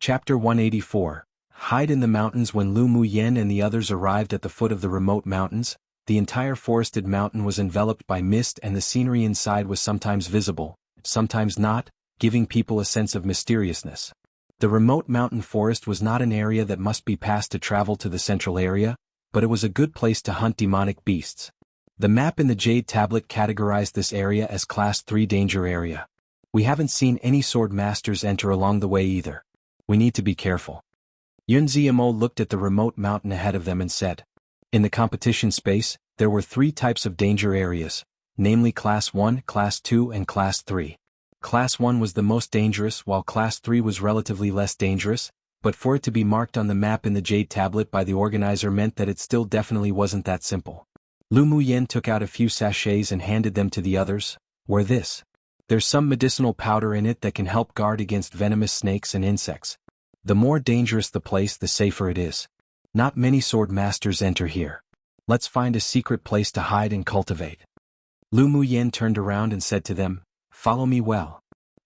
Chapter 184. Hide in the mountains. When Lu Muyen and the others arrived at the foot of the remote mountains, the entire forested mountain was enveloped by mist and the scenery inside was sometimes visible, sometimes not, giving people a sense of mysteriousness. The remote mountain forest was not an area that must be passed to travel to the central area, but it was a good place to hunt demonic beasts. The map in the Jade Tablet categorized this area as Class 3 Danger Area. We haven't seen any sword masters enter along the way either. We need to be careful. Yun Ziamo looked at the remote mountain ahead of them and said, in the competition space, there were 3 types of danger areas, namely Class 1, Class 2 and Class 3. Class 1 was the most dangerous while Class 3 was relatively less dangerous, but for it to be marked on the map in the Jade Tablet by the organizer meant that it still definitely wasn't that simple. Lu Muyen took out a few sachets and handed them to the others. Wear this. There's some medicinal powder in it that can help guard against venomous snakes and insects. The more dangerous the place, the safer it is. Not many sword masters enter here. Let's find a secret place to hide and cultivate. Lu Muyen turned around and said to them, follow me well.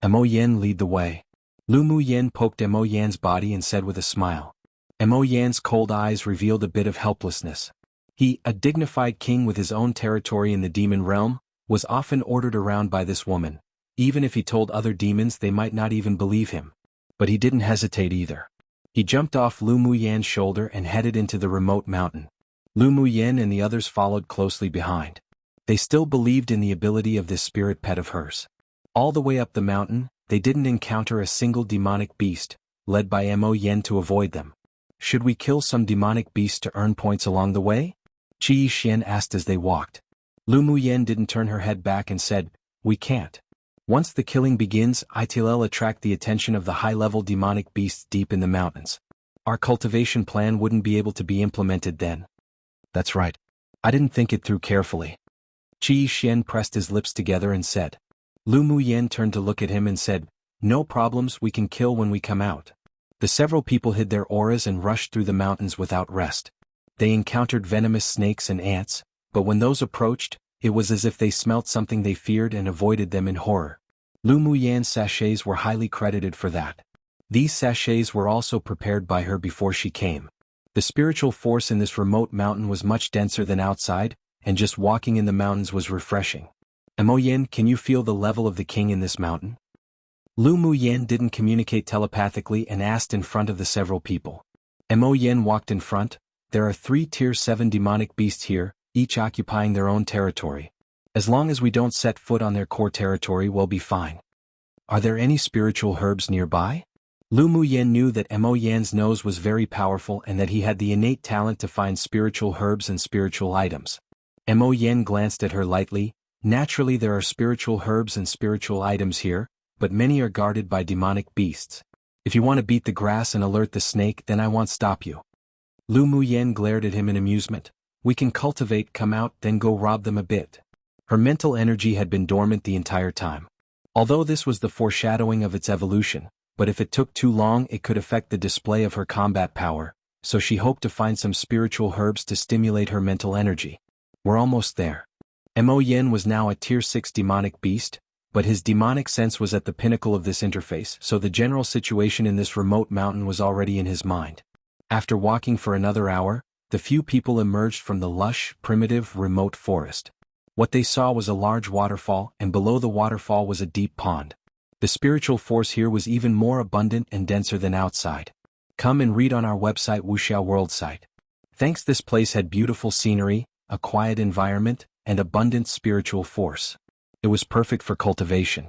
Mo Yen lead the way. Lu Muyen poked Mo Yan's body and said with a smile. Mo Yan's cold eyes revealed a bit of helplessness. He, a dignified king with his own territory in the demon realm, was often ordered around by this woman. Even if he told other demons, they might not even believe him. But he didn't hesitate either. He jumped off Lu Muyen's shoulder and headed into the remote mountain. Lu Muyen and the others followed closely behind. They still believed in the ability of this spirit pet of hers. All the way up the mountain, they didn't encounter a single demonic beast, led by Mo Yen to avoid them. Should we kill some demonic beast to earn points along the way? Qi Xian asked as they walked. Lu Muyen didn't turn her head back and said, we can't. Once the killing begins, it'll attract the attention of the high-level demonic beasts deep in the mountains. Our cultivation plan wouldn't be able to be implemented then. That's right. I didn't think it through carefully. Qi Xian pressed his lips together and said. Lu Muyen turned to look at him and said, no problems, we can kill when we come out. The several people hid their auras and rushed through the mountains without rest. They encountered venomous snakes and ants, but when those approached, it was as if they smelt something they feared and avoided them in horror. Lu Muyen's sachets were highly credited for that. These sachets were also prepared by her before she came. The spiritual force in this remote mountain was much denser than outside, and just walking in the mountains was refreshing. Mo Yen, can you feel the level of the king in this mountain? Lu Muyen didn't communicate telepathically and asked in front of the several people. Mo Yen walked in front. There are 3 Tier 7 demonic beasts here, each occupying their own territory. As long as we don't set foot on their core territory, we'll be fine. Are there any spiritual herbs nearby? Lu Muyen knew that Mo Yan's nose was very powerful and that he had the innate talent to find spiritual herbs and spiritual items. Mo Yen glanced at her lightly. Naturally, there are spiritual herbs and spiritual items here, but many are guarded by demonic beasts. If you want to beat the grass and alert the snake, then I won't stop you. Lu Muyen glared at him in amusement. We can cultivate, come out, then go rob them a bit. Her mental energy had been dormant the entire time. Although this was the foreshadowing of its evolution, but if it took too long it could affect the display of her combat power, so she hoped to find some spiritual herbs to stimulate her mental energy. We're almost there. Mo Yen was now a Tier 6 demonic beast, but his demonic sense was at the pinnacle of this interface, so the general situation in this remote mountain was already in his mind. After walking for another hour, the few people emerged from the lush, primitive, remote forest. What they saw was a large waterfall, and below the waterfall was a deep pond. The spiritual force here was even more abundant and denser than outside. Come and read on our website Wuxia World site. Thanks, this place had beautiful scenery, a quiet environment, and abundant spiritual force. It was perfect for cultivation.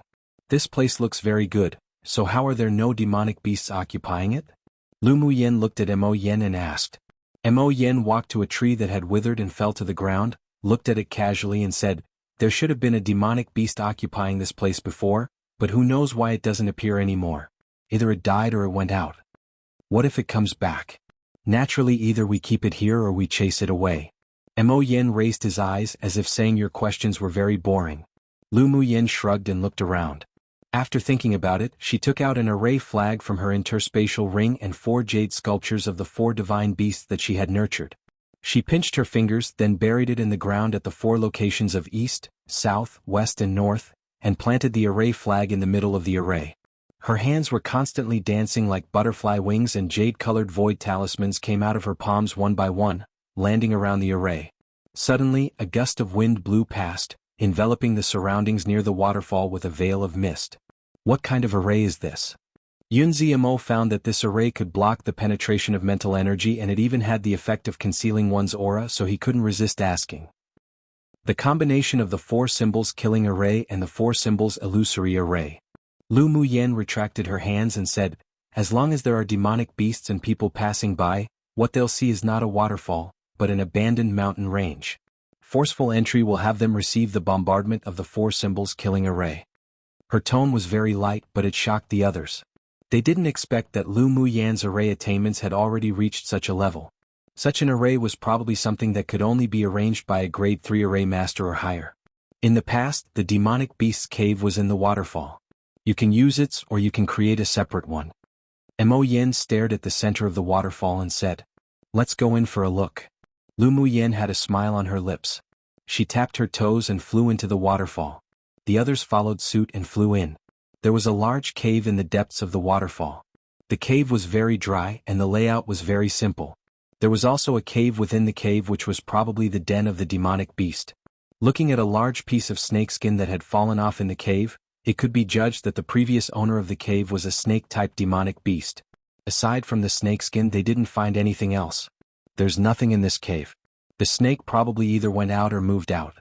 This place looks very good, so how are there no demonic beasts occupying it? Lu Muyen looked at Mo Yen and asked. Mo Yen walked to a tree that had withered and fell to the ground, looked at it casually and said, there should have been a demonic beast occupying this place before, but who knows why it doesn't appear anymore. Either it died or it went out. What if it comes back? Naturally, either we keep it here or we chase it away. Mo Yen raised his eyes as if saying your questions were very boring. Lu Muyen shrugged and looked around. After thinking about it, she took out an array flag from her interspatial ring and 4 jade sculptures of the 4 divine beasts that she had nurtured. She pinched her fingers, then buried it in the ground at the 4 locations of east, south, west and north, and planted the array flag in the middle of the array. Her hands were constantly dancing like butterfly wings, and jade-colored void talismans came out of her palms one by one, landing around the array. Suddenly, a gust of wind blew past, enveloping the surroundings near the waterfall with a veil of mist. What kind of array is this? Yunzi found that this array could block the penetration of mental energy, and it even had the effect of concealing one's aura, so he couldn't resist asking. The combination of the 4 symbols killing array and the 4 symbols illusory array. Lu Muyen retracted her hands and said, as long as there are demonic beasts and people passing by, what they'll see is not a waterfall, but an abandoned mountain range. Forceful entry will have them receive the bombardment of the 4 symbols killing array. Her tone was very light, but it shocked the others. They didn't expect that Lu Muyan's array attainments had already reached such a level. Such an array was probably something that could only be arranged by a grade 3 array master or higher. In the past, the demonic beast's cave was in the waterfall. You can use it, or you can create a separate one. Mo Yen stared at the center of the waterfall and said, let's go in for a look. Lu Muyen had a smile on her lips. She tapped her toes and flew into the waterfall. The others followed suit and flew in. There was a large cave in the depths of the waterfall. The cave was very dry and the layout was very simple. There was also a cave within the cave, which was probably the den of the demonic beast. Looking at a large piece of snakeskin that had fallen off in the cave, it could be judged that the previous owner of the cave was a snake-type demonic beast. Aside from the snakeskin, they didn't find anything else. There's nothing in this cave. The snake probably either went out or moved out.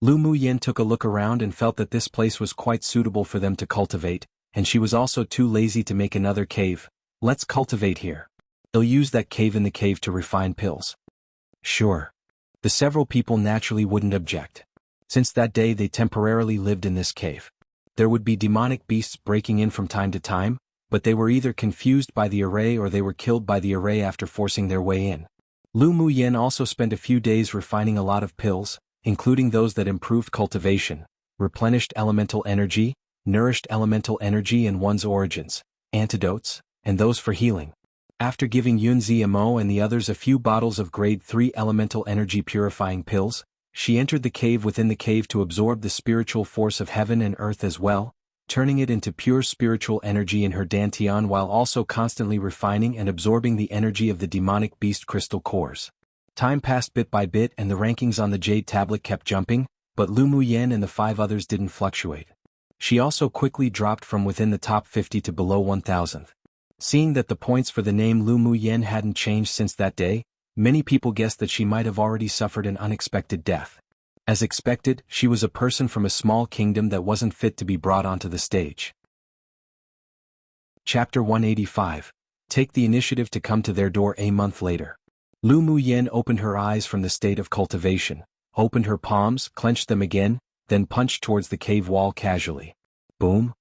Lu Muyen took a look around and felt that this place was quite suitable for them to cultivate, and she was also too lazy to make another cave. Let's cultivate here. They'll use that cave in the cave to refine pills. Sure. The several people naturally wouldn't object. Since that day they temporarily lived in this cave. There would be demonic beasts breaking in from time to time, but they were either confused by the array or they were killed by the array after forcing their way in. Lu Muyen also spent a few days refining a lot of pills, including those that improved cultivation, replenished elemental energy, nourished elemental energy in one's origins, antidotes, and those for healing. After giving Yunzi Mo and the others a few bottles of grade 3 elemental energy purifying pills, she entered the cave within the cave to absorb the spiritual force of heaven and earth as well, turning it into pure spiritual energy in her dantian while also constantly refining and absorbing the energy of the demonic beast crystal cores. Time passed bit by bit and the rankings on the jade tablet kept jumping, but Lu Muyen and the 5 others didn't fluctuate. She also quickly dropped from within the top 50 to below 1,000th. Seeing that the points for the name Lu Muyen hadn't changed since that day, many people guessed that she might have already suffered an unexpected death. As expected, she was a person from a small kingdom that wasn't fit to be brought onto the stage. Chapter 185. Take the initiative to come to their door. A month later. Lu Muyen opened her eyes from the state of cultivation, opened her palms, clenched them again, then punched towards the cave wall casually. Boom!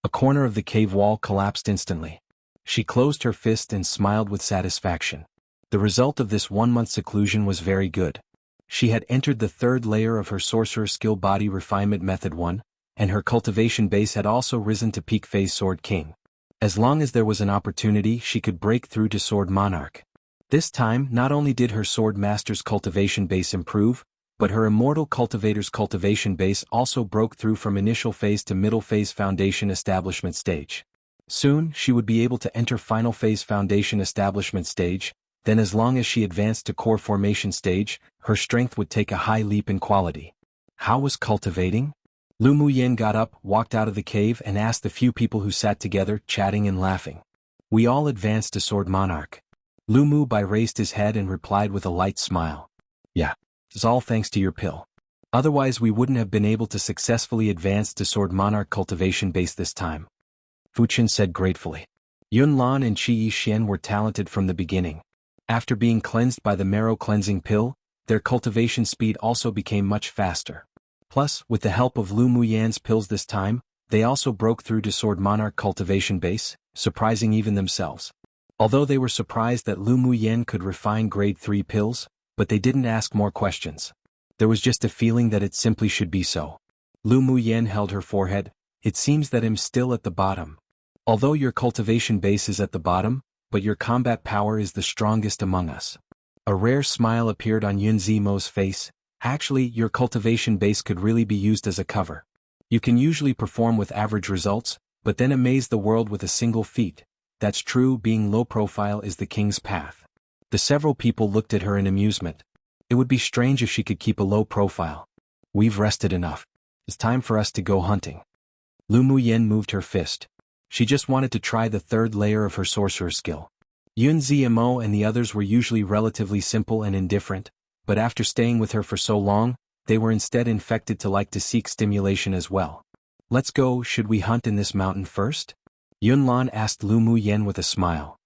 A corner of the cave wall collapsed instantly. She closed her fist and smiled with satisfaction. The result of this 1-month seclusion was very good. She had entered the 3rd layer of her sorcerer skill body refinement method 1, and her cultivation base had also risen to peak phase Sword King. As long as there was an opportunity, she could break through to Sword Monarch. This time, not only did her Sword Master's cultivation base improve, but her Immortal Cultivator's cultivation base also broke through from initial phase to middle phase foundation establishment stage. Soon, she would be able to enter final phase foundation establishment stage, then as long as she advanced to core formation stage, her strength would take a high leap in quality. How was cultivating? Lu Muyen got up, walked out of the cave and asked the few people who sat together, chatting and laughing. We all advanced to Sword Monarch. Lu Mubai raised his head and replied with a light smile. Yeah. It's all thanks to your pill. Otherwise we wouldn't have been able to successfully advance to Sword Monarch cultivation base this time. Fuchen said gratefully. Yun Lan and Qi Yixian were talented from the beginning. After being cleansed by the marrow cleansing pill, their cultivation speed also became much faster. Plus, with the help of Lu Muyan's pills this time, they also broke through to Sword Monarch cultivation base, surprising even themselves. Although they were surprised that Lu Muyen could refine grade 3 pills, but they didn't ask more questions. There was just a feeling that it simply should be so. Lu Muyen held her forehead. It seems that I'm still at the bottom. Although your cultivation base is at the bottom, but your combat power is the strongest among us. A rare smile appeared on Yun Zimo's face. Actually, your cultivation base could really be used as a cover. You can usually perform with average results, but then amaze the world with a single feat. That's true, being low profile is the king's path. The several people looked at her in amusement. It would be strange if she could keep a low profile. We've rested enough. It's time for us to go hunting. Lu Muyen moved her fist. She just wanted to try the third layer of her sorcerer skill. Yun Zmo and the others were usually relatively simple and indifferent, but after staying with her for so long, they were instead infected to like to seek stimulation as well. Let's go, should we hunt in this mountain first? Yun Lan asked Lu Muyen with a smile.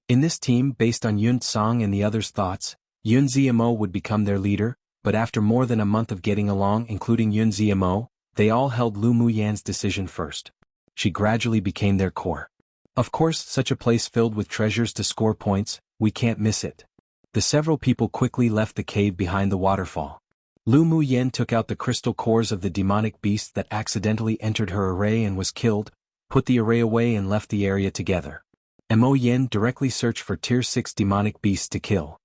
In this team, based on Yun Tsang and the others' thoughts, Yun Zmo would become their leader, but after more than a month of getting along, including Yun Zmo, they all held Lu Muyen's decision first. She gradually became their core. Of course, such a place filled with treasures to score points, we can't miss it. The several people quickly left the cave behind the waterfall. Lu Muyen took out the crystal cores of the demonic beast that accidentally entered her array and was killed, put the array away and left the area together. Mo Yen directly searched for Tier 6 demonic beasts to kill.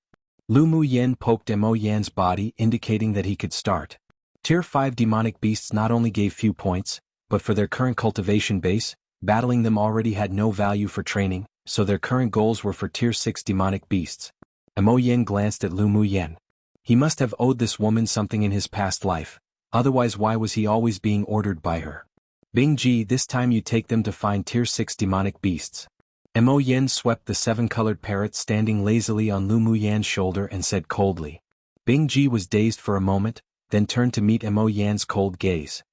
Lu Muyen poked Mo Yan's body, indicating that he could start. Tier 5 demonic beasts not only gave few points, but for their current cultivation base, battling them already had no value for training, so their current goals were for Tier 6 demonic beasts. Mo Yen glanced at Lu Muyen. He must have owed this woman something in his past life, otherwise why was he always being ordered by her? Bing Ji, this time you take them to find Tier 6 demonic beasts. Mo Yen swept the 7-colored parrot standing lazily on Lu Muyen's shoulder and said coldly. Bing Ji was dazed for a moment, then turned to meet Mo Yan's cold gaze.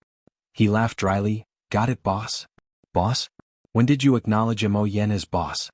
He laughed dryly, got it boss? Boss? When did you acknowledge Mo Yen as boss?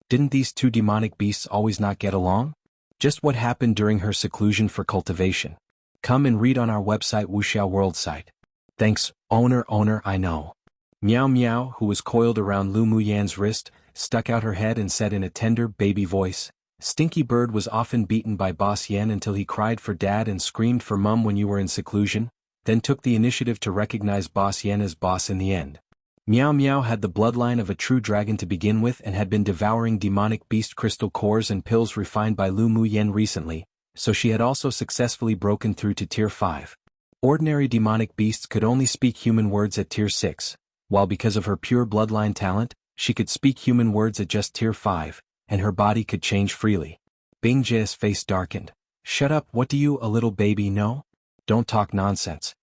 Didn't these two demonic beasts always not get along? Just what happened during her seclusion for cultivation. Come and read on our website Wuxia World site. Thanks, owner, I know. Meow Meow, who was coiled around Lu Muyen's wrist, stuck out her head and said in a tender, baby voice, Stinky Bird was often beaten by Boss Yen until he cried for dad and screamed for mum when you were in seclusion, then took the initiative to recognize Boss Yen as boss in the end. Meow Meow had the bloodline of a true dragon to begin with and had been devouring demonic beast crystal cores and pills refined by Lu Muyen recently, so she had also successfully broken through to Tier 5. Ordinary demonic beasts could only speak human words at Tier 6, while because of her pure bloodline talent, she could speak human words at just Tier 5, and her body could change freely. Bing Jie's face darkened. Shut up, what do you, a little baby, know? Don't talk nonsense.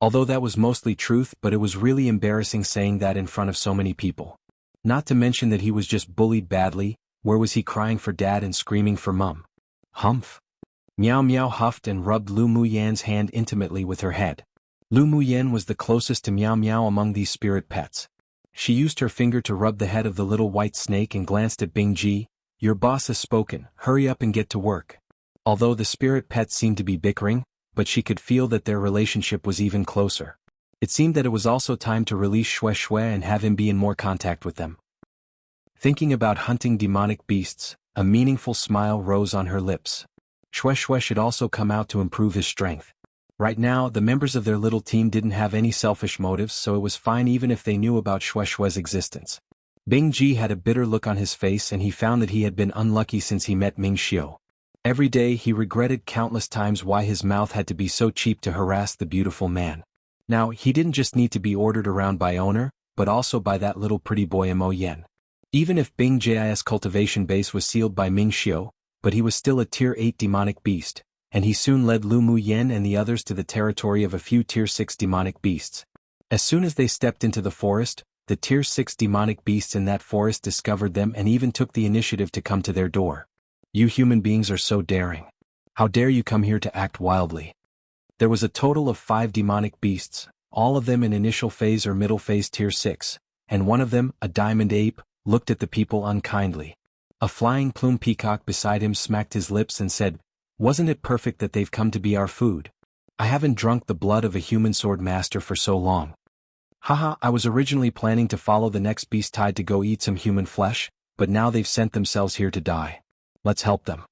Although that was mostly truth, but it was really embarrassing saying that in front of so many people. Not to mention that he was just bullied badly, where was he crying for dad and screaming for mum? Humph. Meow Meow huffed and rubbed Lu Muyen's hand intimately with her head. Lu Muyen was the closest to Meow Meow among these spirit pets. She used her finger to rub the head of the little white snake and glanced at Bing Ji. Your boss has spoken, hurry up and get to work. Although the spirit pets seemed to be bickering, but she could feel that their relationship was even closer. It seemed that it was also time to release Xue Xue and have him be in more contact with them. Thinking about hunting demonic beasts, a meaningful smile rose on her lips. Xue Xue should also come out to improve his strength. Right now, the members of their little team didn't have any selfish motives, so it was fine even if they knew about Xue Xue's existence. Bing Ji had a bitter look on his face and he found that he had been unlucky since he met Ming Xiu. Every day he regretted countless times why his mouth had to be so cheap to harass the beautiful man. Now, he didn't just need to be ordered around by owner, but also by that little pretty boy Mo Yen. Even if Bing Ji's cultivation base was sealed by Ming Xiu, but he was still a Tier 8 demonic beast, and he soon led Lu Muyen and the others to the territory of a few Tier 6 demonic beasts. As soon as they stepped into the forest, the Tier 6 demonic beasts in that forest discovered them and even took the initiative to come to their door. You human beings are so daring. How dare you come here to act wildly? There was a total of 5 demonic beasts, all of them in initial phase or middle phase Tier 6, and one of them, a diamond ape, looked at the people unkindly. A flying plume peacock beside him smacked his lips and said, Wasn't it perfect that they've come to be our food? I haven't drunk the blood of a human sword master for so long. Haha, I was originally planning to follow the next beast tide to go eat some human flesh, but now they've sent themselves here to die. Let's help them.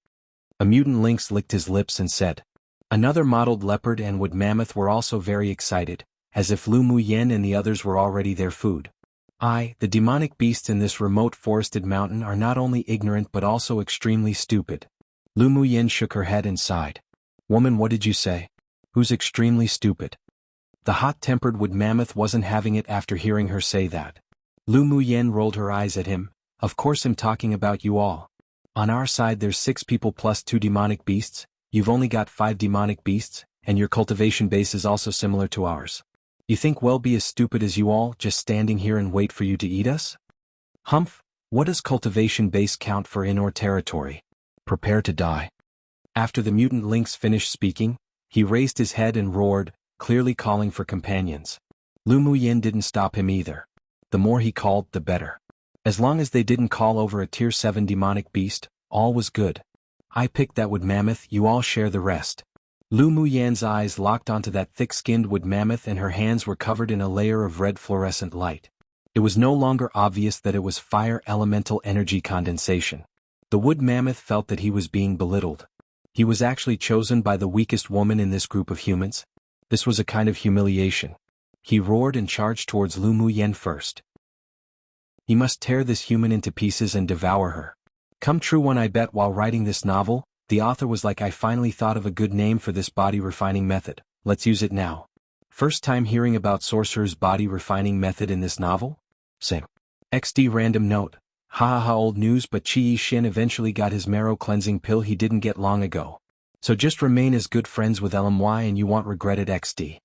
A mutant lynx licked his lips and said. Another mottled leopard and wood mammoth were also very excited, as if Lu Muyen and the others were already their food. The demonic beasts in this remote forested mountain are not only ignorant but also extremely stupid. Lu Muyen shook her head and sighed. Woman, what did you say? Who's extremely stupid? The hot-tempered wood mammoth wasn't having it after hearing her say that. Lu Muyen rolled her eyes at him. Of course I'm talking about you all. On our side there's 6 people plus 2 demonic beasts, you've only got 5 demonic beasts, and your cultivation base is also similar to ours. You think we'll be as stupid as you all, just standing here and wait for you to eat us? Humph, what does cultivation base count for in our territory? Prepare to die. After the mutant lynx finished speaking, he raised his head and roared, clearly calling for companions. Lu Muyen didn't stop him either. The more he called, the better. As long as they didn't call over a tier 7 demonic beast, all was good. I picked that wood mammoth, you all share the rest. Lu Muyen's eyes locked onto that thick-skinned wood mammoth and her hands were covered in a layer of red fluorescent light. It was no longer obvious that it was fire elemental energy condensation. The wood mammoth felt that he was being belittled. He was actually chosen by the weakest woman in this group of humans. This was a kind of humiliation. He roared and charged towards Lu Muyen first. He must tear this human into pieces and devour her. Come true one. I bet while writing this novel, the author was like, I finally thought of a good name for this body refining method, let's use it now. First time hearing about Sorcerer's body refining method in this novel? Same. XD random note. Haha old news, but Qi Yixin eventually got his marrow cleansing pill he didn't get long ago. So just remain as good friends with LMY and you won't regret it. XD.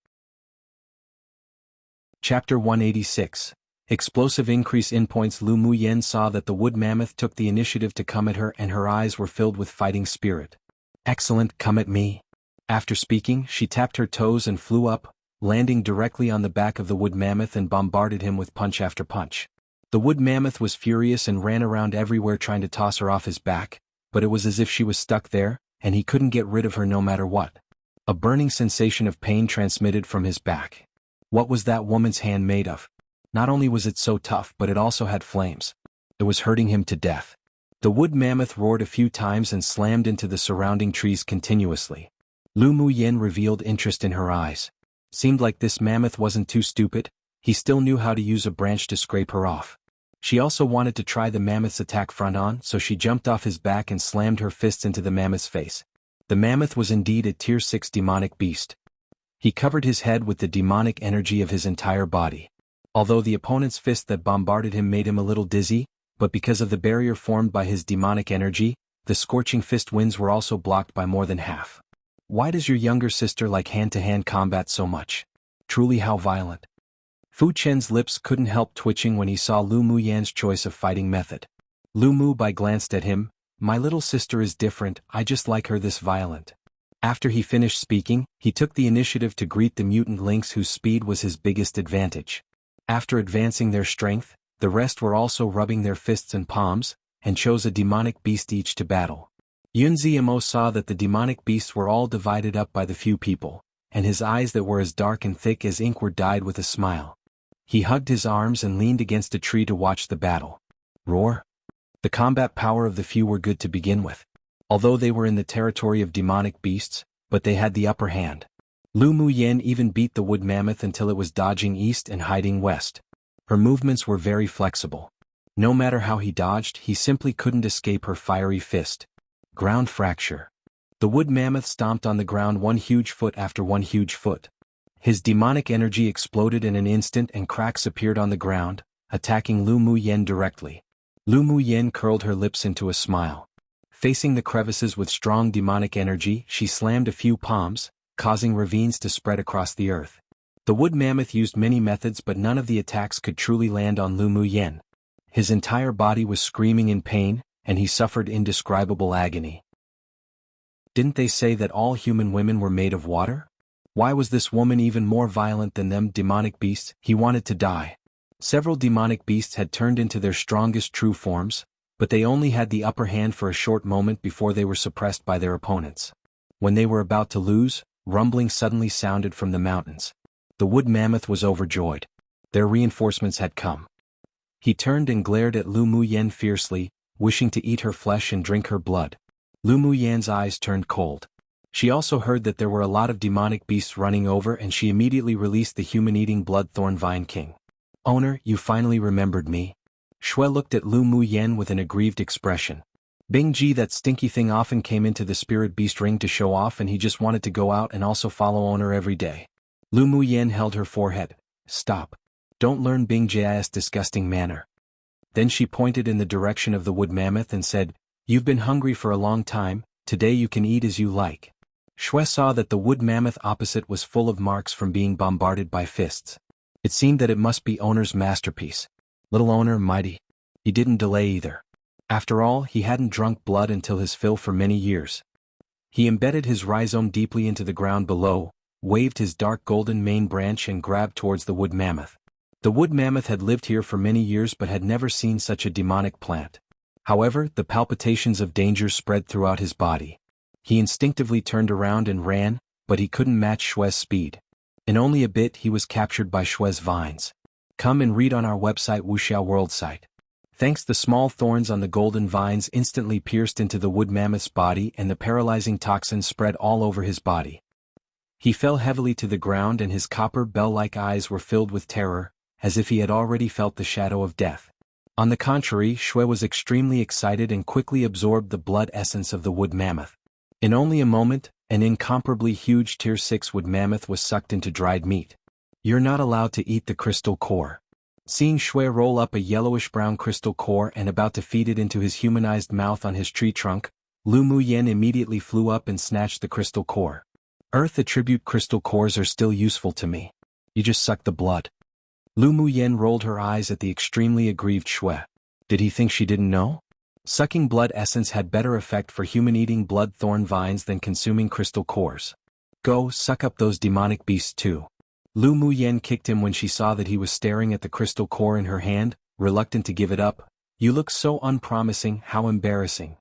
Chapter 186. Explosive increase in points. Lu Muyen saw that the wood mammoth took the initiative to come at her and her eyes were filled with fighting spirit. Excellent, come at me. After speaking, she tapped her toes and flew up, landing directly on the back of the wood mammoth and bombarded him with punch after punch. The wood mammoth was furious and ran around everywhere trying to toss her off his back, but it was as if she was stuck there, and he couldn't get rid of her no matter what. A burning sensation of pain transmitted from his back. What was that woman's hand made of? Not only was it so tough, but it also had flames. It was hurting him to death. The wood mammoth roared a few times and slammed into the surrounding trees continuously. Lu Muyen revealed interest in her eyes. Seemed like this mammoth wasn't too stupid, he still knew how to use a branch to scrape her off. She also wanted to try the mammoth's attack front on, so she jumped off his back and slammed her fists into the mammoth's face. The mammoth was indeed a tier 6 demonic beast. He covered his head with the demonic energy of his entire body. Although the opponent's fist that bombarded him made him a little dizzy, but because of the barrier formed by his demonic energy, the scorching fist winds were also blocked by more than half. Why does your younger sister like hand-to-hand combat so much? Truly how violent. Fu Chen's lips couldn't help twitching when he saw Lu Muyen's choice of fighting method. Lu Mubai glanced at him. My little sister is different, I just like her this violent. After he finished speaking, he took the initiative to greet the mutant lynx whose speed was his biggest advantage. After advancing their strength, the rest were also rubbing their fists and palms, and chose a demonic beast each to battle. Yunziamo saw that the demonic beasts were all divided up by the few people, and his eyes that were as dark and thick as ink were dyed with a smile. He hugged his arms and leaned against a tree to watch the battle. Roar. The combat power of the few were good to begin with. Although they were in the territory of demonic beasts, but they had the upper hand. Lu Muyen even beat the wood mammoth until it was dodging east and hiding west. Her movements were very flexible. No matter how he dodged, he simply couldn't escape her fiery fist. Ground fracture. The wood mammoth stomped on the ground one huge foot after one huge foot. His demonic energy exploded in an instant and cracks appeared on the ground, attacking Lu Muyen directly. Lu Muyen curled her lips into a smile. Facing the crevices with strong demonic energy, she slammed a few palms, causing ravines to spread across the earth. The wood mammoth used many methods but none of the attacks could truly land on Lu Muyen. His entire body was screaming in pain, and he suffered indescribable agony. Didn't they say that all human women were made of water? Why was this woman even more violent than them demonic beasts? He wanted to die. Several demonic beasts had turned into their strongest true forms, but they only had the upper hand for a short moment before they were suppressed by their opponents. When they were about to lose, rumbling suddenly sounded from the mountains. The wood mammoth was overjoyed. Their reinforcements had come. He turned and glared at Lu Muyen fiercely, wishing to eat her flesh and drink her blood. Lu Muyen's eyes turned cold. She also heard that there were a lot of demonic beasts running over and she immediately released the human-eating bloodthorn vine king. Owner, you finally remembered me. Shui looked at Lu Muyen with an aggrieved expression. Bingji, that stinky thing, often came into the spirit beast ring to show off and he just wanted to go out and also follow owner every day. Lu Muyen held her forehead. Stop. Don't learn Bing Jia's disgusting manner. Then she pointed in the direction of the wood mammoth and said, You've been hungry for a long time, today you can eat as you like. Shui saw that the wood mammoth opposite was full of marks from being bombarded by fists. It seemed that it must be owner's masterpiece. Little owner mighty. He didn't delay either. After all, he hadn't drunk blood until his fill for many years. He embedded his rhizome deeply into the ground below, waved his dark golden main branch and grabbed towards the wood mammoth. The wood mammoth had lived here for many years but had never seen such a demonic plant. However, the palpitations of danger spread throughout his body. He instinctively turned around and ran, but he couldn't match Shui's speed. In only a bit he was captured by Shui's vines. Come and read on our website Wuxia World site. Thanks, the small thorns on the golden vines instantly pierced into the wood mammoth's body and the paralyzing toxin spread all over his body. He fell heavily to the ground and his copper bell-like eyes were filled with terror, as if he had already felt the shadow of death. On the contrary, Shui was extremely excited and quickly absorbed the blood essence of the wood mammoth. In only a moment, an incomparably huge Tier 6 wood mammoth was sucked into dried meat. You're not allowed to eat the crystal core. Seeing Shui roll up a yellowish-brown crystal core and about to feed it into his humanized mouth on his tree trunk, Lu Muyen immediately flew up and snatched the crystal core. Earth attribute crystal cores are still useful to me. You just suck the blood. Lu Muyen rolled her eyes at the extremely aggrieved Shui. Did he think she didn't know? Sucking blood essence had better effect for human-eating blood thorn vines than consuming crystal cores. Go, suck up those demonic beasts too. Lu Muyen kicked him when she saw that he was staring at the crystal core in her hand, reluctant to give it up. You look so unpromising, how embarrassing.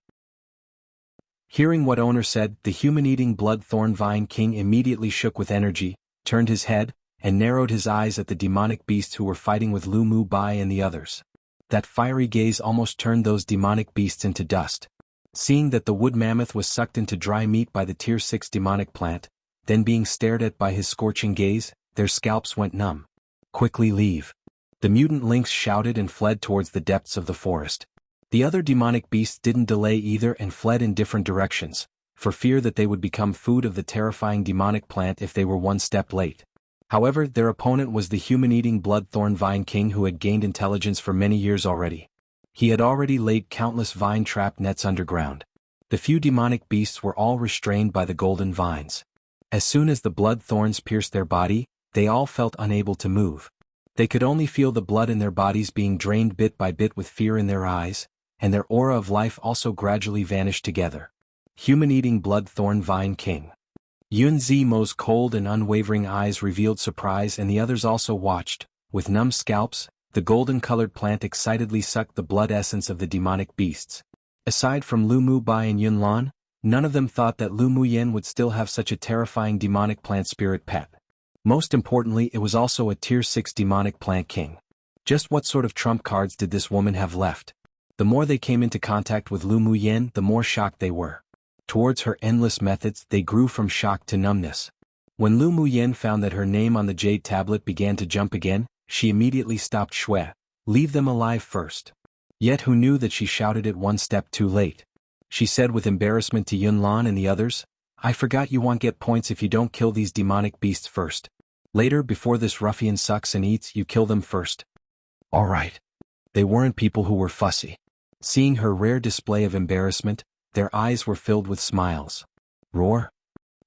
Hearing what owner said, the human-eating blood thorn vine king immediately shook with energy, turned his head, and narrowed his eyes at the demonic beasts who were fighting with Lu Mu Bai and the others. That fiery gaze almost turned those demonic beasts into dust. Seeing that the wood mammoth was sucked into dry meat by the Tier 6 demonic plant, then being stared at by his scorching gaze, their scalps went numb. Quickly leave. The mutant lynx shouted and fled towards the depths of the forest. The other demonic beasts didn't delay either and fled in different directions, for fear that they would become food of the terrifying demonic plant if they were one step late. However, their opponent was the human-eating bloodthorn vine king who had gained intelligence for many years already. He had already laid countless vine trap nets underground. The few demonic beasts were all restrained by the golden vines. As soon as the blood thorns pierced their body, they all felt unable to move. They could only feel the blood in their bodies being drained bit by bit with fear in their eyes, and their aura of life also gradually vanished together. Human-eating bloodthorn vine king. Yun Zimo's cold and unwavering eyes revealed surprise and the others also watched. With numb scalps, the golden-colored plant excitedly sucked the blood essence of the demonic beasts. Aside from Lu Mu Bai and Yun Lan, none of them thought that Lu Muyen would still have such a terrifying demonic plant spirit pet. Most importantly, it was also a Tier 6 demonic plant king. Just what sort of trump cards did this woman have left? The more they came into contact with Lu Muyen, the more shocked they were. Towards her endless methods, they grew from shock to numbness. When Lu Muyen found that her name on the jade tablet began to jump again, she immediately stopped Shui. Leave them alive first. Yet who knew that she shouted it one step too late? She said with embarrassment to Yun Lan and the others, I forgot you won't get points if you don't kill these demonic beasts first. Later, before this ruffian sucks and eats, you kill them first. All right. They weren't people who were fussy. Seeing her rare display of embarrassment, their eyes were filled with smiles. Roar?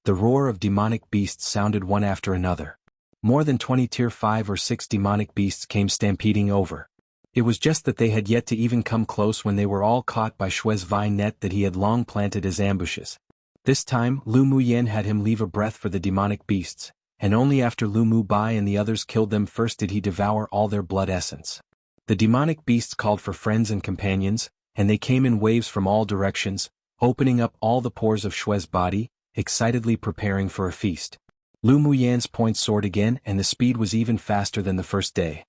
The roar of demonic beasts sounded one after another. More than 20 Tier 5 or 6 demonic beasts came stampeding over. It was just that they had yet to even come close when they were all caught by Shui's vine net that he had long planted as ambushes. This time, Lu Muyen had him leave a breath for the demonic beasts, and only after Lu Mu Bai and the others killed them first did he devour all their blood essence. The demonic beasts called for friends and companions, and they came in waves from all directions, opening up all the pores of Shui's body, excitedly preparing for a feast. Lu Muyen's points soared again and the speed was even faster than the first day.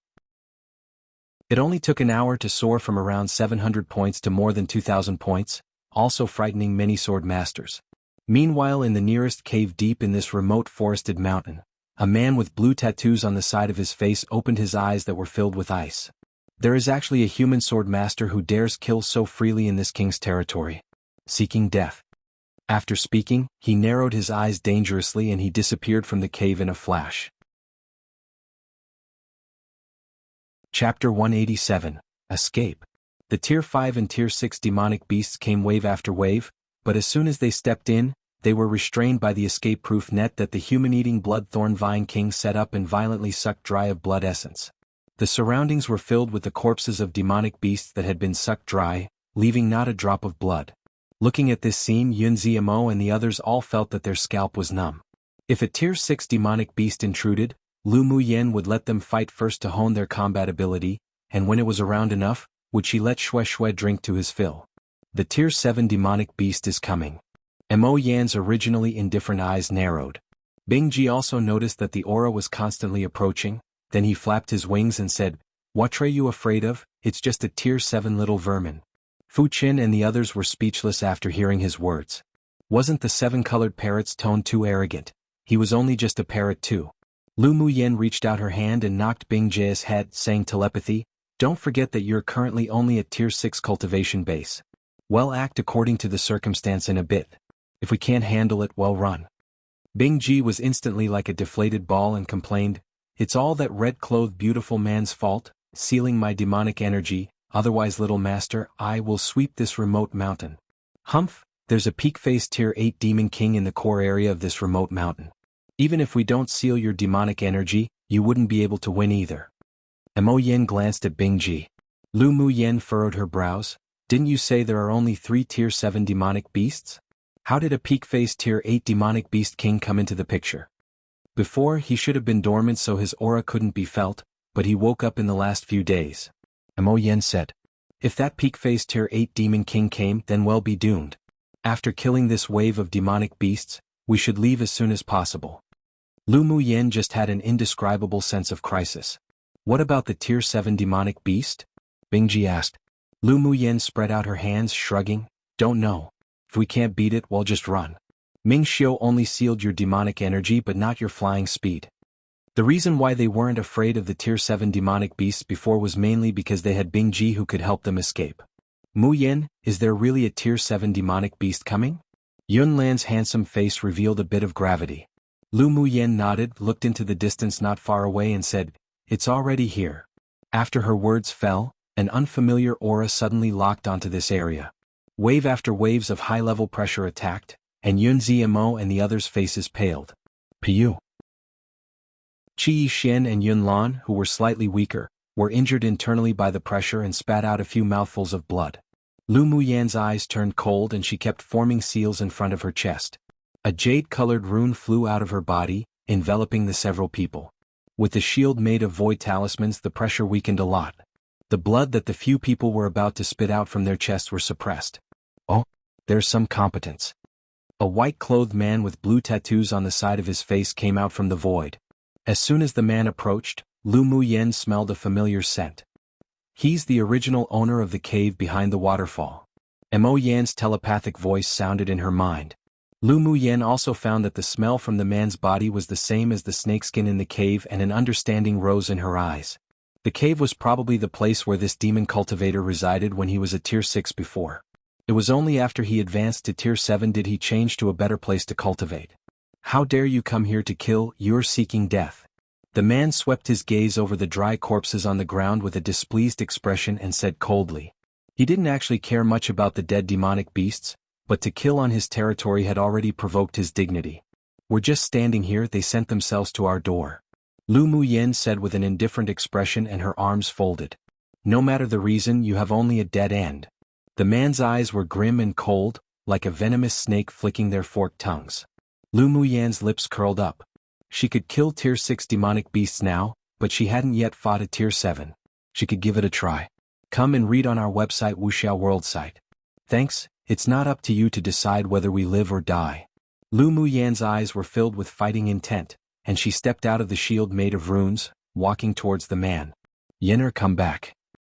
It only took an hour to soar from around 700 points to more than 2,000 points, also frightening many sword masters. Meanwhile, in the nearest cave deep in this remote forested mountain, a man with blue tattoos on the side of his face opened his eyes that were filled with ice. There is actually a human sword master who dares kill so freely in this king's territory. Seeking death. After speaking, he narrowed his eyes dangerously and he disappeared from the cave in a flash. Chapter 187, Escape. The Tier 5 and Tier 6 demonic beasts came wave after wave, but as soon as they stepped in, they were restrained by the escape-proof net that the human-eating blood-thorn vine king set up and violently sucked dry of blood essence. The surroundings were filled with the corpses of demonic beasts that had been sucked dry, leaving not a drop of blood. Looking at this scene, Yunzi Mo and the others all felt that their scalp was numb. If a Tier 6 demonic beast intruded, Lu Muyen would let them fight first to hone their combat ability, and when it was around enough, would she let Xue Xue drink to his fill. The Tier 7 demonic beast is coming. Mo Yan's originally indifferent eyes narrowed. Bing Ji also noticed that the aura was constantly approaching, then he flapped his wings and said, "What are you afraid of? It's just a Tier 7 little vermin." Fu Qin and the others were speechless after hearing his words. Wasn't the 7-colored parrot's tone too arrogant? He was only just a parrot too. Lu Muyen reached out her hand and knocked Bing Ji's head, saying telepathy, "Don't forget that you're currently only at Tier 6 cultivation base. Well, act according to the circumstance in a bit. If we can't handle it, well, run." Bing Ji was instantly like a deflated ball and complained, "It's all that red-clothed beautiful man's fault, sealing my demonic energy, otherwise little master, I will sweep this remote mountain." Humph, there's a peak-faced Tier 8 demon king in the core area of this remote mountain. Even if we don't seal your demonic energy, you wouldn't be able to win either. Mo Yen glanced at Bing Ji. Lu Mu Yen furrowed her brows. Didn't you say there are only 3 Tier 7 demonic beasts? How did a peak-faced Tier 8 demonic beast king come into the picture? Before, he should have been dormant so his aura couldn't be felt, but he woke up in the last few days. Mo Yen said. If that peak-faced Tier 8 demon king came, then we'll be doomed. After killing this wave of demonic beasts, we should leave as soon as possible. Lu Mu Yen just had an indescribable sense of crisis. What about the Tier 7 demonic beast? Bing Ji asked. Lu Mu Yen spread out her hands, shrugging. Don't know. If we can't beat it, we'll just run. Ming Xiu only sealed your demonic energy but not your flying speed. The reason why they weren't afraid of the Tier 7 demonic beasts before was mainly because they had Bing Ji who could help them escape. Mu Yen, is there really a Tier 7 demonic beast coming? Yun Lan's handsome face revealed a bit of gravity. Lu Mu Yen nodded, looked into the distance not far away and said, "It's already here." After her words fell, an unfamiliar aura suddenly locked onto this area. Wave after waves of high-level pressure attacked, and Yun Ziamo and the others' faces paled. Piu. Qi Xian and Yun Lan, who were slightly weaker, were injured internally by the pressure and spat out a few mouthfuls of blood. Lu Mu Yan's eyes turned cold and she kept forming seals in front of her chest. A jade-colored rune flew out of her body, enveloping the several people. With the shield made of void talismans, the pressure weakened a lot. The blood that the few people were about to spit out from their chests were suppressed. Oh, there's some competence. A white-clothed man with blue tattoos on the side of his face came out from the void. As soon as the man approached, Lu Mu Yen smelled a familiar scent. He's the original owner of the cave behind the waterfall. Mo Yan's telepathic voice sounded in her mind. Lu Mu Yen also found that the smell from the man's body was the same as the snakeskin in the cave and an understanding rose in her eyes. The cave was probably the place where this demon cultivator resided when he was a Tier 6 before. It was only after he advanced to Tier 7 did he change to a better place to cultivate. How dare you come here to kill, you're seeking death. The man swept his gaze over the dry corpses on the ground with a displeased expression and said coldly. He didn't actually care much about the dead demonic beasts, but to kill on his territory had already provoked his dignity. We're just standing here, they sent themselves to our door. Lu Mu Yen said with an indifferent expression and her arms folded. No matter the reason, you have only a dead end. The man's eyes were grim and cold, like a venomous snake flicking their forked tongues. Lu Mu Yan's lips curled up. She could kill Tier 6 demonic beasts now, but she hadn't yet fought a Tier 7. She could give it a try. Come and read on our website Wuxia World site. Thanks, it's not up to you to decide whether we live or die. Lu Mu Yan's eyes were filled with fighting intent, and she stepped out of the shield made of runes, walking towards the man. Yenner, come back.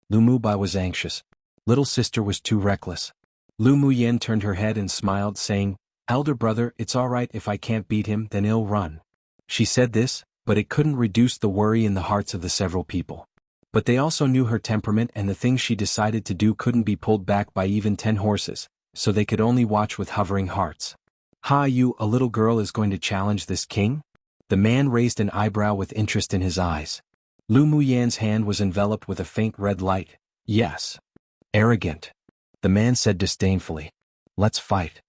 Lu Mu Bai was anxious. Little sister was too reckless. Lu Mu Yen turned her head and smiled, saying, Elder brother, it's alright if I can't beat him, then he'll run. She said this, but it couldn't reduce the worry in the hearts of the several people. But they also knew her temperament and the things she decided to do couldn't be pulled back by even 10 horses, so they could only watch with hovering hearts. Ha, you, a little girl is going to challenge this king? The man raised an eyebrow with interest in his eyes. Lu Muyan's hand was enveloped with a faint red light. Yes. Arrogant. The man said disdainfully. Let's fight.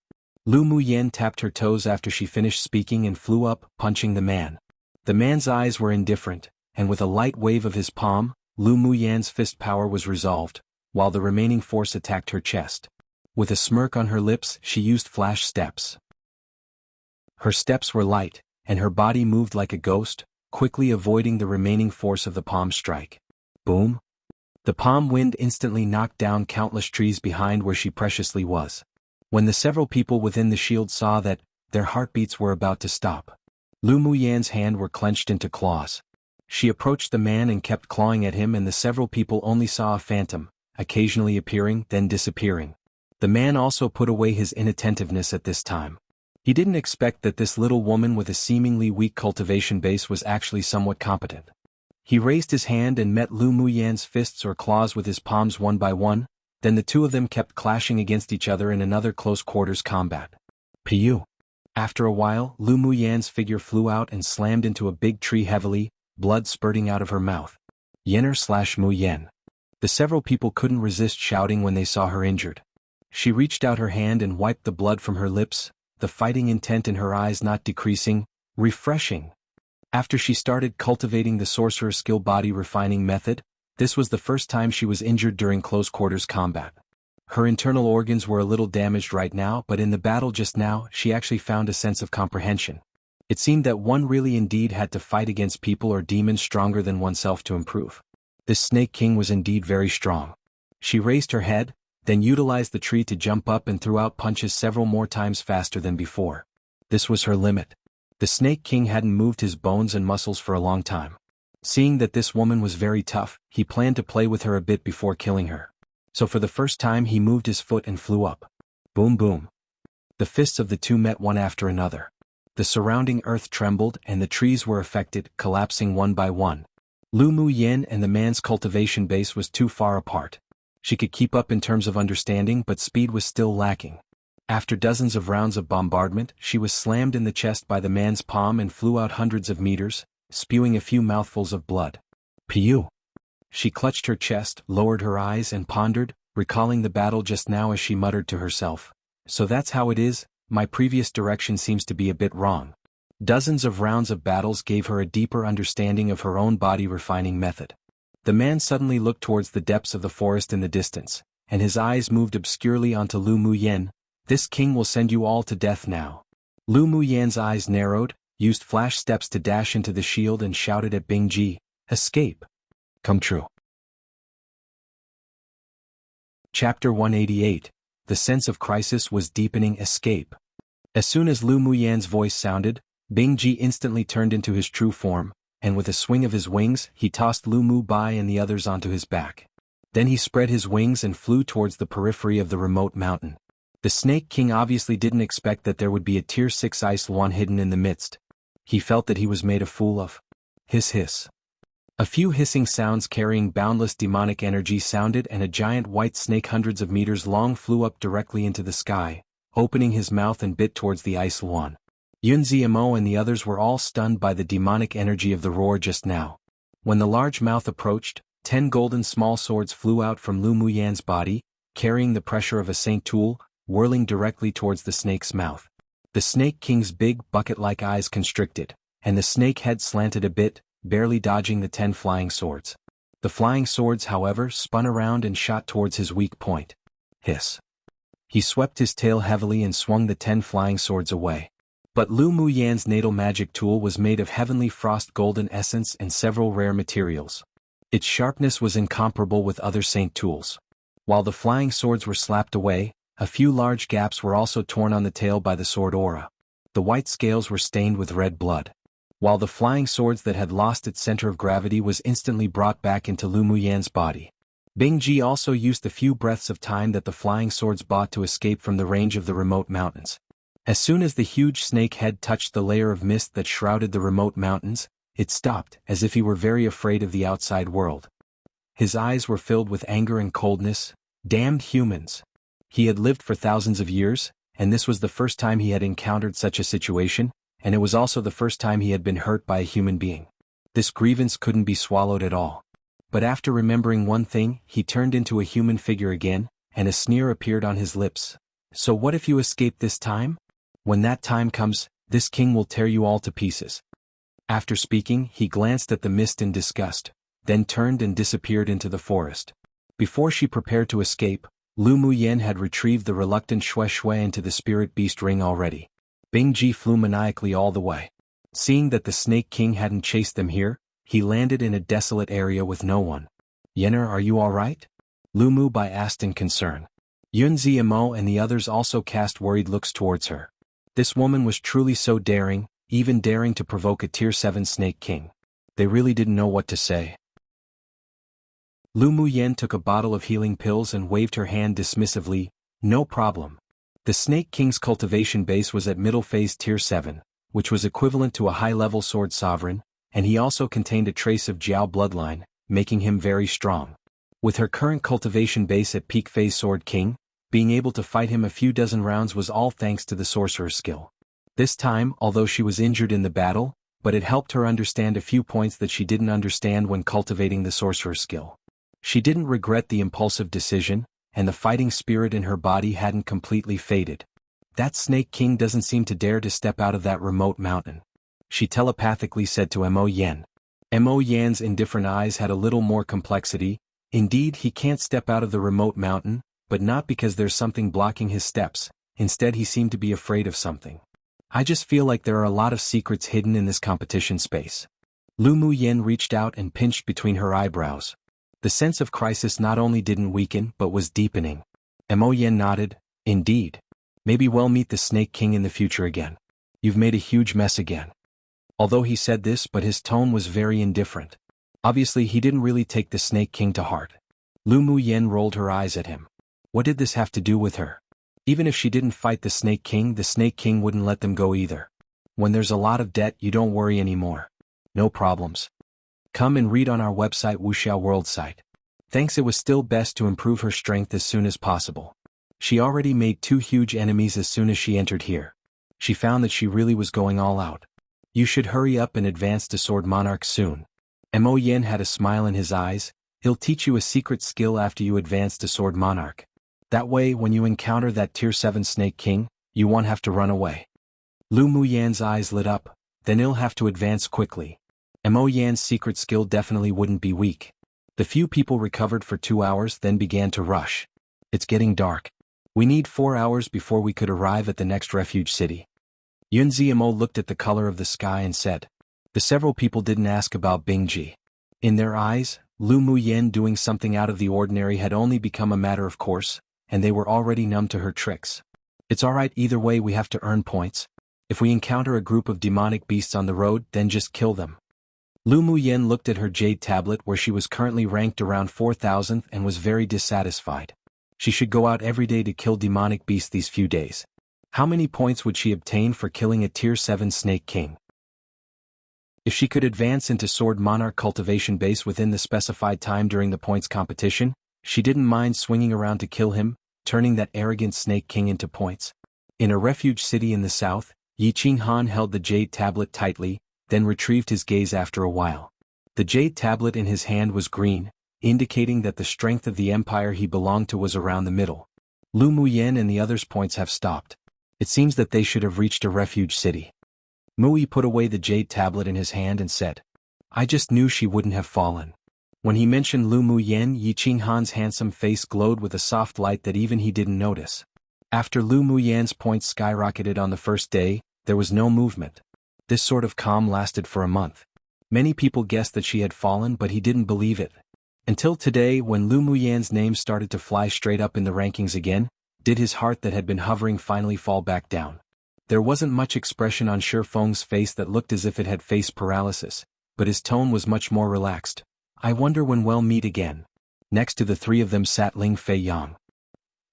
Lu Muyan tapped her toes after she finished speaking and flew up, punching the man. The man's eyes were indifferent, and with a light wave of his palm, Lu Muyan's fist power was resolved, while the remaining force attacked her chest. With a smirk on her lips, she used flash steps. Her steps were light, and her body moved like a ghost, quickly avoiding the remaining force of the palm strike. Boom! The palm wind instantly knocked down countless trees behind where she preciously was. When the several people within the shield saw that, their heartbeats were about to stop. Lu Muyan's hand were clenched into claws. She approached the man and kept clawing at him, and the several people only saw a phantom, occasionally appearing, then disappearing. The man also put away his inattentiveness at this time. He didn't expect that this little woman with a seemingly weak cultivation base was actually somewhat competent. He raised his hand and met Lu Muyan's fists or claws with his palms one by one, then the two of them kept clashing against each other in another close-quarters combat. Piu! After a while, Lu Muyan's figure flew out and slammed into a big tree heavily, blood spurting out of her mouth. Yenner/Muyan. The several people couldn't resist shouting when they saw her injured. She reached out her hand and wiped the blood from her lips, the fighting intent in her eyes not decreasing. Refreshing. After she started cultivating the sorcerer's skill body refining method, this was the first time she was injured during close-quarters combat. Her internal organs were a little damaged right now, but in the battle just now, she actually found a sense of comprehension. It seemed that one really indeed had to fight against people or demons stronger than oneself to improve. This Snake King was indeed very strong. She raised her head, then utilized the tree to jump up and threw out punches several more times faster than before. This was her limit. The Snake King hadn't moved his bones and muscles for a long time. Seeing that this woman was very tough, he planned to play with her a bit before killing her. So for the first time he moved his foot and flew up. Boom boom. The fists of the two met one after another. The surrounding earth trembled and the trees were affected, collapsing one by one. Lu Muyan and the man's cultivation base was too far apart. She could keep up in terms of understanding, but speed was still lacking. After dozens of rounds of bombardment, she was slammed in the chest by the man's palm and flew out hundreds of meters, spewing a few mouthfuls of blood. Piu! She clutched her chest, lowered her eyes and pondered, recalling the battle just now as she muttered to herself. So that's how it is, my previous direction seems to be a bit wrong. Dozens of rounds of battles gave her a deeper understanding of her own body refining method. The man suddenly looked towards the depths of the forest in the distance, and his eyes moved obscurely onto Lu Muyan. This king will send you all to death now. Lu Muyan's eyes narrowed, used flash steps to dash into the shield and shouted at Bingji, "Escape! Come true." Chapter 188. The sense of crisis was deepening. Escape. As soon as Lu Muyan's voice sounded, Bingji instantly turned into his true form, and with a swing of his wings, he tossed Lu Mu Bai and the others onto his back. Then he spread his wings and flew towards the periphery of the remote mountain. The Snake King obviously didn't expect that there would be a Tier 6 Ice One hidden in the midst. He felt that he was made a fool of. Hiss hiss. A few hissing sounds carrying boundless demonic energy sounded, and a giant white snake hundreds of meters long flew up directly into the sky, opening his mouth and bit towards the Ice One. Yunziamo and the others were all stunned by the demonic energy of the roar just now. When the large mouth approached, 10 golden small swords flew out from Lu Muyan's body, carrying the pressure of a Saint Tool, whirling directly towards the snake's mouth. The Snake King's big bucket-like eyes constricted, and the snake head slanted a bit, barely dodging the 10 flying swords. The flying swords, however, spun around and shot towards his weak point. Hiss. He swept his tail heavily and swung the 10 flying swords away. But Lu Muyan's natal magic tool was made of heavenly frost golden essence and several rare materials. Its sharpness was incomparable with other Saint Tools. While the flying swords were slapped away, a few large gaps were also torn on the tail by the sword aura. The white scales were stained with red blood. While the flying swords that had lost its center of gravity was instantly brought back into Lu Muyan's body. Bingji also used the few breaths of time that the flying swords bought to escape from the range of the remote mountains. As soon as the huge snake head touched the layer of mist that shrouded the remote mountains, it stopped, as if he were very afraid of the outside world. His eyes were filled with anger and coldness. Damned humans! He had lived for thousands of years, and this was the first time he had encountered such a situation, and it was also the first time he had been hurt by a human being. This grievance couldn't be swallowed at all. But after remembering one thing, he turned into a human figure again, and a sneer appeared on his lips. So what if you escape this time? When that time comes, this king will tear you all to pieces. After speaking, he glanced at the mist in disgust, then turned and disappeared into the forest. Before she prepared to escape, Lu Muyen had retrieved the reluctant Shui Shui into the spirit beast ring already. Bing Ji flew maniacally all the way. Seeing that the Snake King hadn't chased them here, he landed in a desolate area with no one. Yenner, are you alright? Lu Mu Bai asked in concern. Yun Ziamo and the others also cast worried looks towards her. This woman was truly so daring, even daring to provoke a Tier 7 Snake King. They really didn't know what to say. Lu Muyen took a bottle of healing pills and waved her hand dismissively. No problem. The Snake King's cultivation base was at middle phase Tier 7, which was equivalent to a high-level sword sovereign, and he also contained a trace of Jiao bloodline, making him very strong. With her current cultivation base at peak phase Sword King, being able to fight him a few dozen rounds was all thanks to the sorcerer's skill. This time, although she was injured in the battle, but it helped her understand a few points that she didn't understand when cultivating the sorcerer's skill. She didn't regret the impulsive decision, and the fighting spirit in her body hadn't completely faded. That Snake King doesn't seem to dare to step out of that remote mountain. She telepathically said to Mo Yen. Mo Yan's indifferent eyes had a little more complexity. Indeed, he can't step out of the remote mountain, but not because there's something blocking his steps. Instead, he seemed to be afraid of something. I just feel like there are a lot of secrets hidden in this competition space. Lu Muyen reached out and pinched between her eyebrows. The sense of crisis not only didn't weaken but was deepening. Mo Yen nodded. Indeed. Maybe we'll meet the Snake King in the future again. You've made a huge mess again. Although he said this, but his tone was very indifferent. Obviously he didn't really take the Snake King to heart. Lu Muyen rolled her eyes at him. What did this have to do with her? Even if she didn't fight the Snake King wouldn't let them go either. When there's a lot of debt, you don't worry anymore. No problems. Come and read on our website Wuxia World site. Thanks. It was still best to improve her strength as soon as possible. She already made 2 huge enemies as soon as she entered here. She found that she really was going all out. You should hurry up and advance to Sword Monarch soon. Mo Yen had a smile in his eyes. He'll teach you a secret skill after you advance to Sword Monarch. That way, when you encounter that Tier 7 Snake King, you won't have to run away. Lu Muyen's eyes lit up. Then he'll have to advance quickly. Mo Yan's secret skill definitely wouldn't be weak. The few people recovered for 2 hours then began to rush. It's getting dark. We need 4 hours before we could arrive at the next refuge city. Yun Ziamo looked at the color of the sky and said. The several people didn't ask about Bingji. In their eyes, Lu Muyen doing something out of the ordinary had only become a matter of course, and they were already numb to her tricks. It's alright, either way we have to earn points. If we encounter a group of demonic beasts on the road, then just kill them. Lu Muyen looked at her jade tablet where she was currently ranked around 4,000 and was very dissatisfied. She should go out every day to kill demonic beasts these few days. How many points would she obtain for killing a Tier 7 Snake King? If she could advance into Sword Monarch cultivation base within the specified time during the points competition, she didn't mind swinging around to kill him, turning that arrogant Snake King into points. In a refuge city in the south, Yi Qinghan held the jade tablet tightly, then retrieved his gaze after a while. The jade tablet in his hand was green, indicating that the strength of the empire he belonged to was around the middle. Lu Muyen and the others' points have stopped. It seems that they should have reached a refuge city. Mui put away the jade tablet in his hand and said, I just knew she wouldn't have fallen. When he mentioned Lu Muyen, Yi Qinghan's handsome face glowed with a soft light that even he didn't notice. After Lu Muyen's points skyrocketed on the first day, there was no movement. This sort of calm lasted for a month. Many people guessed that she had fallen, but he didn't believe it. Until today, when Lu Muyen's name started to fly straight up in the rankings again, did his heart that had been hovering finally fall back down. There wasn't much expression on Shi Feng's face that looked as if it had face paralysis, but his tone was much more relaxed. I wonder when we'll meet again. Next to the 3 of them sat Ling Fei Yang.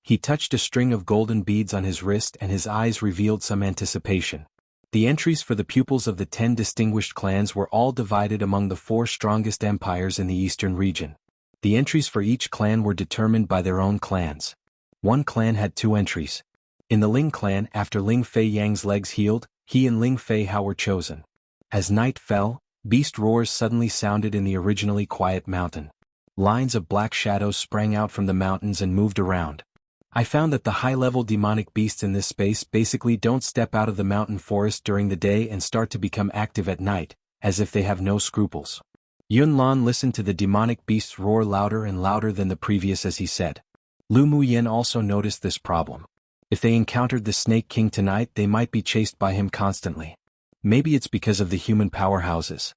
He touched a string of golden beads on his wrist and his eyes revealed some anticipation. The entries for the pupils of the 10 distinguished clans were all divided among the 4 strongest empires in the eastern region. The entries for each clan were determined by their own clans. One clan had 2 entries. In the Ling clan, after Ling Fei Yang's legs healed, he and Ling Fei Hao were chosen. As night fell, Beast roars suddenly sounded in the originally quiet mountain. Lines of black shadows sprang out from the mountains and moved around. I found that the high-level demonic beasts in this space basically don't step out of the mountain forest during the day and start to become active at night, as if they have no scruples. Yun Lan listened to the demonic beasts roar louder and louder than the previous as he said. Lu Muyen also noticed this problem. If they encountered the Snake King tonight, they might be chased by him constantly. Maybe it's because of the human powerhouses.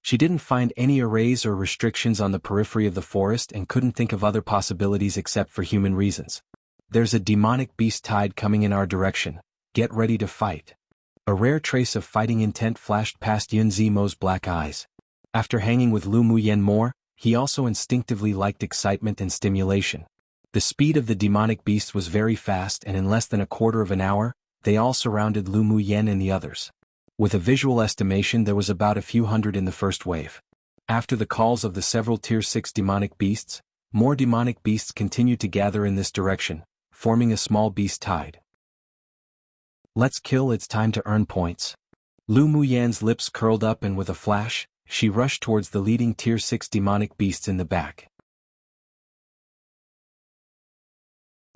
She didn't find any arrays or restrictions on the periphery of the forest and couldn't think of other possibilities except for human reasons. There's a demonic beast tide coming in our direction. Get ready to fight. A rare trace of fighting intent flashed past Yun Zimo's black eyes. After hanging with Lu Muyen more, he also instinctively liked excitement and stimulation. The speed of the demonic beast was very fast, and in less than a quarter of an hour, they all surrounded Lu Muyen and the others. With a visual estimation, there was about a few hundred in the first wave. After the calls of the several Tier 6 demonic beasts, more demonic beasts continued to gather in this direction, forming a small beast tide. Let's kill, it's time to earn points. Lu Muyen's lips curled up, and with a flash, she rushed towards the leading Tier 6 demonic beasts in the back.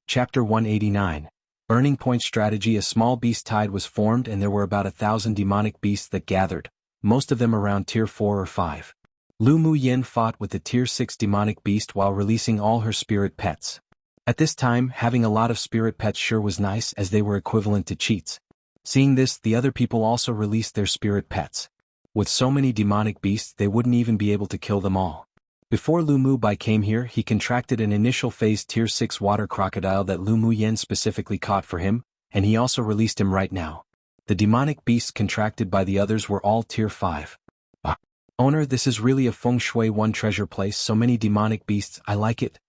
Chapter 189. Earning Point Strategy. A small beast tide was formed and there were about 1,000 demonic beasts that gathered, most of them around Tier 4 or 5. Lu Muyen fought with the Tier 6 demonic beast while releasing all her spirit pets. At this time, having a lot of spirit pets sure was nice, as they were equivalent to cheats. Seeing this, the other people also released their spirit pets. With so many demonic beasts, they wouldn't even be able to kill them all. Before Lu Mubai came here, he contracted an initial phase Tier 6 water crocodile that Lu Muyen specifically caught for him, and he also released him right now. The demonic beasts contracted by the others were all Tier 5. Owner, this is really a Feng Shui 1 treasure place, so many demonic beasts, I like it.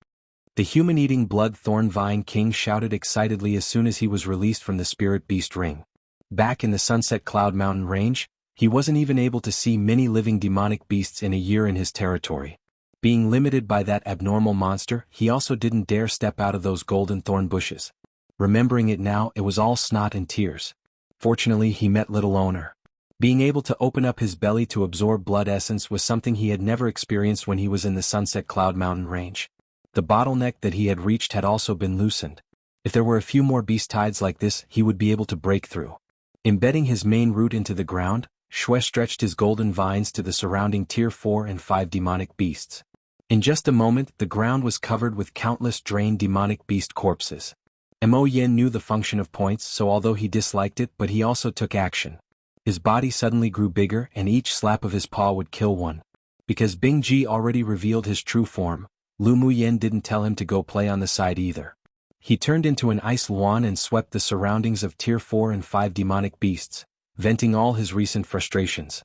The human-eating blood thorn vine king shouted excitedly as soon as he was released from the spirit beast ring. Back in the Sunset Cloud Mountain range, he wasn't even able to see many living demonic beasts in a year in his territory. Being limited by that abnormal monster, he also didn't dare step out of those golden thorn bushes. Remembering it now, it was all snot and tears. Fortunately, he met little Owner. Being able to open up his belly to absorb blood essence was something he had never experienced when he was in the Sunset Cloud Mountain range. The bottleneck that he had reached had also been loosened. If there were a few more beast tides like this, he would be able to break through. Embedding his main root into the ground, Shui stretched his golden vines to the surrounding Tier 4 and 5 demonic beasts. In just a moment, the ground was covered with countless drained demonic beast corpses. Mo Yen knew the function of points, so although he disliked it, but he also took action. His body suddenly grew bigger, and each slap of his paw would kill one. Because Bing Ji already revealed his true form, Lu Muyen didn't tell him to go play on the side either. He turned into an ice luan and swept the surroundings of Tier 4 and 5 demonic beasts, venting all his recent frustrations.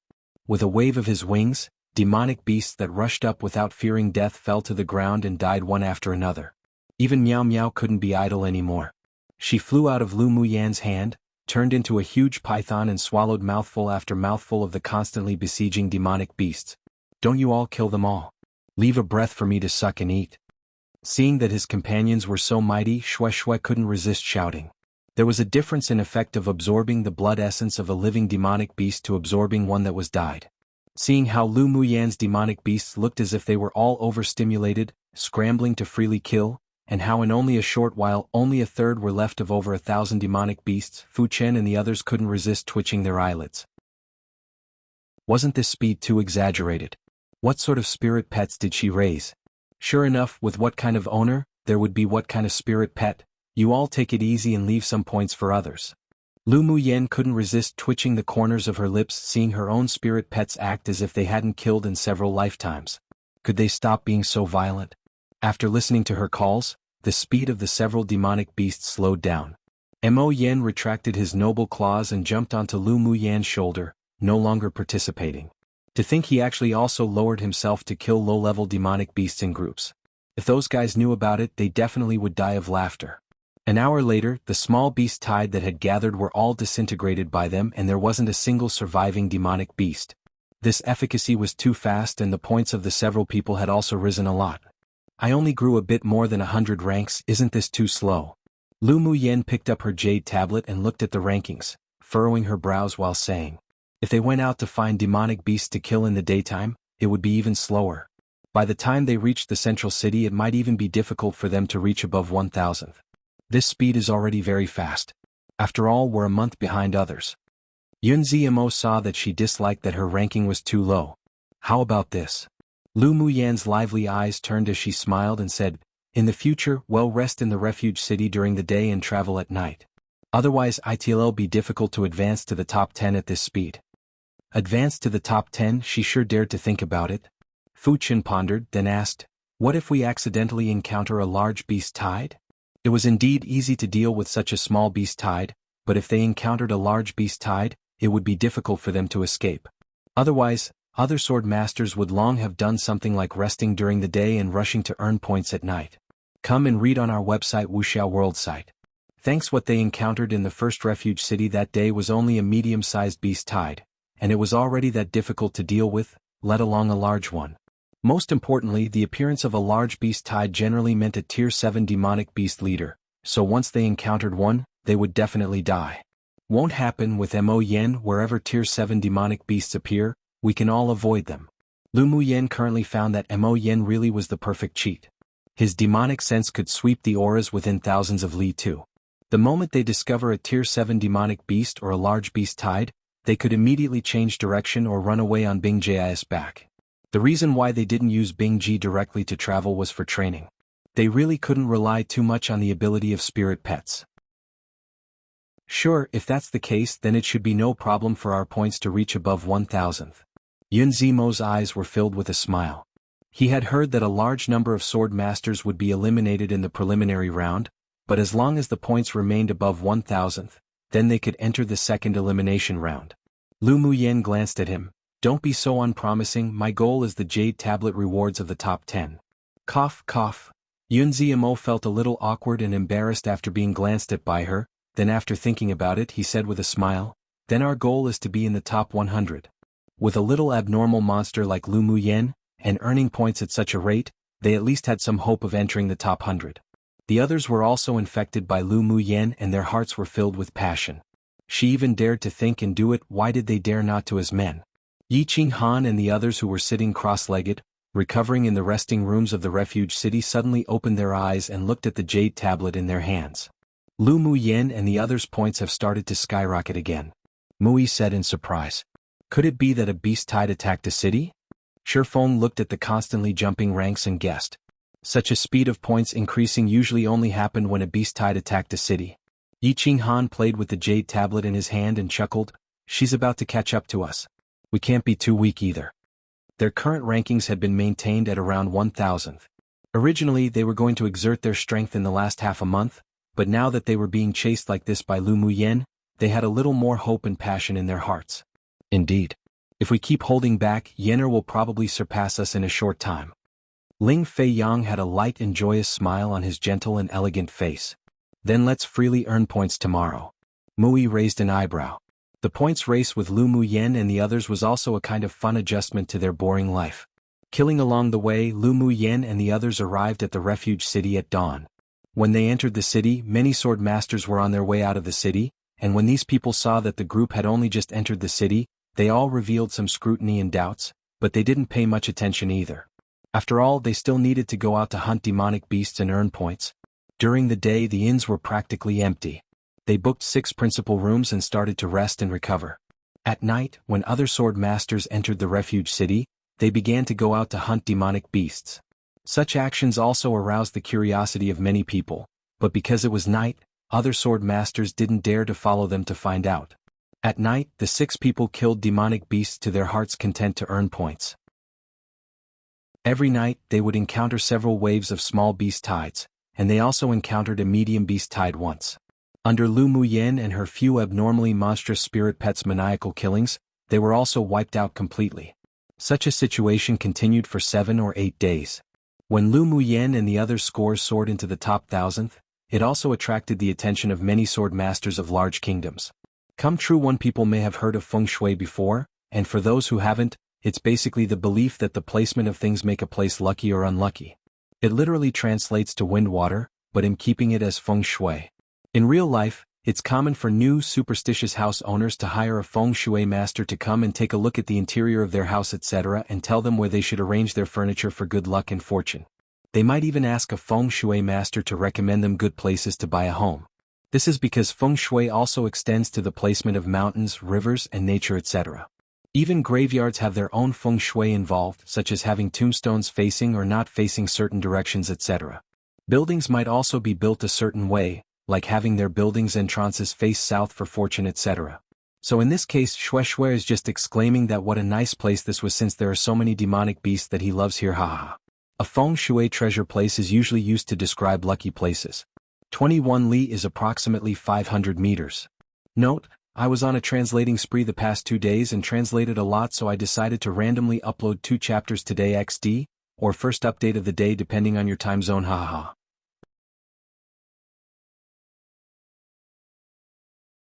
With a wave of his wings, demonic beasts that rushed up without fearing death fell to the ground and died one after another. Even Miao Miao couldn't be idle anymore. She flew out of Lu Muyen's hand, turned into a huge python and swallowed mouthful after mouthful of the constantly besieging demonic beasts. Don't you all kill them all. Leave a breath for me to suck and eat. Seeing that his companions were so mighty, Shui Shui couldn't resist shouting. There was a difference in effect of absorbing the blood essence of a living demonic beast to absorbing one that was died. Seeing how Lu Muyen's demonic beasts looked as if they were all overstimulated, scrambling to freely kill, and how in only a short while only a third were left of over 1,000 demonic beasts, Fu Chen and the others couldn't resist twitching their eyelids. Wasn't this speed too exaggerated? What sort of spirit pets did she raise? Sure enough, with what kind of owner, there would be what kind of spirit pet. You all take it easy and leave some points for others. Lu Muyen couldn't resist twitching the corners of her lips, seeing her own spirit pets act as if they hadn't killed in several lifetimes. Could they stop being so violent? After listening to her calls, the speed of the several demonic beasts slowed down. Mo Yen retracted his noble claws and jumped onto Lu Muyen's shoulder, no longer participating. To think he actually also lowered himself to kill low-level demonic beasts in groups. If those guys knew about it, they definitely would die of laughter. An hour later, the small beast tide that had gathered were all disintegrated by them, and there wasn't a single surviving demonic beast. This efficacy was too fast, and the points of the several people had also risen a lot. I only grew a bit more than 100 ranks, isn't this too slow? Lu Muyen picked up her jade tablet and looked at the rankings, furrowing her brows while saying, If they went out to find demonic beasts to kill in the daytime, it would be even slower. By the time they reached the central city, it might even be difficult for them to reach above 1,000th. This speed is already very fast. After all, we're a month behind others. Yunzimo saw that she disliked that her ranking was too low. How about this? Lu Muyan's lively eyes turned as she smiled and said, in the future, well, rest in the refuge city during the day and travel at night. Otherwise it'll be difficult to advance to the top 10 at this speed. Advance to the top 10, she sure dared to think about it. Fu Qin pondered, then asked, what if we accidentally encounter a large beast tide? It was indeed easy to deal with such a small beast tide, but if they encountered a large beast tide, it would be difficult for them to escape. Otherwise, other sword masters would long have done something like resting during the day and rushing to earn points at night. Come and read on our website Wuxia World site. Thanks. What they encountered in the first refuge city that day was only a medium-sized beast tide, and it was already that difficult to deal with, let alone a large one. Most importantly, the appearance of a large beast tide generally meant a tier 7 demonic beast leader, so once they encountered one, they would definitely die. Won't happen with Mo Yen. Wherever tier 7 demonic beasts appear, we can all avoid them. Lu Muyen currently found that Mo Yen really was the perfect cheat. His demonic sense could sweep the auras within thousands of li too. The moment they discover a tier 7 demonic beast or a large beast tide, they could immediately change direction or run away on Bing Ji's back. The reason why they didn't use Bing Ji directly to travel was for training. They really couldn't rely too much on the ability of spirit pets. Sure, if that's the case, then it should be no problem for our points to reach above 1,000th. Yunzimo's eyes were filled with a smile. He had heard that a large number of sword masters would be eliminated in the preliminary round, but as long as the points remained above 1,000th, then they could enter the second elimination round. Lu Muyen glanced at him. Don't be so unpromising. My goal is the Jade Tablet rewards of the top 10. Cough, cough. Yunzimo felt a little awkward and embarrassed after being glanced at by her, then after thinking about it he said with a smile, then our goal is to be in the top 100. With a little abnormal monster like Lu Muyen, and earning points at such a rate, they at least had some hope of entering the top 100. The others were also infected by Lu Muyen and their hearts were filled with passion. She even dared to think and do it. Why did they dare not to as men? Yi Qinghan and the others who were sitting cross-legged, recovering in the resting rooms of the refuge city suddenly opened their eyes and looked at the jade tablet in their hands. Lu Muyen and the others' points have started to skyrocket again. Mui said in surprise. Could it be that a beast tide attacked the city? Shifeng looked at the constantly jumping ranks and guessed. Such a speed of points increasing usually only happened when a beast tide attacked a city. Yi Qinghan played with the jade tablet in his hand and chuckled, she's about to catch up to us. We can't be too weak either. Their current rankings had been maintained at around 1,000th. Originally they were going to exert their strength in the last half a month, but now that they were being chased like this by Lu Muyen, they had a little more hope and passion in their hearts. Indeed. If we keep holding back, Yenner will probably surpass us in a short time. Ling Feiyang had a light and joyous smile on his gentle and elegant face. Then let's freely earn points tomorrow. Mui raised an eyebrow. The points race with Lu Muyen and the others was also a kind of fun adjustment to their boring life. Killing along the way, Lu Muyen and the others arrived at the refuge city at dawn. When they entered the city, many sword masters were on their way out of the city, and when these people saw that the group had only just entered the city, they all revealed some scrutiny and doubts, but they didn't pay much attention either. After all, they still needed to go out to hunt demonic beasts and earn points. During the day the inns were practically empty. They booked 6 principal rooms and started to rest and recover. At night, when other sword masters entered the refuge city, they began to go out to hunt demonic beasts. Such actions also aroused the curiosity of many people, but because it was night, other sword masters didn't dare to follow them to find out. At night, the 6 people killed demonic beasts to their heart's content to earn points. Every night, they would encounter several waves of small beast tides, and they also encountered a medium beast tide once. Under Lu Muyen and her few abnormally monstrous spirit pets' maniacal killings, they were also wiped out completely. Such a situation continued for 7 or 8 days. When Lu Muyen and the others' scores soared into the top 1,000th, it also attracted the attention of many sword masters of large kingdoms. Come true one people may have heard of feng shui before, and for those who haven't, it's basically the belief that the placement of things make a place lucky or unlucky. It literally translates to wind water, but I'm keeping it as feng shui. In real life, It's common for new superstitious house owners to hire a feng shui master to come and take a look at the interior of their house etc. and tell them where they should arrange their furniture for good luck and fortune. They might even ask a feng shui master to recommend them good places to buy a home. This is because feng shui also extends to the placement of mountains, rivers, and nature etc. Even graveyards have their own feng shui involved, such as having tombstones facing or not facing certain directions etc. Buildings might also be built a certain way, like having their buildings' entrances face south for fortune etc. So in this case Shui Shui is just exclaiming that what a nice place this was since there are so many demonic beasts that he loves here haha. A feng shui treasure place is usually used to describe lucky places. 21 li is approximately 500 meters. Note, I was on a translating spree the past 2 days and translated a lot, so I decided to randomly upload 2 chapters today XD, or first update of the day depending on your time zone haha.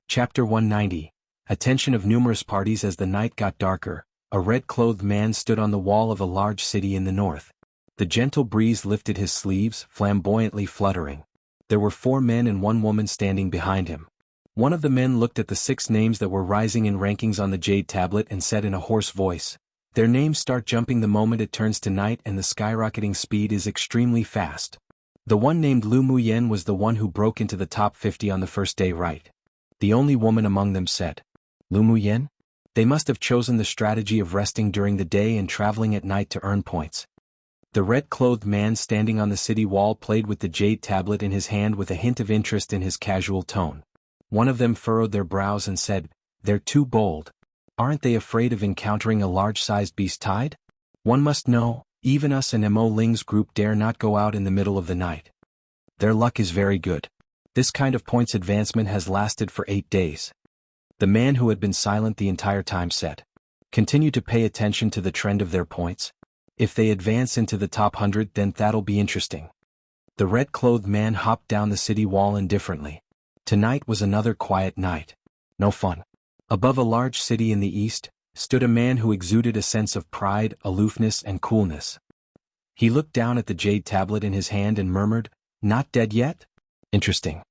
Chapter 190. Attention of numerous parties. As the night got darker, a red-clothed man stood on the wall of a large city in the north. The gentle breeze lifted his sleeves, flamboyantly fluttering. There were 4 men and 1 woman standing behind him. One of the men looked at the 6 names that were rising in rankings on the jade tablet and said in a hoarse voice, "Their names start jumping the moment it turns to night, and the skyrocketing speed is extremely fast." The one named Lu Muyen was the one who broke into the top 50 on the first day, right? The only woman among them said, "Lu Muyen? They must have chosen the strategy of resting during the day and traveling at night to earn points." The red-clothed man standing on the city wall played with the jade tablet in his hand with a hint of interest in his casual tone. One of them furrowed their brows and said, "They're too bold. Aren't they afraid of encountering a large-sized beast tide? One must know, even us and Mo Ling's group dare not go out in the middle of the night. Their luck is very good. This kind of points advancement has lasted for 8 days." The man who had been silent the entire time said, "Continue to pay attention to the trend of their points. If they advance into the top 100, then that'll be interesting." The red-clothed man hopped down the city wall indifferently. Tonight was another quiet night. No fun. Above a large city in the east, stood a man who exuded a sense of pride, aloofness, and coolness. He looked down at the jade tablet in his hand and murmured, "Not dead yet? Interesting."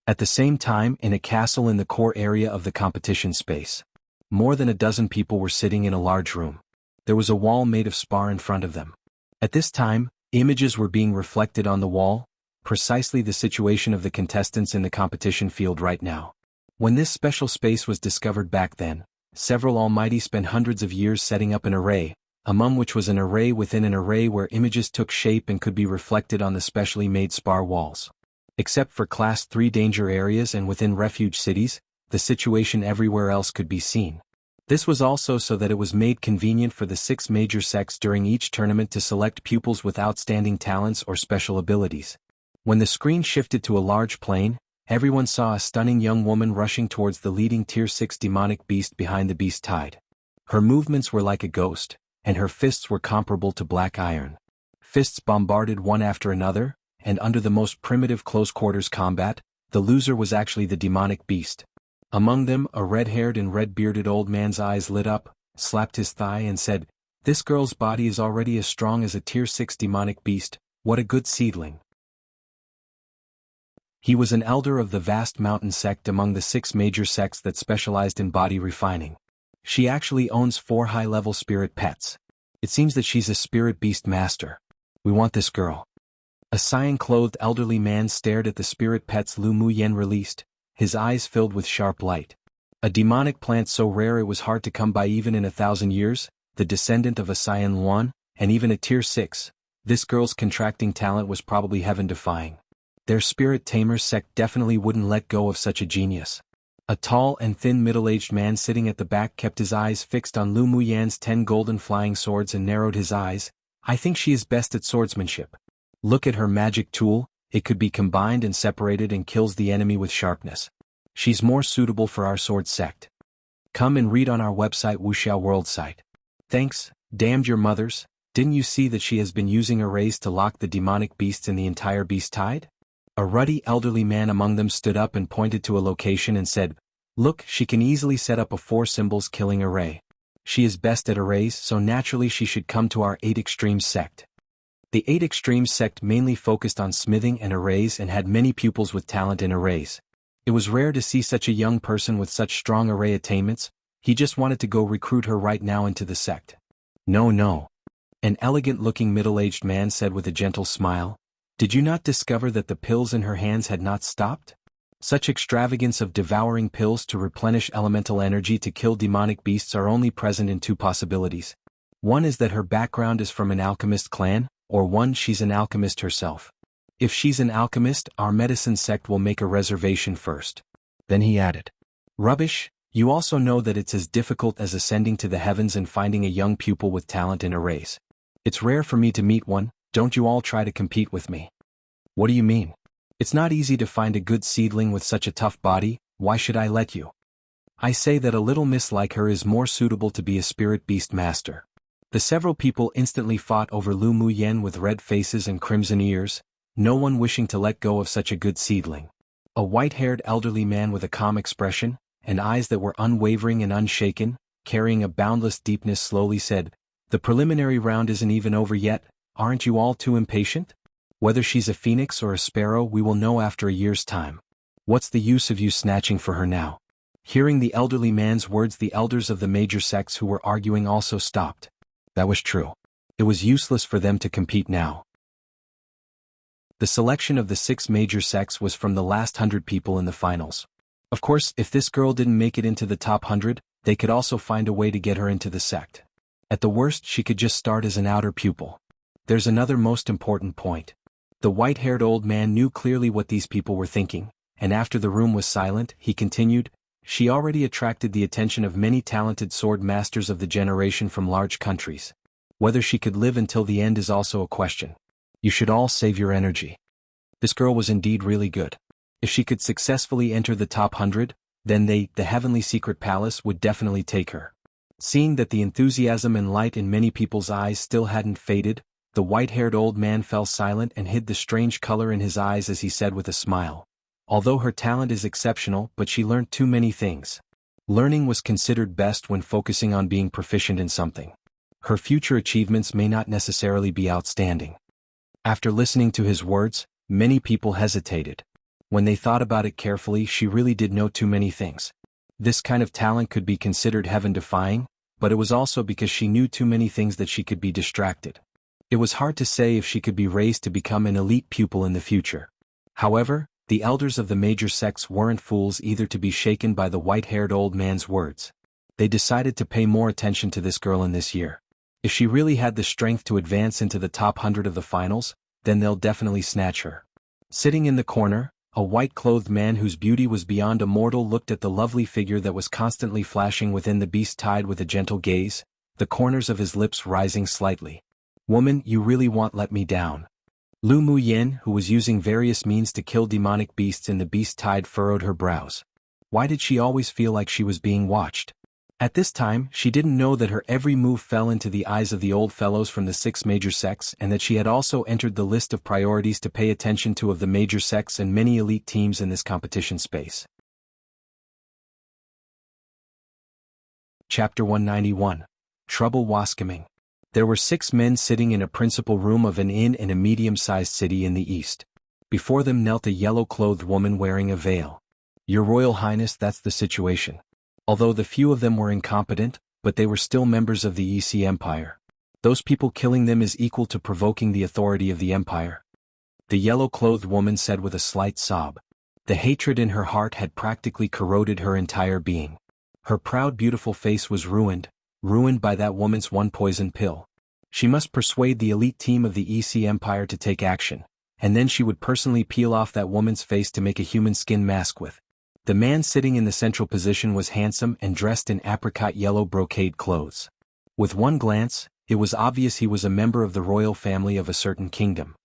At the same time, in a castle in the core area of the competition space, more than a dozen people were sitting in a large room. There was a wall made of spar in front of them. At this time, images were being reflected on the wall, precisely the situation of the contestants in the competition field right now. When this special space was discovered back then, several almighty spent hundreds of years setting up an array, among which was an array within an array where images took shape and could be reflected on the specially made spar walls. Except for Class 3 danger areas and within refuge cities, the situation everywhere else could be seen. This was also so that it was made convenient for the 6 major sects during each tournament to select pupils with outstanding talents or special abilities. When the screen shifted to a large plain, everyone saw a stunning young woman rushing towards the leading Tier 6 demonic beast behind the beast tide. Her movements were like a ghost, and her fists were comparable to black iron. Fists bombarded one after another, and under the most primitive close-quarters combat, the loser was actually the demonic beast. Among them, a red-haired and red-bearded old man's eyes lit up, slapped his thigh and said, "This girl's body is already as strong as a Tier 6 demonic beast. What a good seedling." He was an elder of the vast mountain sect among the 6 major sects that specialized in body refining. She actually owns 4 high-level spirit pets. It seems that she's a spirit beast master. We want this girl. A cyan-clothed elderly man stared at the spirit pets Lu Muyen released, his eyes filled with sharp light. A demonic plant so rare it was hard to come by even in 1,000 years, the descendant of a Cyan Luan, and even a Tier 6, this girl's contracting talent was probably heaven-defying. Their spirit tamer sect definitely wouldn't let go of such a genius. A tall and thin middle-aged man sitting at the back kept his eyes fixed on Lu Muyen's 10 golden flying swords and narrowed his eyes. "I think she is best at swordsmanship. Look at her magic tool, it could be combined and separated and kills the enemy with sharpness. She's more suitable for our sword sect. Come and read on our website Wuxia World site." "Thanks, damned your mothers, didn't you see that she has been using arrays to lock the demonic beasts in the entire beast tide?" A ruddy elderly man among them stood up and pointed to a location and said, "Look, she can easily set up a 4 symbols killing array. She is best at arrays, so naturally she should come to our 8 Extremes sect." The 8 Extremes sect mainly focused on smithing and arrays and had many pupils with talent in arrays. It was rare to see such a young person with such strong array attainments. He just wanted to go recruit her right now into the sect. No, no. An elegant-looking middle-aged man said with a gentle smile. Did you not discover that the pills in her hands had not stopped? Such extravagance of devouring pills to replenish elemental energy to kill demonic beasts are only present in two possibilities. One is that her background is from an alchemist clan, or one she's an alchemist herself. If she's an alchemist, our medicine sect will make a reservation first. Then he added. Rubbish, you also know that it's as difficult as ascending to the heavens and finding a young pupil with talent in a race. It's rare for me to meet one, don't you all try to compete with me. What do you mean? It's not easy to find a good seedling with such a tough body, why should I let you? I say that a little miss like her is more suitable to be a spirit beast master. The several people instantly fought over Lu Muyen with red faces and crimson ears, no one wishing to let go of such a good seedling. A white-haired elderly man with a calm expression, and eyes that were unwavering and unshaken, carrying a boundless deepness slowly said, The preliminary round isn't even over yet, aren't you all too impatient? Whether she's a phoenix or a sparrow we will know after a year's time. What's the use of you snatching for her now? Hearing the elderly man's words, the elders of the major sects who were arguing also stopped. That was true. It was useless for them to compete now. The selection of the 6 major sects was from the last 100 people in the finals. Of course, if this girl didn't make it into the top 100, they could also find a way to get her into the sect. At the worst, she could just start as an outer pupil. There's another most important point. The white-haired old man knew clearly what these people were thinking, and after the room was silent, he continued, She already attracted the attention of many talented sword masters of the generation from large countries. Whether she could live until the end is also a question. You should all save your energy. This girl was indeed really good. If she could successfully enter the top 100, then the Heavenly Secret Palace would definitely take her. Seeing that the enthusiasm and light in many people's eyes still hadn't faded, the white-haired old man fell silent and hid the strange color in his eyes as he said with a smile. Although her talent is exceptional, but she learned too many things. Learning was considered best when focusing on being proficient in something. Her future achievements may not necessarily be outstanding. After listening to his words, many people hesitated. When they thought about it carefully, she really did know too many things. This kind of talent could be considered heaven-defying, but it was also because she knew too many things that she could be distracted. It was hard to say if she could be raised to become an elite pupil in the future. However, the elders of the major sects weren't fools either to be shaken by the white-haired old man's words. They decided to pay more attention to this girl in this year. If she really had the strength to advance into the top 100 of the finals, then they'll definitely snatch her. Sitting in the corner, a white-clothed man whose beauty was beyond a mortal looked at the lovely figure that was constantly flashing within the beast tide with a gentle gaze, the corners of his lips rising slightly. Woman, you really won't let me down. Lu Muyen, who was using various means to kill demonic beasts in the beast tide, furrowed her brows. Why did she always feel like she was being watched? At this time, she didn't know that her every move fell into the eyes of the old fellows from the 6 major sects and that she had also entered the list of priorities to pay attention to of the major sects and many elite teams in this competition space. Chapter 191. Trouble Waskiming. There were 6 men sitting in a principal room of an inn in a medium-sized city in the east. Before them knelt a yellow-clothed woman wearing a veil. Your Royal Highness, that's the situation. Although the few of them were incompetent, but they were still members of the EC Empire. Those people killing them is equal to provoking the authority of the Empire. The yellow-clothed woman said with a slight sob. The hatred in her heart had practically corroded her entire being. Her proud beautiful face was ruined by that woman's one poison pill. She must persuade the elite team of the EC Empire to take action, and then she would personally peel off that woman's face to make a human skin mask with. The man sitting in the central position was handsome and dressed in apricot yellow brocade clothes. With one glance, it was obvious he was a member of the royal family of a certain kingdom.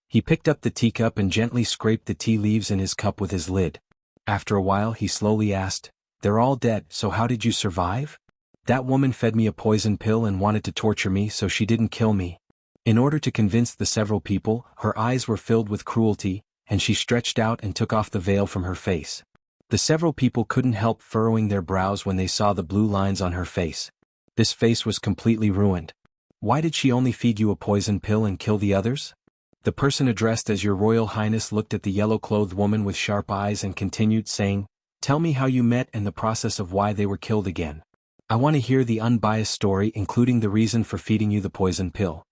He picked up the teacup and gently scraped the tea leaves in his cup with his lid. After a while he slowly asked, "They're all dead, so how did you survive?" "That woman fed me a poison pill and wanted to torture me, so she didn't kill me." In order to convince the several people, her eyes were filled with cruelty, and she stretched out and took off the veil from her face. The several people couldn't help furrowing their brows when they saw the blue lines on her face. This face was completely ruined. Why did she only feed you a poison pill and kill the others? The person addressed as Your Royal Highness looked at the yellow-clothed woman with sharp eyes and continued saying, "Tell me how you met and the process of why they were killed again. I want to hear the unbiased story, including the reason for feeding you the poison pill."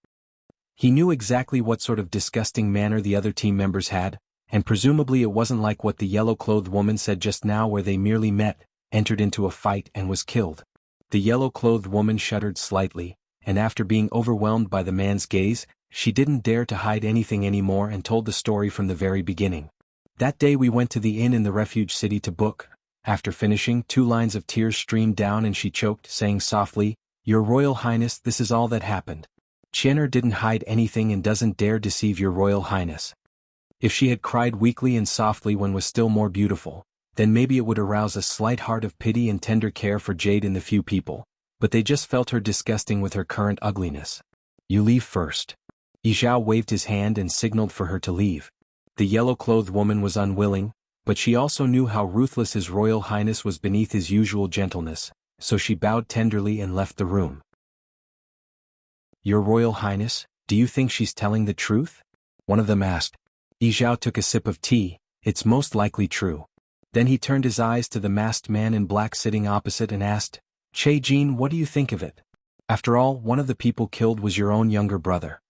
He knew exactly what sort of disgusting manner the other team members had, and presumably it wasn't like what the yellow-clothed woman said just now, where they merely met, entered into a fight and was killed. The yellow-clothed woman shuddered slightly, and after being overwhelmed by the man's gaze, she didn't dare to hide anything anymore and told the story from the very beginning. "That day we went to the inn in the refuge city to book." After finishing, 2 lines of tears streamed down and she choked, saying softly, "Your Royal Highness, this is all that happened. Qian'er didn't hide anything and doesn't dare deceive Your Royal Highness." If she had cried weakly and softly when was still more beautiful, then maybe it would arouse a slight heart of pity and tender care for Jade in the few people, but they just felt her disgusting with her current ugliness. "You leave first." Yizhao waved his hand and signaled for her to leave. The yellow-clothed woman was unwilling, but she also knew how ruthless His Royal Highness was beneath his usual gentleness, so she bowed tenderly and left the room. "Your Royal Highness, do you think she's telling the truth?" one of them asked. Yizhao took a sip of tea. "It's most likely true." Then he turned his eyes to the masked man in black sitting opposite and asked, "Che Jin, what do you think of it? After all, one of the people killed was your own younger brother.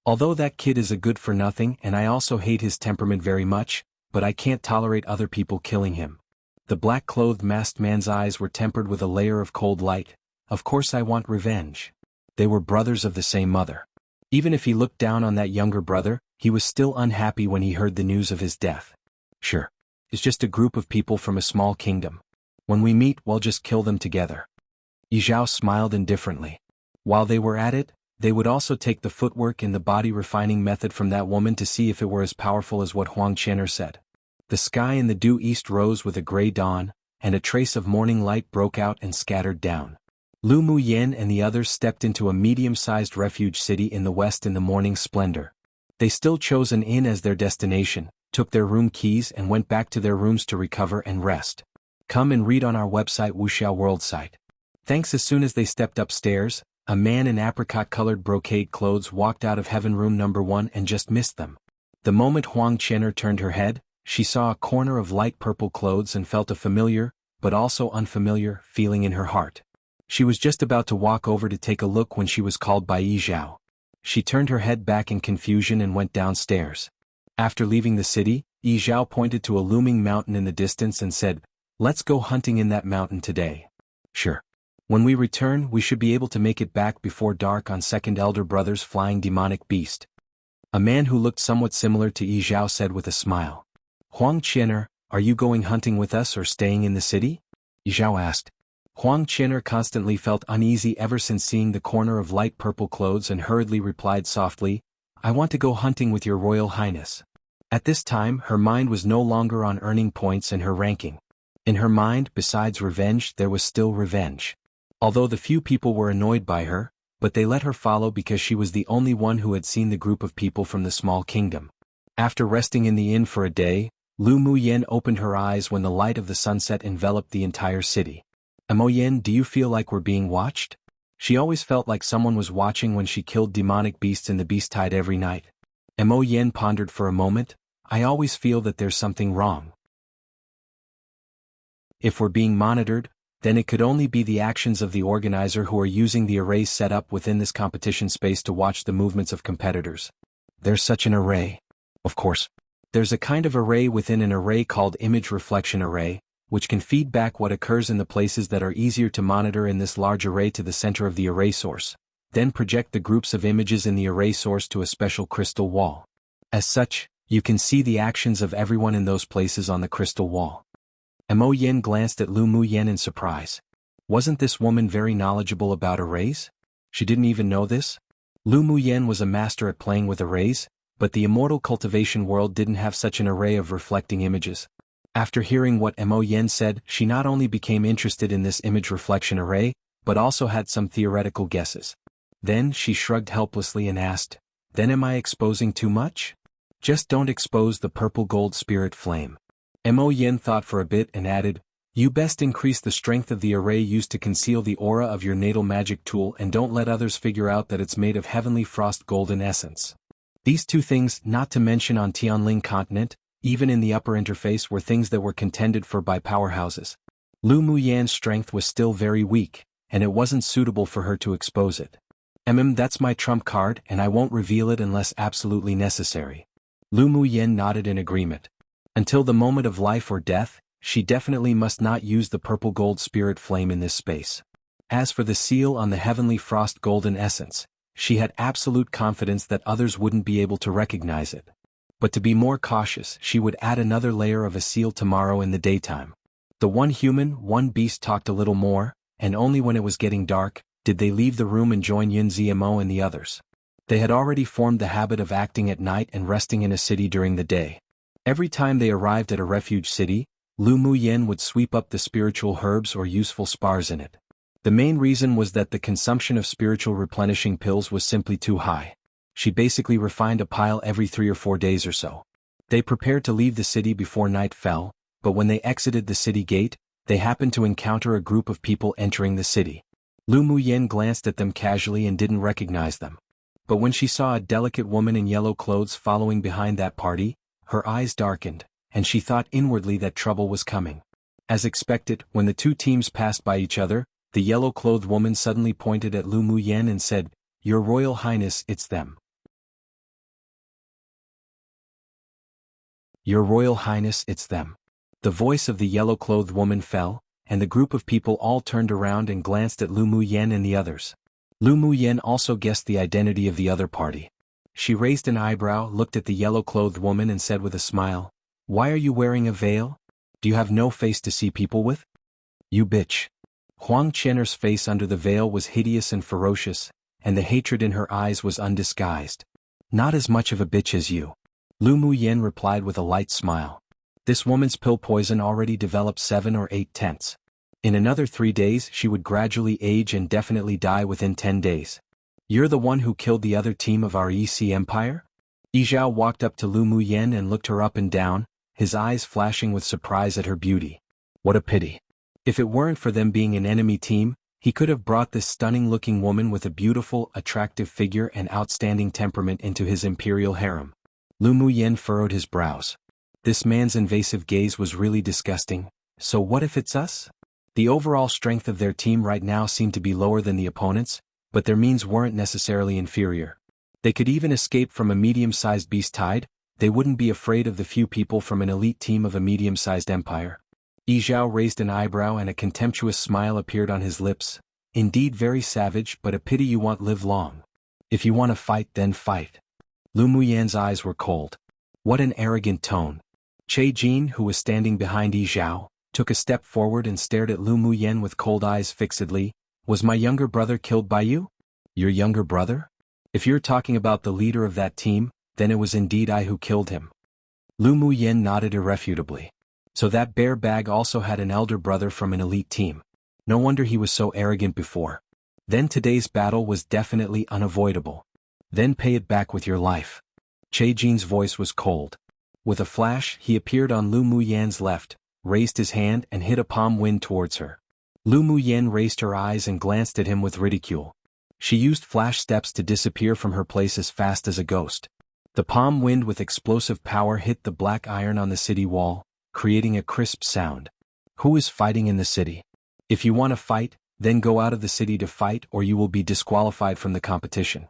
Although that kid is a good-for-nothing and I also hate his temperament very much, but I can't tolerate other people killing him." The black-clothed masked man's eyes were tempered with a layer of cold light. "Of course I want revenge. They were brothers of the same mother. Even if he looked down on that younger brother, he was still unhappy when he heard the news of his death. Sure. It's just a group of people from a small kingdom. When we meet, we'll just kill them together." Yizhao smiled indifferently. While they were at it, they would also take the footwork and the body refining method from that woman to see if it were as powerful as what Huang Qian'er said. The sky in the due east rose with a gray dawn, and a trace of morning light broke out and scattered down. Lu Muyen and the others stepped into a medium-sized refuge city in the west in the morning splendor. They still chose an inn as their destination, took their room keys and went back to their rooms to recover and rest. Come and read on our website Wuxia World site. Thanks. As soon as they stepped upstairs, a man in apricot-colored brocade clothes walked out of heaven room number 1 and just missed them. The moment Huang Qian'er turned her head, she saw a corner of light purple clothes and felt a familiar, but also unfamiliar, feeling in her heart. She was just about to walk over to take a look when she was called by Yizhao. She turned her head back in confusion and went downstairs. After leaving the city, Yizhao pointed to a looming mountain in the distance and said, "Let's go hunting in that mountain today." "Sure. When we return, we should be able to make it back before dark on second elder brother's flying demonic beast." A man who looked somewhat similar to Yizhao said with a smile. "Huang Qian'er, are you going hunting with us or staying in the city?" Yizhao asked. Huang Qian'er constantly felt uneasy ever since seeing the corner of light purple clothes and hurriedly replied softly, "I want to go hunting with your Royal Highness." At this time, her mind was no longer on earning points and her ranking. In her mind, besides revenge, there was still revenge. Although the few people were annoyed by her, but they let her follow because she was the only one who had seen the group of people from the small kingdom. After resting in the inn for a day, Lu Muyen opened her eyes when the light of the sunset enveloped the entire city. "Emoyen, do you feel like we're being watched?" She always felt like someone was watching when she killed demonic beasts in the beast tide every night. Emoyen pondered for a moment. "I always feel that there's something wrong. If we're being monitored, then it could only be the actions of the organizer who are using the arrays set up within this competition space to watch the movements of competitors." "There's such an array." "Of course. There's a kind of array within an array called image reflection array, which can feed back what occurs in the places that are easier to monitor in this large array to the center of the array source, then project the groups of images in the array source to a special crystal wall. As such, you can see the actions of everyone in those places on the crystal wall." Mo Yin glanced at Lu Muyen in surprise. Wasn't this woman very knowledgeable about arrays? She didn't even know this? Lu Muyen was a master at playing with arrays, but the immortal cultivation world didn't have such an array of reflecting images. After hearing what Mo Yen said, she not only became interested in this image reflection array, but also had some theoretical guesses. Then she shrugged helplessly and asked, "Then am I exposing too much?" "Just don't expose the purple gold spirit flame." Mo Yen thought for a bit and added, "You best increase the strength of the array used to conceal the aura of your natal magic tool and don't let others figure out that it's made of heavenly frost golden essence." These two things, not to mention on Tianling continent, even in the upper interface, were things that were contended for by powerhouses. Lu Muyan's strength was still very weak, and it wasn't suitable for her to expose it. That's my trump card, and I won't reveal it unless absolutely necessary. Lu Muyan nodded in agreement. Until the moment of life or death, she definitely must not use the purple gold spirit flame in this space. As for the seal on the heavenly frost golden essence, she had absolute confidence that others wouldn't be able to recognize it. But to be more cautious, she would add another layer of a seal tomorrow in the daytime. The one human, one beast talked a little more, and only when it was getting dark did they leave the room and join Yun Ziamo and the others. They had already formed the habit of acting at night and resting in a city during the day. Every time they arrived at a refuge city, Lu Muyan would sweep up the spiritual herbs or useful spars in it. The main reason was that the consumption of spiritual replenishing pills was simply too high. She basically refined a pile every 3 or 4 days or so. They prepared to leave the city before night fell, but when they exited the city gate, they happened to encounter a group of people entering the city. Lu Muyan glanced at them casually and didn't recognize them. But when she saw a delicate woman in yellow clothes following behind that party, her eyes darkened, and she thought inwardly that trouble was coming. As expected, when the two teams passed by each other, the yellow-clothed woman suddenly pointed at Lu Muyan and said, "Your Royal Highness, it's them." "Your Royal Highness, it's them." The voice of the yellow-clothed woman fell, and the group of people all turned around and glanced at Lu Muyan and the others. Lu Muyan also guessed the identity of the other party. She raised an eyebrow, looked at the yellow-clothed woman and said with a smile, "Why are you wearing a veil? Do you have no face to see people with? You bitch." Huang Qian'er's face under the veil was hideous and ferocious, and the hatred in her eyes was undisguised. "Not as much of a bitch as you," Lu Muyan replied with a light smile. This woman's pill poison already developed 7 or 8 tenths. In another 3 days she would gradually age and definitely die within 10 days. "You're the one who killed the other team of our EC Empire?" Yizhao walked up to Lu Muyan and looked her up and down, his eyes flashing with surprise at her beauty. What a pity. If it weren't for them being an enemy team, he could have brought this stunning-looking woman with a beautiful, attractive figure and outstanding temperament into his imperial harem. Lu Muyan furrowed his brows. This man's invasive gaze was really disgusting. So what if it's us? The overall strength of their team right now seemed to be lower than the opponents, but their means weren't necessarily inferior. They could even escape from a medium-sized beast tide. They wouldn't be afraid of the few people from an elite team of a medium-sized empire. Yizhao raised an eyebrow and a contemptuous smile appeared on his lips. "Indeed very savage, but a pity you won't live long. If you want to fight, then fight." Lu Muyan's eyes were cold. What an arrogant tone. Che Jin, who was standing behind Yizhao, took a step forward and stared at Lu Muyan with cold eyes fixedly. "Was my younger brother killed by you?" "Your younger brother? If you're talking about the leader of that team, then it was indeed I who killed him." Lu Muyan nodded irrefutably. So that bear bag also had an elder brother from an elite team. No wonder he was so arrogant before. Then today's battle was definitely unavoidable. Then pay it back with your life. Che Jin's voice was cold. With a flash, he appeared on Lu Muyan's left, raised his hand and hit a palm wind towards her. Lu Muyan raised her eyes and glanced at him with ridicule. She used flash steps to disappear from her place as fast as a ghost. The palm wind with explosive power hit the black iron on the city wall, creating a crisp sound. "Who is fighting in the city? If you want to fight, then go out of the city to fight or you will be disqualified from the competition."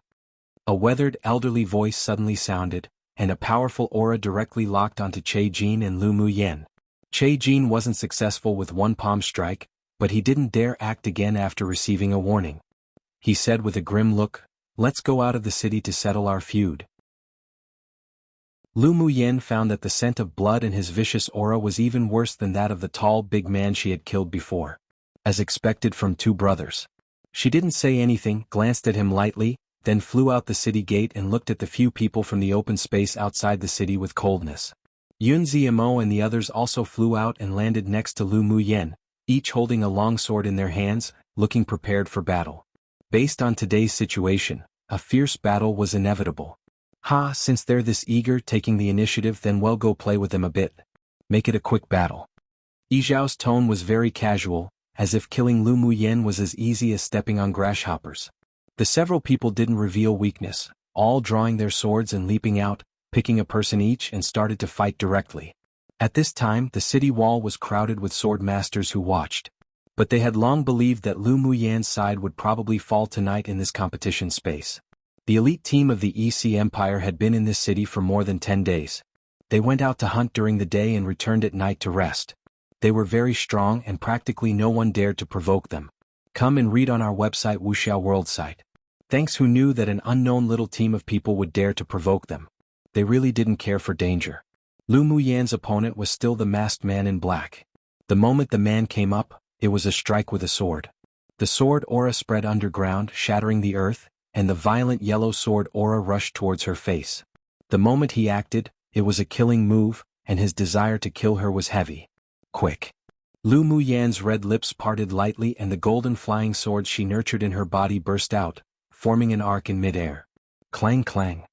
A weathered, elderly voice suddenly sounded, and a powerful aura directly locked onto Che Jin and Lu Muyan. Che Jin wasn't successful with one palm strike, but he didn't dare act again after receiving a warning. He said with a grim look, "Let's go out of the city to settle our feud." Lu Muyan found that the scent of blood in his vicious aura was even worse than that of the tall big man she had killed before. As expected from two brothers. She didn't say anything, glanced at him lightly, then flew out the city gate and looked at the few people from the open space outside the city with coldness. Yun Ziamo and the others also flew out and landed next to Lu Muyan, each holding a long sword in their hands, looking prepared for battle. Based on today's situation, a fierce battle was inevitable. "Ha, since they're this eager taking the initiative, then we'll go play with them a bit. Make it a quick battle." Yizhao's tone was very casual, as if killing Lu Muyan was as easy as stepping on grasshoppers. The several people didn't reveal weakness, all drawing their swords and leaping out, picking a person each and started to fight directly. At this time the city wall was crowded with sword masters who watched. But they had long believed that Lu Muyan's side would probably fall tonight in this competition space. The elite team of the EC Empire had been in this city for more than 10 days. They went out to hunt during the day and returned at night to rest. They were very strong and practically no one dared to provoke them. Come and read on our website Wuxia World site. Thanks who knew that an unknown little team of people would dare to provoke them. They really didn't care for danger. Lu Muyan's opponent was still the masked man in black. The moment the man came up, it was a strike with a sword. The sword aura spread underground, shattering the earth, and the violent yellow sword aura rushed towards her face. The moment he acted, it was a killing move, and his desire to kill her was heavy. Quick. Lu Muyan's red lips parted lightly and the golden flying sword she nurtured in her body burst out, forming an arc in midair. Clang clang.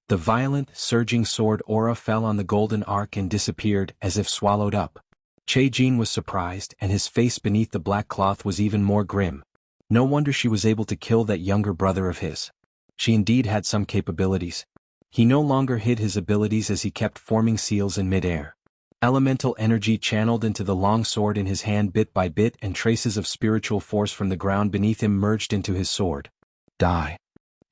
The violent, surging sword aura fell on the golden arc and disappeared as if swallowed up. Che Jin was surprised and his face beneath the black cloth was even more grim. No wonder she was able to kill that younger brother of his. She indeed had some capabilities. He no longer hid his abilities as he kept forming seals in midair. Elemental energy channeled into the long sword in his hand bit by bit and traces of spiritual force from the ground beneath him merged into his sword. Die.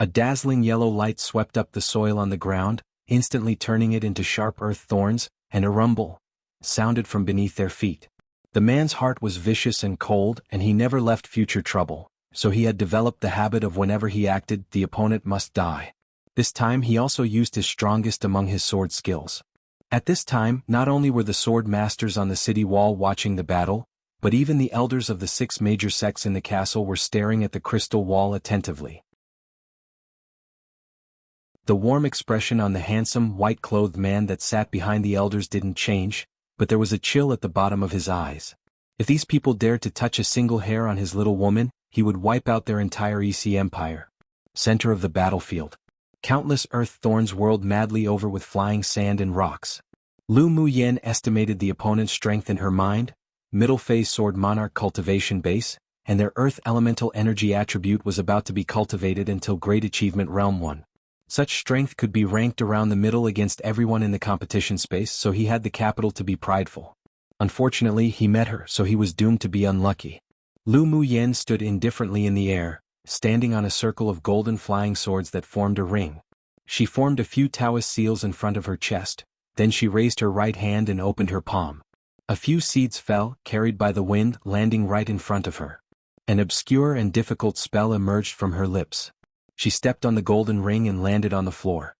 A dazzling yellow light swept up the soil on the ground, instantly turning it into sharp earth thorns, and a rumble sounded from beneath their feet. The man's heart was vicious and cold and he never left future trouble, so he had developed the habit of whenever he acted the opponent must die. This time he also used his strongest among his sword skills. At this time not only were the sword masters on the city wall watching the battle, but even the elders of the 6 major sects in the castle were staring at the crystal wall attentively. The warm expression on the handsome, white-clothed man that sat behind the elders didn't change, but there was a chill at the bottom of his eyes. If these people dared to touch a single hair on his little woman, he would wipe out their entire EC empire. Center of the battlefield. Countless earth thorns whirled madly over with flying sand and rocks. Lu Muyan estimated the opponent's strength in her mind, middle phase sword monarch cultivation base, and their earth elemental energy attribute was about to be cultivated until Great Achievement Realm 1. Such strength could be ranked around the middle against everyone in the competition space, so he had the capital to be prideful. Unfortunately he met her, so he was doomed to be unlucky. Lu Muyan stood indifferently in the air, standing on a circle of golden flying swords that formed a ring. She formed a few Taoist seals in front of her chest, then she raised her right hand and opened her palm. A few seeds fell, carried by the wind, landing right in front of her. An obscure and difficult spell emerged from her lips. She stepped on the golden ring and landed on the floor.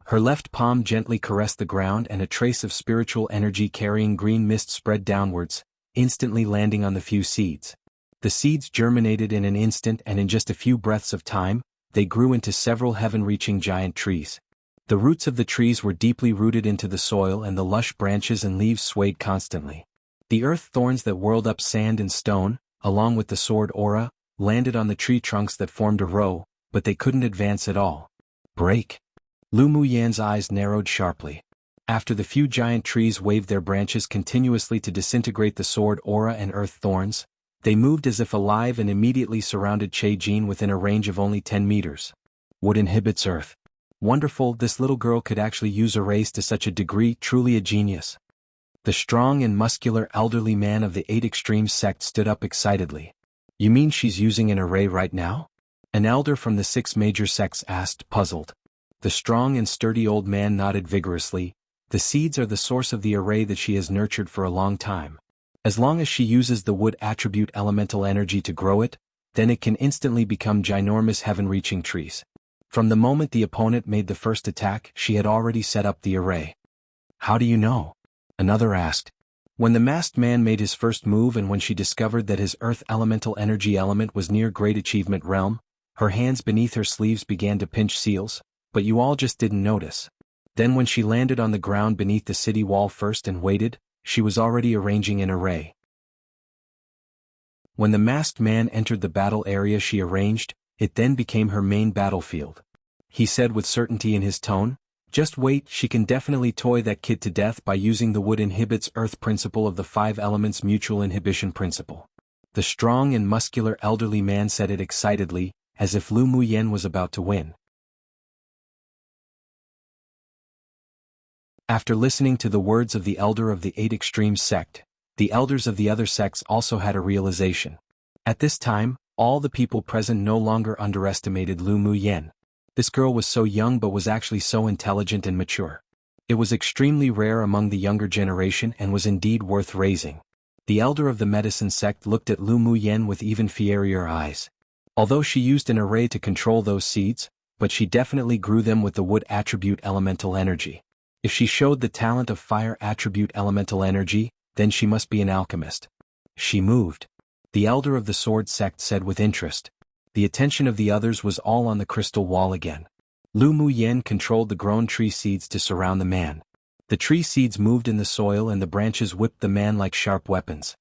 Her left palm gently caressed the ground and a trace of spiritual energy carrying green mist spread downwards, instantly landing on the few seeds. The seeds germinated in an instant and in just a few breaths of time, they grew into several heaven-reaching giant trees. The roots of the trees were deeply rooted into the soil and the lush branches and leaves swayed constantly. The earth thorns that whirled up sand and stone, along with the sword aura, landed on the tree trunks that formed a row, but they couldn't advance at all. Break. Lu Muyan's eyes narrowed sharply. After the few giant trees waved their branches continuously to disintegrate the sword aura and earth thorns, they moved as if alive and immediately surrounded Che Jin within a range of only 10 meters. Wood inhibits earth. Wonderful, this little girl could actually use arrays to such a degree, truly a genius. The strong and muscular elderly man of the 8 Extremes sect stood up excitedly. You mean she's using an array right now? An elder from the 6 major sects asked, puzzled. The strong and sturdy old man nodded vigorously. The seeds are the source of the array that she has nurtured for a long time. As long as she uses the wood attribute elemental energy to grow it, then it can instantly become ginormous heaven-reaching trees. From the moment the opponent made the first attack, she had already set up the array. How do you know? Another asked. When the masked man made his first move and when she discovered that his earth elemental energy element was near Great Achievement Realm, her hands beneath her sleeves began to pinch seals, but you all just didn't notice. Then when she landed on the ground beneath the city wall first and waited, she was already arranging an array. When the masked man entered the battle area she arranged, it then became her main battlefield. He said with certainty in his tone, just wait, she can definitely toy that kid to death by using the wood inhibits earth principle of the 5 elements mutual inhibition principle. The strong and muscular elderly man said it excitedly, as if Lu Muyan was about to win. After listening to the words of the elder of the 8 Extreme sect, the elders of the other sects also had a realization. At this time, all the people present no longer underestimated Lu Muyen. This girl was so young but was actually so intelligent and mature. It was extremely rare among the younger generation and was indeed worth raising. The elder of the medicine sect looked at Lu Muyen with even fierier eyes. Although she used an array to control those seeds, but she definitely grew them with the wood attribute elemental energy. If she showed the talent of fire attribute elemental energy, then she must be an alchemist. She moved. The elder of the sword sect said with interest. The attention of the others was all on the crystal wall again. Lu Muyen controlled the grown tree seeds to surround the man. The tree seeds moved in the soil and the branches whipped the man like sharp weapons.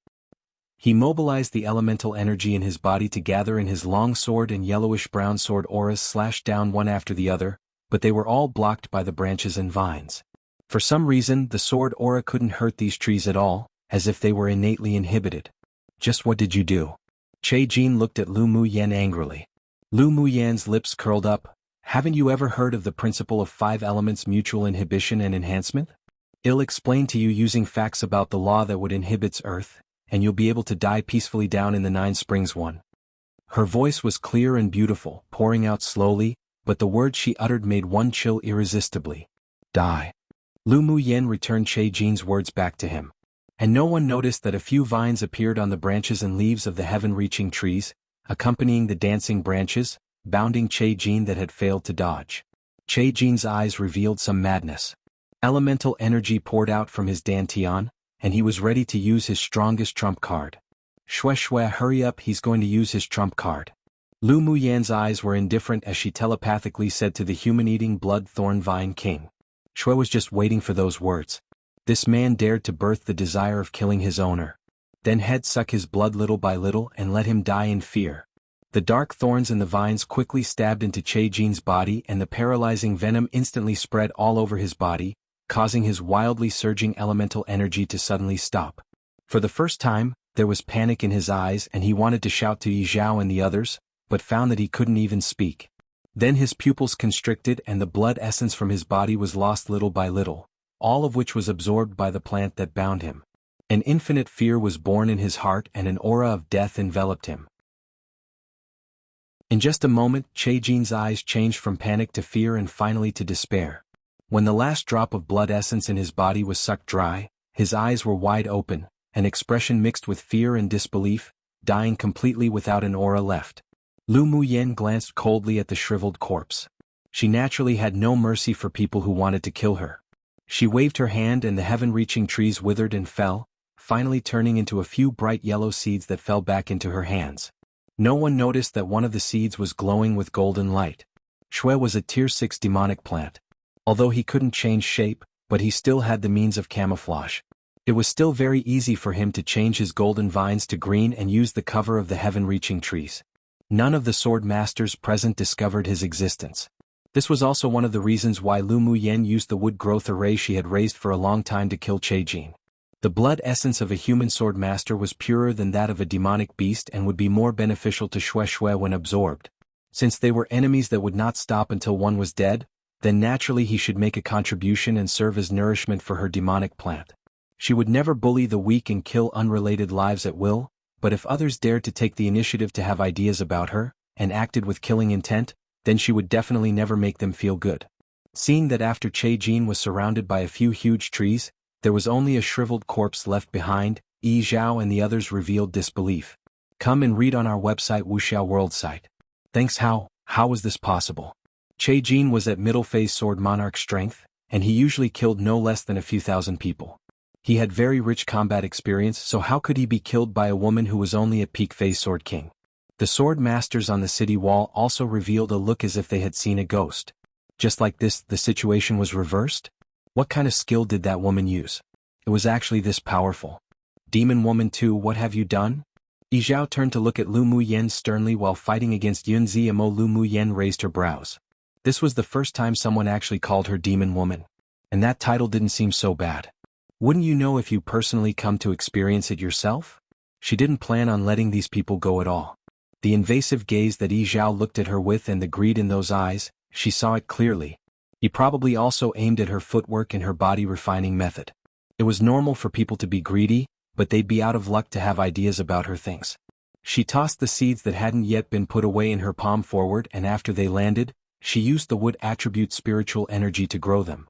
He mobilized the elemental energy in his body to gather in his long sword and yellowish-brown sword auras slashed down one after the other, but they were all blocked by the branches and vines. For some reason, the sword aura couldn't hurt these trees at all, as if they were innately inhibited. Just what did you do? Che Jin looked at Lu Muyen angrily. Lu Muyen's lips curled up. Haven't you ever heard of the principle of 5 elements mutual inhibition and enhancement? I'll explain to you using facts about the law that would inhibits earth, and you'll be able to die peacefully down in the 9 springs one. Her voice was clear and beautiful, pouring out slowly, but the words she uttered made one chill irresistibly. Die. Lu Muyen returned Che Jin's words back to him. And no one noticed that a few vines appeared on the branches and leaves of the heaven-reaching trees, accompanying the dancing branches, bounding Che Jin that had failed to dodge. Che Jin's eyes revealed some madness. Elemental energy poured out from his dantian, and he was ready to use his strongest trump card. Shue Shue, hurry up, he's going to use his trump card. Lu Muyen's eyes were indifferent as she telepathically said to the human-eating blood thorn vine king. Shue was just waiting for those words. This man dared to birth the desire of killing his owner. Then head suck his blood little by little and let him die in fear. The dark thorns and the vines quickly stabbed into Che Jin's body and the paralyzing venom instantly spread all over his body, causing his wildly surging elemental energy to suddenly stop. For the first time, there was panic in his eyes and he wanted to shout to Yi Zhao and the others, but found that he couldn't even speak. Then his pupils constricted and the blood essence from his body was lost little by little, all of which was absorbed by the plant that bound him. An infinite fear was born in his heart and an aura of death enveloped him. In just a moment, Che Jin's eyes changed from panic to fear and finally to despair. When the last drop of blood essence in his body was sucked dry, his eyes were wide open, an expression mixed with fear and disbelief, dying completely without an aura left. Lu Muyen glanced coldly at the shriveled corpse. She naturally had no mercy for people who wanted to kill her. She waved her hand and the heaven-reaching trees withered and fell, finally turning into a few bright yellow seeds that fell back into her hands. No one noticed that one of the seeds was glowing with golden light. Shue was a Tier 6 demonic plant. Although he couldn't change shape, but he still had the means of camouflage. It was still very easy for him to change his golden vines to green and use the cover of the heaven-reaching trees. None of the sword masters present discovered his existence. This was also one of the reasons why Lu Muyen used the wood growth array she had raised for a long time to kill Che Jin. The blood essence of a human sword master was purer than that of a demonic beast and would be more beneficial to Shue Shue when absorbed. Since they were enemies that would not stop until one was dead, then naturally he should make a contribution and serve as nourishment for her demonic plant. She would never bully the weak and kill unrelated lives at will, but if others dared to take the initiative to have ideas about her, and acted with killing intent, then she would definitely never make them feel good. Seeing that after Che Jin was surrounded by a few huge trees, there was only a shriveled corpse left behind, Yi Zhao and the others revealed disbelief. Come and read on our website Wuxia World site. Thanks. How was this possible? Che Jin was at middle phase sword monarch strength, and he usually killed no less than a few thousand people. He had very rich combat experience, so how could he be killed by a woman who was only a peak phase sword king? The sword masters on the city wall also revealed a look as if they had seen a ghost. Just like this, the situation was reversed? What kind of skill did that woman use? It was actually this powerful. Demon woman too, what have you done? Yi Zhao turned to look at Lu Muyen sternly while fighting against Yun Zimo. Lu Muyen raised her brows. This was the first time someone actually called her demon woman. And that title didn't seem so bad. Wouldn't you know if you personally come to experience it yourself? She didn't plan on letting these people go at all. The invasive gaze that Yi Zhao looked at her with and the greed in those eyes, she saw it clearly. He probably also aimed at her footwork and her body refining method. It was normal for people to be greedy, but they'd be out of luck to have ideas about her things. She tossed the seeds that hadn't yet been put away in her palm forward, and after they landed, she used the wood attribute spiritual energy to grow them.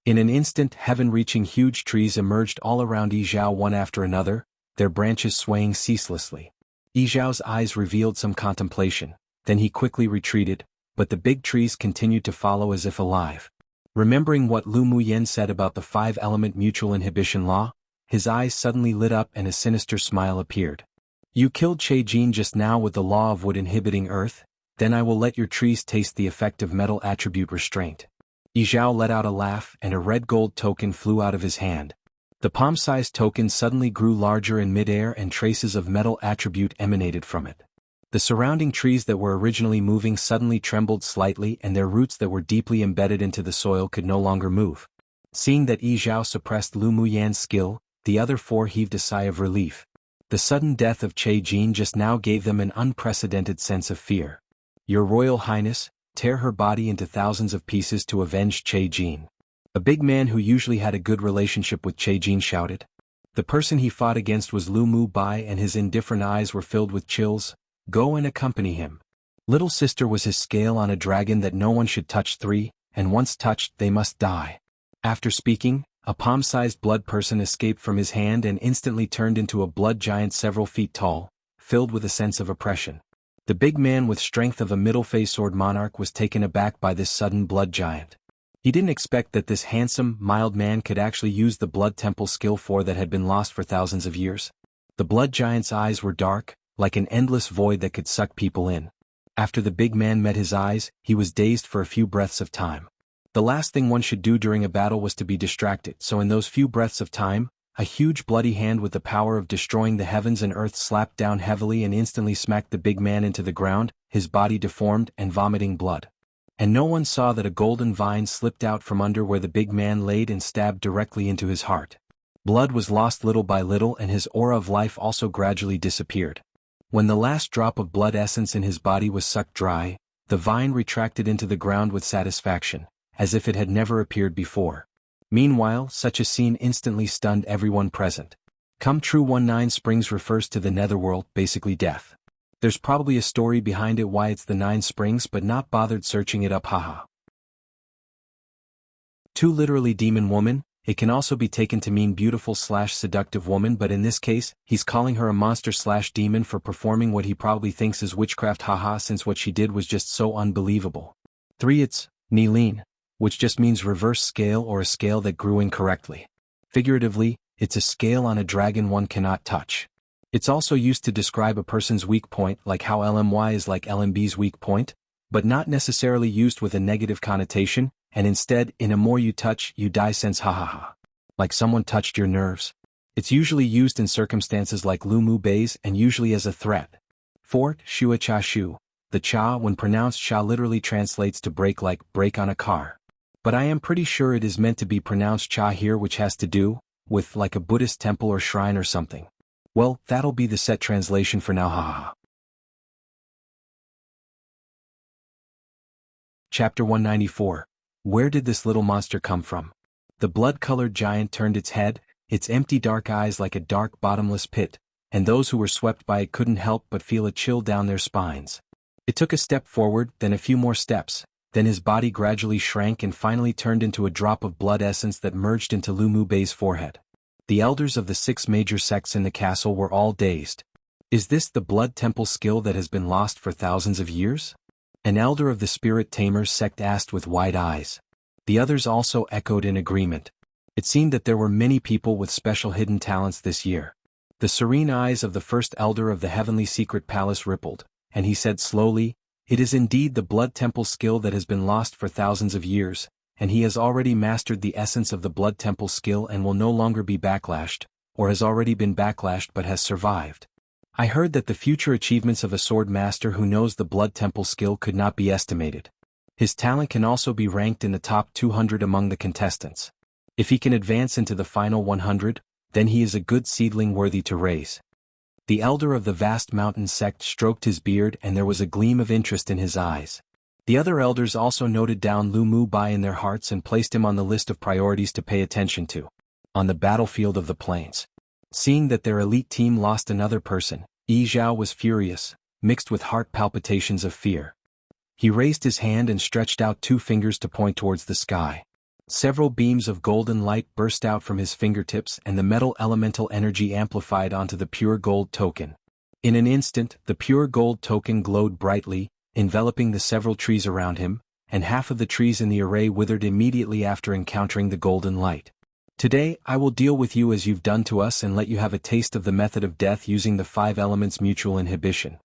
In an instant, heaven-reaching huge trees emerged all around Yi Zhao one after another, their branches swaying ceaselessly. Yi Zhao's eyes revealed some contemplation, then he quickly retreated, but the big trees continued to follow as if alive. Remembering what Lu Muyen said about the 5-element mutual inhibition law, his eyes suddenly lit up and a sinister smile appeared. You killed Che Jin just now with the law of wood inhibiting earth, then I will let your trees taste the effect of metal attribute restraint. Yi Zhao let out a laugh and a red gold token flew out of his hand. The palm-sized token suddenly grew larger in midair and traces of metal attribute emanated from it. The surrounding trees that were originally moving suddenly trembled slightly and their roots that were deeply embedded into the soil could no longer move. Seeing that Yi Zhao suppressed Lu Muyan's skill, the other four heaved a sigh of relief. The sudden death of Che Jin just now gave them an unprecedented sense of fear. Your Royal Highness, tear her body into thousands of pieces to avenge Che Jin. A big man who usually had a good relationship with Che Jin shouted. The person he fought against was Lu Mu Bai and his indifferent eyes were filled with chills. Go and accompany him. Little sister was his scale on a dragon that no one should touch 3, and once touched they must die. After speaking, a palm-sized blood person escaped from his hand and instantly turned into a blood giant several feet tall, filled with a sense of oppression. The big man with strength of a middle-phase sword monarch was taken aback by this sudden blood giant. He didn't expect that this handsome, mild man could actually use the blood temple skill 4 that had been lost for thousands of years. The blood giant's eyes were dark, like an endless void that could suck people in. After the big man met his eyes, he was dazed for a few breaths of time. The last thing one should do during a battle was to be distracted, so in those few breaths of time, a huge bloody hand with the power of destroying the heavens and earth slapped down heavily and instantly smacked the big man into the ground, his body deformed and vomiting blood. And no one saw that a golden vine slipped out from under where the big man laid and stabbed directly into his heart. Blood was lost little by little and his aura of life also gradually disappeared. When the last drop of blood essence in his body was sucked dry, the vine retracted into the ground with satisfaction, as if it had never appeared before. Meanwhile, such a scene instantly stunned everyone present. Come True 19 Springs refers to the netherworld, basically death. There's probably a story behind it why it's the 9 Springs but not bothered searching it up haha. 2 literally demon woman, it can also be taken to mean beautiful/seductive woman but in this case, he's calling her a monster/demon for performing what he probably thinks is witchcraft haha since what she did was just so unbelievable. 3 It's Nilin, which just means reverse scale or a scale that grew incorrectly. Figuratively, it's a scale on a dragon one cannot touch. It's also used to describe a person's weak point like how LMY is like LMB's weak point, but not necessarily used with a negative connotation, and instead in a more you touch, you die sense ha. Like someone touched your nerves. It's usually used in circumstances like Lu Mu Bei's and usually as a threat. 4 Shua Cha Shu. The cha when pronounced sha literally translates to break like break on a car. But I am pretty sure it is meant to be pronounced cha here which has to do with like a Buddhist temple or shrine or something. Well, that'll be the set translation for now haha. Chapter 194. Where did this little monster come from? The blood-colored giant turned its head, its empty dark eyes like a dark bottomless pit, and those who were swept by it couldn't help but feel a chill down their spines. It took a step forward, then a few more steps, then his body gradually shrank and finally turned into a drop of blood essence that merged into Lu Mu Bei's forehead. The elders of the 6 major sects in the castle were all dazed. Is this the blood temple skill that has been lost for thousands of years? An elder of the Spirit Tamers sect asked with wide eyes. The others also echoed in agreement. It seemed that there were many people with special hidden talents this year. The serene eyes of the first elder of the heavenly secret palace rippled, and he said slowly, "It is indeed the blood temple skill that has been lost for thousands of years, and he has already mastered the essence of the blood temple skill and will no longer be backlashed, or has already been backlashed but has survived. I heard that the future achievements of a sword master who knows the blood temple skill could not be estimated. His talent can also be ranked in the top 200 among the contestants. If he can advance into the final 100, then he is a good seedling worthy to raise." The elder of the vast mountain sect stroked his beard and there was a gleam of interest in his eyes. The other elders also noted down Lu Mu Bai in their hearts and placed him on the list of priorities to pay attention to. On the battlefield of the plains. Seeing that their elite team lost another person, Yi Zhao was furious, mixed with heart palpitations of fear. He raised his hand and stretched out 2 fingers to point towards the sky. Several beams of golden light burst out from his fingertips and the metal elemental energy amplified onto the pure gold token. In an instant, the pure gold token glowed brightly, enveloping the several trees around him, and half of the trees in the array withered immediately after encountering the golden light. Today, I will deal with you as you've done to us and let you have a taste of the method of death using the 5 elements mutual inhibition.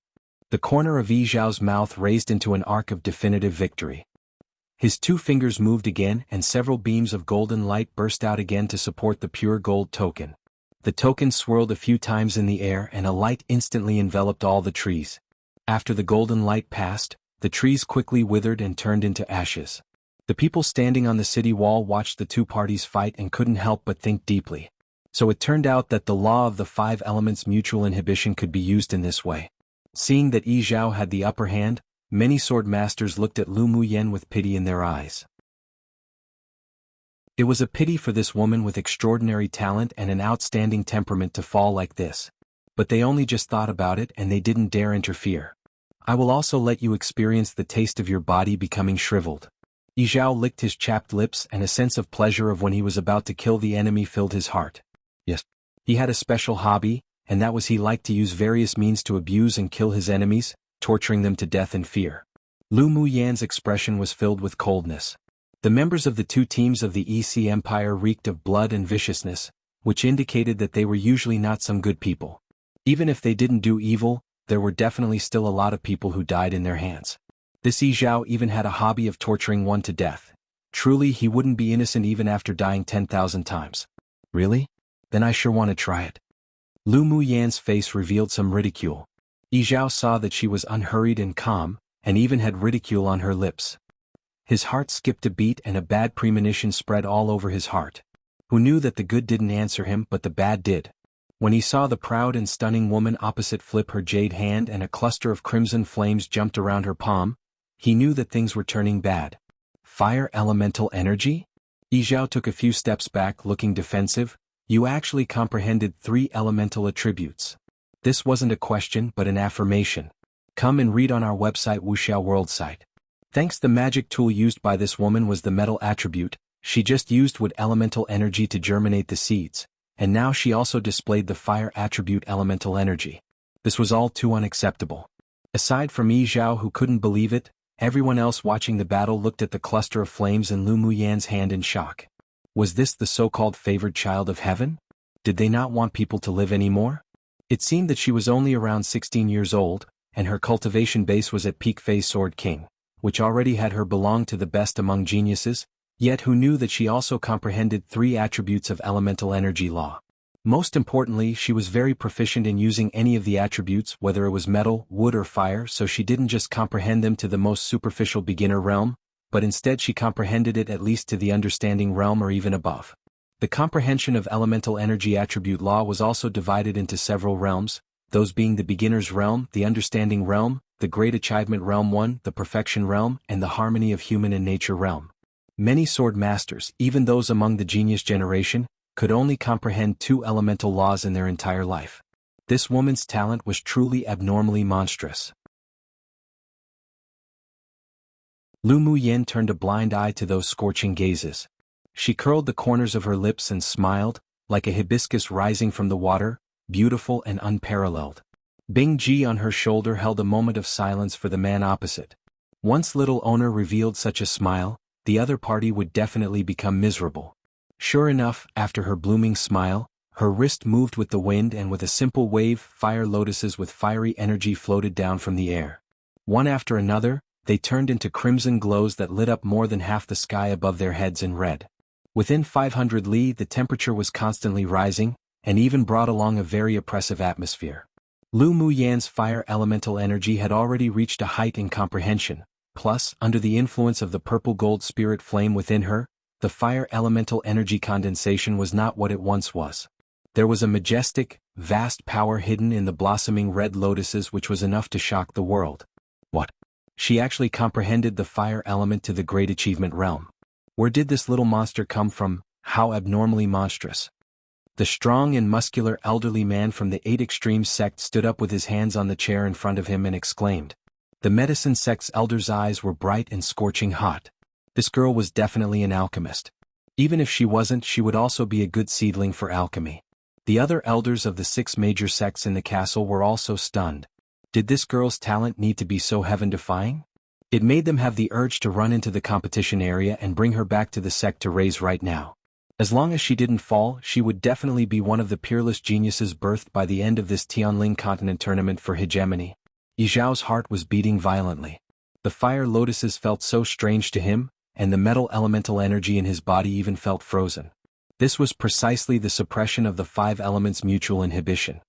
The corner of Yi Zhao's mouth raised into an arc of definitive victory. His 2 fingers moved again and several beams of golden light burst out again to support the pure gold token. The token swirled a few times in the air and a light instantly enveloped all the trees. After the golden light passed, the trees quickly withered and turned into ashes. The people standing on the city wall watched the 2 parties fight and couldn't help but think deeply. So it turned out that the law of the 5 elements mutual inhibition could be used in this way. Seeing that Yi Zhao had the upper hand, many sword masters looked at Lu Muyen with pity in their eyes. It was a pity for this woman with extraordinary talent and an outstanding temperament to fall like this. But they only just thought about it and they didn't dare interfere. I will also let you experience the taste of your body becoming shriveled. Yi Zhao licked his chapped lips and a sense of pleasure of when he was about to kill the enemy filled his heart. Yes. He had a special hobby, and that was he liked to use various means to abuse and kill his enemies, torturing them to death in fear. Lu Muyan's expression was filled with coldness. The members of the 2 teams of the EC Empire reeked of blood and viciousness, which indicated that they were usually not some good people. Even if they didn't do evil, there were definitely still a lot of people who died in their hands. This Yi Zhao even had a hobby of torturing one to death. Truly he wouldn't be innocent even after dying 10,000 times. Really? Then I sure want to try it. Lu Muyan's face revealed some ridicule. Yi Zhao saw that she was unhurried and calm, and even had ridicule on her lips. His heart skipped a beat and a bad premonition spread all over his heart. Who knew that the good didn't answer him but the bad did? When he saw the proud and stunning woman opposite flip her jade hand and a cluster of crimson flames jumped around her palm, he knew that things were turning bad. Fire elemental energy? Yi Zhao took a few steps back looking defensive. You actually comprehended 3 elemental attributes. This wasn't a question but an affirmation. Come and read on our website Wuxia World site. Thanks, the magic tool used by this woman was the metal attribute. She just used wood elemental energy to germinate the seeds, and now she also displayed the fire attribute elemental energy. This was all too unacceptable. Aside from Yi Zhao who couldn't believe it, everyone else watching the battle looked at the cluster of flames in Lu Muyan's hand in shock. Was this the so-called favored child of heaven? Did they not want people to live anymore? It seemed that she was only around 16 years old, and her cultivation base was at peak phase Sword King, which already had her belong to the best among geniuses, yet who knew that she also comprehended 3 attributes of elemental energy law. Most importantly, she was very proficient in using any of the attributes, whether it was metal, wood or fire, so she didn't just comprehend them to the most superficial beginner realm, but instead she comprehended it at least to the understanding realm or even above. The comprehension of elemental energy attribute law was also divided into several realms, those being the beginner's realm, the understanding realm, the great achievement realm 1, the perfection realm, and the harmony of human and nature realm. Many sword masters, even those among the genius generation, could only comprehend 2 elemental laws in their entire life. This woman's talent was truly abnormally monstrous. Lu Muyen turned a blind eye to those scorching gazes. She curled the corners of her lips and smiled, like a hibiscus rising from the water, beautiful and unparalleled. Bing Ji on her shoulder held a moment of silence for the man opposite. Once little owner revealed such a smile, the other party would definitely become miserable. Sure enough, after her blooming smile, her wrist moved with the wind and with a simple wave, fire lotuses with fiery energy floated down from the air. One after another, they turned into crimson glows that lit up more than half the sky above their heads in red. Within 500 li the temperature was constantly rising, and even brought along a very oppressive atmosphere. Lu Muyan's fire elemental energy had already reached a height in comprehension, plus, under the influence of the purple gold spirit flame within her, the fire elemental energy condensation was not what it once was. There was a majestic, vast power hidden in the blossoming red lotuses which was enough to shock the world. What? She actually comprehended the fire element to the Great Achievement realm. Where did this little monster come from? How abnormally monstrous. The strong and muscular elderly man from the 8 Extremes sect stood up with his hands on the chair in front of him and exclaimed. The medicine sect's elder's eyes were bright and scorching hot. This girl was definitely an alchemist. Even if she wasn't, she would also be a good seedling for alchemy. The other elders of the 6 major sects in the castle were also stunned. Did this girl's talent need to be so heaven-defying? It made them have the urge to run into the competition area and bring her back to the sect to raise right now. As long as she didn't fall, she would definitely be one of the peerless geniuses birthed by the end of this Tianling continent tournament for hegemony. Yi Zhao's heart was beating violently. The fire lotuses felt so strange to him, and the metal elemental energy in his body even felt frozen. This was precisely the suppression of the 5 elements' mutual inhibition.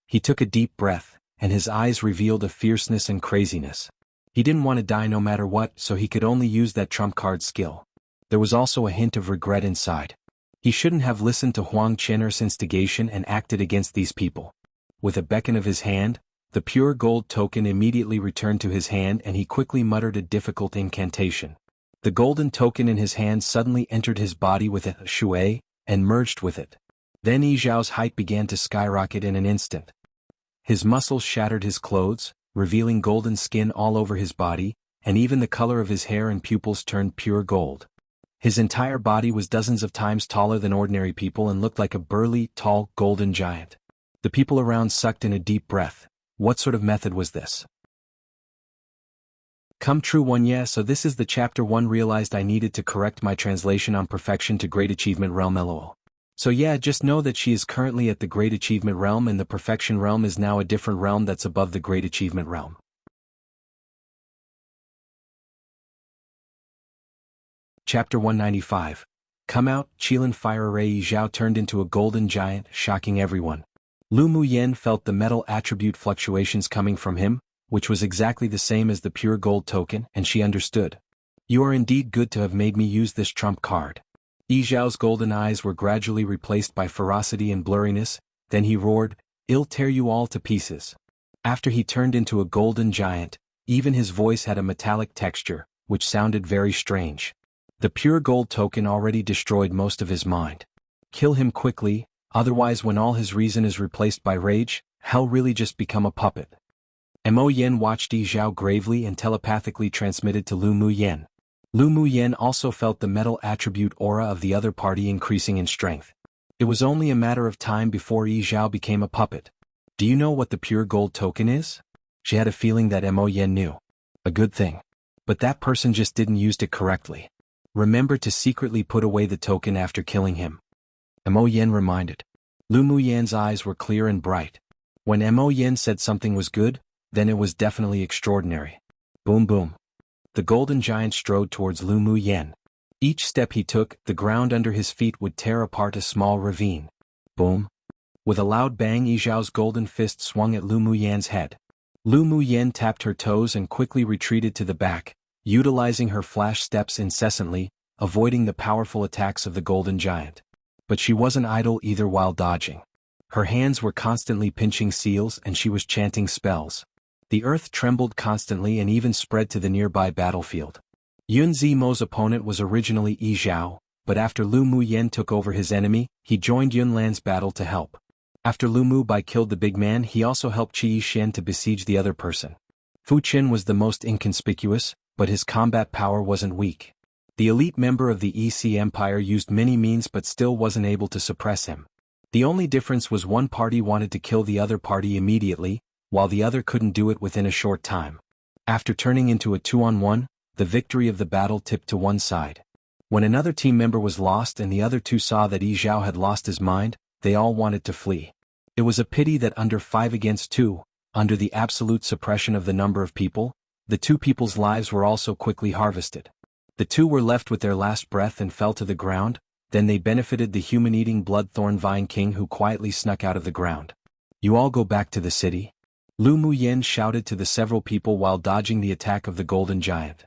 He took a deep breath, and his eyes revealed a fierceness and craziness. He didn't want to die no matter what, so he could only use that trump card skill. There was also a hint of regret inside. He shouldn't have listened to Huang Qian'er's instigation and acted against these people. With a beckon of his hand, the pure gold token immediately returned to his hand and he quickly muttered a difficult incantation. The golden token in his hand suddenly entered his body with a shui, and merged with it. Then Yi Zhao's height began to skyrocket in an instant. His muscles shattered his clothes, revealing golden skin all over his body, and even the color of his hair and pupils turned pure gold. His entire body was dozens of times taller than ordinary people and looked like a burly, tall, golden giant. The people around sucked in a deep breath. What sort of method was this? Come true one. Yeah, so this is the chapter 1. Realized I needed to correct my translation on perfection to Great Achievement Realm LOL. So yeah, just know that she is currently at the Great Achievement Realm and the Perfection Realm is now a different realm that's above the Great Achievement Realm. Chapter 195. Come out, Qilin Fire Ray. Yi Zhao turned into a golden giant, shocking everyone. Lu Muyen felt the metal attribute fluctuations coming from him, which was exactly the same as the pure gold token, and she understood. You are indeed good to have made me use this trump card. Yi Zhao's golden eyes were gradually replaced by ferocity and blurriness, then he roared, I'll tear you all to pieces. After he turned into a golden giant, even his voice had a metallic texture, which sounded very strange. The pure gold token already destroyed most of his mind. Kill him quickly, otherwise when all his reason is replaced by rage, he'll really just become a puppet. Mo Yen watched Yi Zhao gravely and telepathically transmitted to Lu Muyen. Lu Muyen also felt the metal attribute aura of the other party increasing in strength. It was only a matter of time before Yi Zhao became a puppet. Do you know what the pure gold token is? She had a feeling that Mo Yen knew. A good thing. But that person just didn't use it correctly. Remember to secretly put away the token after killing him. Mo Yen reminded. Lu Muyen's eyes were clear and bright. When Mo Yen said something was good, then it was definitely extraordinary. Boom boom. The golden giant strode towards Lu Muyen. Each step he took, the ground under his feet would tear apart a small ravine. Boom. With a loud bang, Yi Zhao's golden fist swung at Lu Muyen's head. Lu Muyen tapped her toes and quickly retreated to the back, utilizing her flash steps incessantly, avoiding the powerful attacks of the golden giant. But she wasn't idle either while dodging. Her hands were constantly pinching seals and she was chanting spells. The earth trembled constantly and even spread to the nearby battlefield. Yun Zimo's opponent was originally Yi Zhao, but after Lu Muyen took over his enemy, he joined Yun Lan's battle to help. After Lu Mu Bai killed the big man, he also helped Qi Yishen to besiege the other person. Fu Qin was the most inconspicuous, but his combat power wasn't weak. The elite member of the EC Empire used many means but still wasn't able to suppress him. The only difference was one party wanted to kill the other party immediately, while the other couldn't do it within a short time. After turning into a 2-on-1, the victory of the battle tipped to one side. When another team member was lost and the other two saw that Yi Zhao had lost his mind, they all wanted to flee. It was a pity that under 5 against 2, under the absolute suppression of the number of people, the two people's lives were also quickly harvested. The two were left with their last breath and fell to the ground, then they benefited the human-eating Bloodthorn Vine King who quietly snuck out of the ground. You all go back to the city? Lu Muyen shouted to the several people while dodging the attack of the golden giant.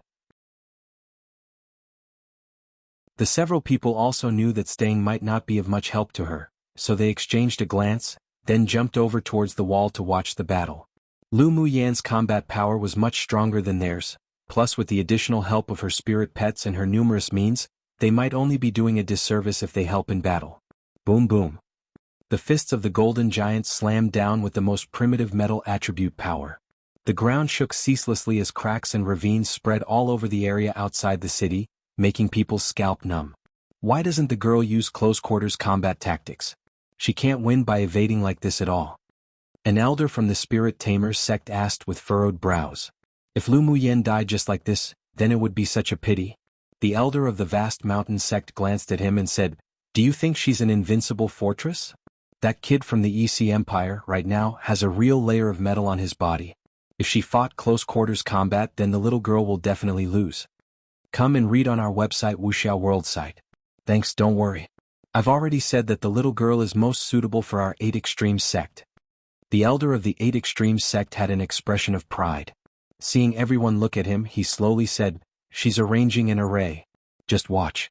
The several people also knew that staying might not be of much help to her, so they exchanged a glance, then jumped over towards the wall to watch the battle. Lu Muyan's combat power was much stronger than theirs, plus with the additional help of her spirit pets and her numerous means, they might only be doing a disservice if they help in battle. Boom boom. The fists of the golden giant slammed down with the most primitive metal attribute power. The ground shook ceaselessly as cracks and ravines spread all over the area outside the city, making people's scalp numb. Why doesn't the girl use close-quarters combat tactics? She can't win by evading like this at all. An elder from the Spirit Tamers sect asked with furrowed brows. If Lu Muyan died just like this, then it would be such a pity. The elder of the vast mountain sect glanced at him and said, "Do you think she's an invincible fortress? That kid from the EC Empire right now has a real layer of metal on his body. If she fought close-quarters combat, then the little girl will definitely lose. Come and read on our website Wuxia World site. Thanks, don't worry. I've already said that the little girl is most suitable for our 8 Extremes sect." The elder of the 8 Extremes sect had an expression of pride. Seeing everyone look at him, he slowly said, "She's arranging an array. Just watch."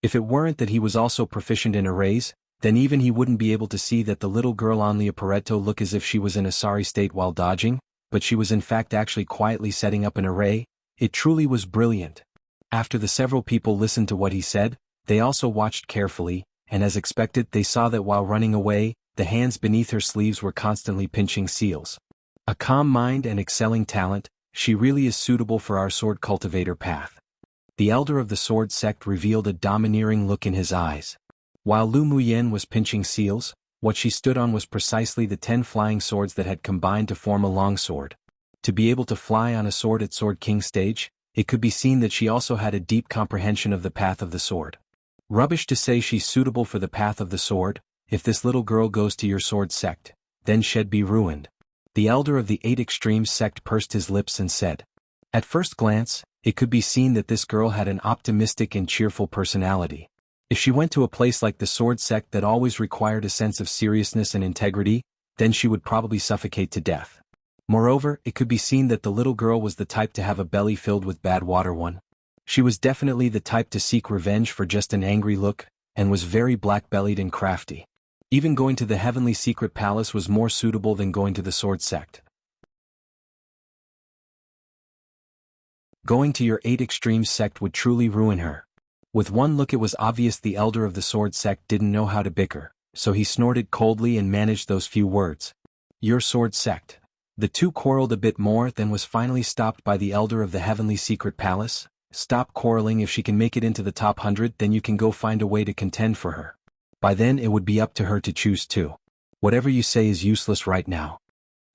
If it weren't that he was also proficient in arrays, then even he wouldn't be able to see that the little girl on the Pareto looked as if she was in a sorry state while dodging, but she was in fact actually quietly setting up an array. It truly was brilliant. After the several people listened to what he said, they also watched carefully, and as expected they saw that while running away, the hands beneath her sleeves were constantly pinching seals. A calm mind and excelling talent, she really is suitable for our sword cultivator path. The elder of the sword sect revealed a domineering look in his eyes. While Lu Muyan was pinching seals, what she stood on was precisely the 10 flying swords that had combined to form a longsword. To be able to fly on a sword at Sword King stage, it could be seen that she also had a deep comprehension of the path of the sword. Rubbish to say she's suitable for the path of the sword. If this little girl goes to your sword sect, then she'd be ruined. The elder of the 8 Extremes sect pursed his lips and said. At first glance, it could be seen that this girl had an optimistic and cheerful personality. If she went to a place like the sword sect that always required a sense of seriousness and integrity, then she would probably suffocate to death. Moreover, it could be seen that the little girl was the type to have a belly filled with bad water. She was definitely the type to seek revenge for just an angry look, and was very black-bellied and crafty. Even going to the Heavenly Secret Palace was more suitable than going to the sword sect. Going to your 8 Extremes sect would truly ruin her. With one look it was obvious the elder of the sword sect didn't know how to bicker, so he snorted coldly and managed those few words. Your sword sect. The two quarreled a bit more, then was finally stopped by the elder of the Heavenly Secret Palace. Stop quarreling. If she can make it into the top 100, then you can go find a way to contend for her. By then it would be up to her to choose too. Whatever you say is useless right now.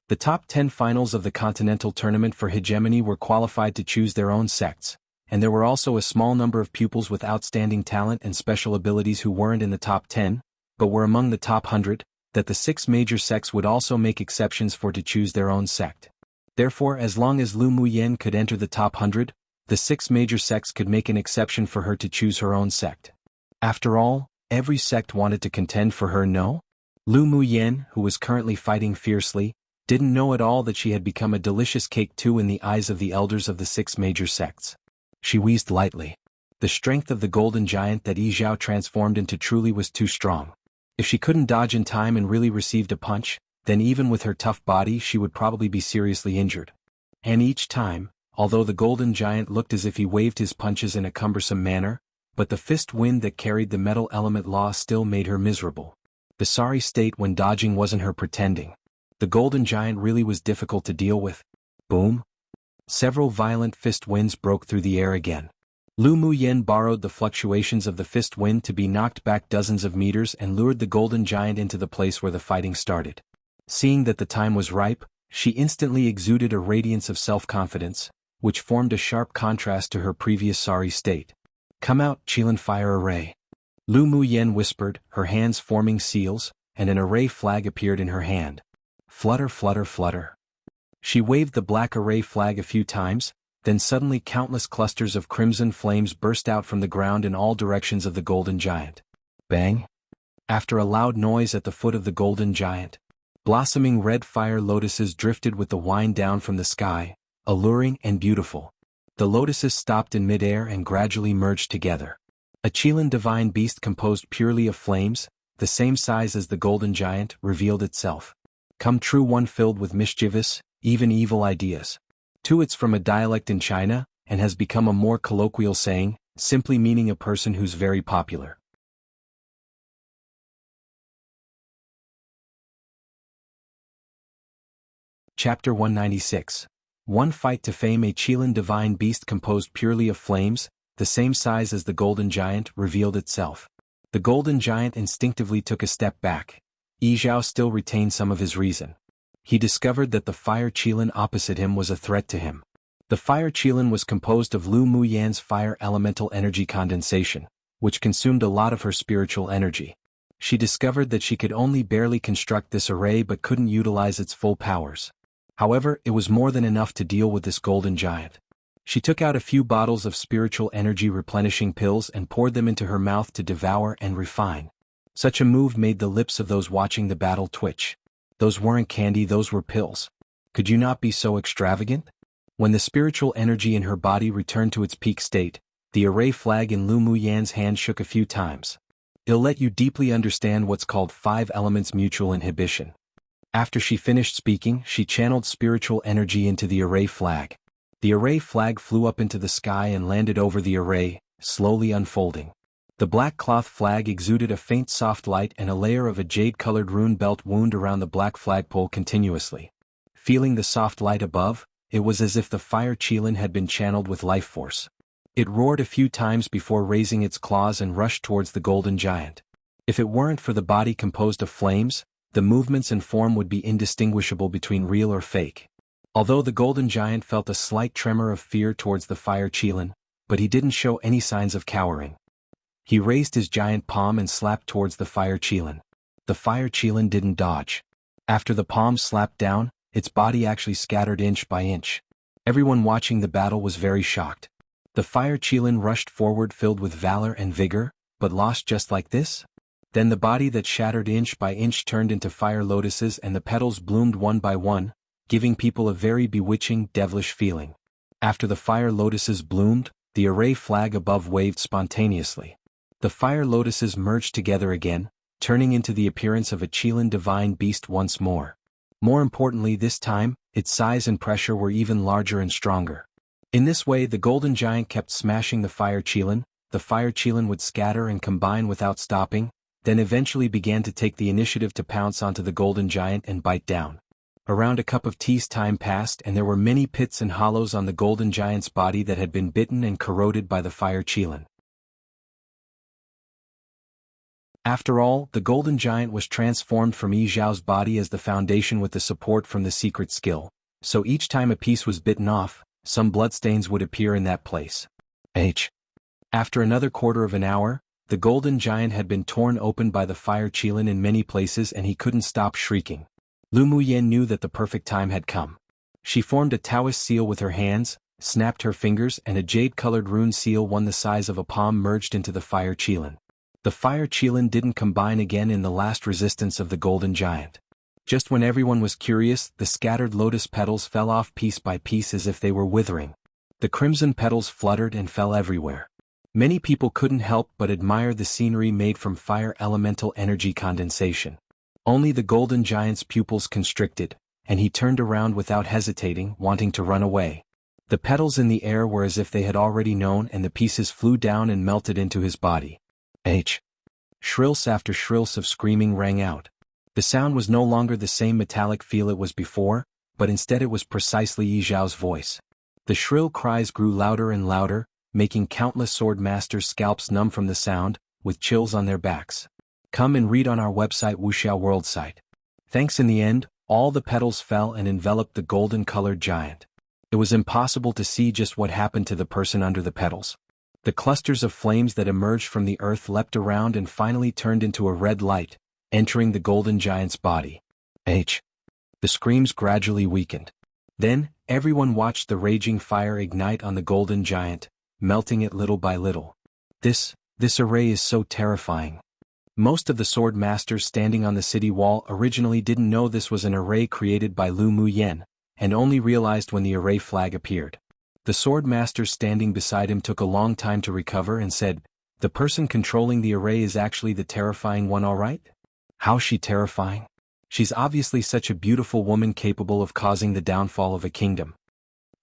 The top 10 finals of the Continental Tournament for Hegemony were qualified to choose their own sects, and there were also a small number of pupils with outstanding talent and special abilities who weren't in the top 10, but were among the top 100, that the 6 major sects would also make exceptions for to choose their own sect. Therefore, as long as Lu Muyan could enter the top 100, the 6 major sects could make an exception for her to choose her own sect. After all, every sect wanted to contend for her, no? Lu Muyan, who was currently fighting fiercely, didn't know at all that she had become a delicious cake too in the eyes of the elders of the 6 major sects. She wheezed lightly. The strength of the golden giant that Yi Zhao transformed into truly was too strong. If she couldn't dodge in time and really received a punch, then even with her tough body she would probably be seriously injured. And each time, although the golden giant looked as if he waved his punches in a cumbersome manner, but the fist wind that carried the metal element law still made her miserable. The sorry state when dodging wasn't her pretending. The golden giant really was difficult to deal with. Boom. Several violent fist winds broke through the air again. Lu Muyan borrowed the fluctuations of the fist wind to be knocked back dozens of meters and lured the golden giant into the place where the fighting started. Seeing that the time was ripe, she instantly exuded a radiance of self-confidence, which formed a sharp contrast to her previous sorry state. Come out, Qilin Fire Array. Lu Muyan whispered, her hands forming seals, and an array flag appeared in her hand. Flutter, flutter, flutter. She waved the black array flag a few times, then suddenly countless clusters of crimson flames burst out from the ground in all directions of the golden giant. Bang! After a loud noise at the foot of the golden giant, blossoming red fire lotuses drifted with the wind down from the sky, alluring and beautiful. The lotuses stopped in midair and gradually merged together. A Qilin divine beast composed purely of flames, the same size as the golden giant, revealed itself. Come true, one filled with mischievous, even evil ideas. 2. It's from a dialect in China, and has become a more colloquial saying, simply meaning a person who's very popular. Chapter 196. One fight to fame. A Chilean divine beast composed purely of flames, the same size as the golden giant, revealed itself. The golden giant instinctively took a step back. Yi Zhao still retained some of his reason. He discovered that the fire Chilean opposite him was a threat to him. The fire Chilean was composed of Lu Muyan's fire elemental energy condensation, which consumed a lot of her spiritual energy. She discovered that she could only barely construct this array but couldn't utilize its full powers. However, it was more than enough to deal with this golden giant. She took out a few bottles of spiritual energy replenishing pills and poured them into her mouth to devour and refine. Such a move made the lips of those watching the battle twitch. Those weren't candy, those were pills. Could you not be so extravagant? When the spiritual energy in her body returned to its peak state, the array flag in Lu Muyan's hand shook a few times. It'll let you deeply understand what's called 5 elements mutual inhibition. After she finished speaking, she channeled spiritual energy into the array flag. The array flag flew up into the sky and landed over the array, slowly unfolding. The black cloth flag exuded a faint soft light, and a layer of a jade-colored rune belt wound around the black flagpole continuously. Feeling the soft light above, it was as if the fire Chilean had been channeled with life force. It roared a few times before raising its claws and rushed towards the golden giant. If it weren't for the body composed of flames, the movements and form would be indistinguishable between real or fake. Although the golden giant felt a slight tremor of fear towards the fire Chilean, but he didn't show any signs of cowering. He raised his giant palm and slapped towards the fire Chilean. The fire Chilean didn't dodge. After the palm slapped down, its body actually scattered inch by inch. Everyone watching the battle was very shocked. The fire Chilean rushed forward filled with valor and vigor, but lost just like this? Then the body that shattered inch by inch turned into fire lotuses and the petals bloomed one by one, giving people a very bewitching, devilish feeling. After the fire lotuses bloomed, the array flag above waved spontaneously. The fire lotuses merged together again, turning into the appearance of a Chilean divine beast once more. More importantly this time, its size and pressure were even larger and stronger. In this way the golden giant kept smashing the fire Chilean. The fire Chilean would scatter and combine without stopping, then eventually began to take the initiative to pounce onto the golden giant and bite down. Around a cup of tea's time passed and there were many pits and hollows on the golden giant's body that had been bitten and corroded by the fire Chilean. After all, the golden giant was transformed from Yi Zhao's body as the foundation with the support from the secret skill, so each time a piece was bitten off, some bloodstains would appear in that place. After another quarter of an hour, the golden giant had been torn open by the fire Chilean in many places and he couldn't stop shrieking. Lu Muyan knew that the perfect time had come. She formed a Taoist seal with her hands, snapped her fingers, and a jade-colored rune seal one the size of a palm merged into the fire Chilean. The fire Chilean didn't combine again in the last resistance of the golden giant. Just when everyone was curious, the scattered lotus petals fell off piece by piece as if they were withering. The crimson petals fluttered and fell everywhere. Many people couldn't help but admire the scenery made from fire elemental energy condensation. Only the golden giant's pupils constricted, and he turned around without hesitating, wanting to run away. The petals in the air were as if they had already known, and the pieces flew down and melted into his body. Shrills after shrills of screaming rang out. The sound was no longer the same metallic feel it was before, but instead it was precisely Yi Zhao's voice. The shrill cries grew louder and louder, making countless sword masters' scalps numb from the sound, with chills on their backs. Come and read on our website Wuxia World site. Thanks. In the end, all the petals fell and enveloped the golden-colored giant. It was impossible to see just what happened to the person under the petals. The clusters of flames that emerged from the earth leapt around and finally turned into a red light, entering the golden giant's body. The screams gradually weakened. Then, everyone watched the raging fire ignite on the golden giant, melting it little by little. This array is so terrifying. Most of the sword masters standing on the city wall originally didn't know this was an array created by Lu Muyan, and only realized when the array flag appeared. The sword master standing beside him took a long time to recover and said, "The person controlling the array is actually the terrifying one, all right? How's she terrifying?" She's obviously such a beautiful woman capable of causing the downfall of a kingdom.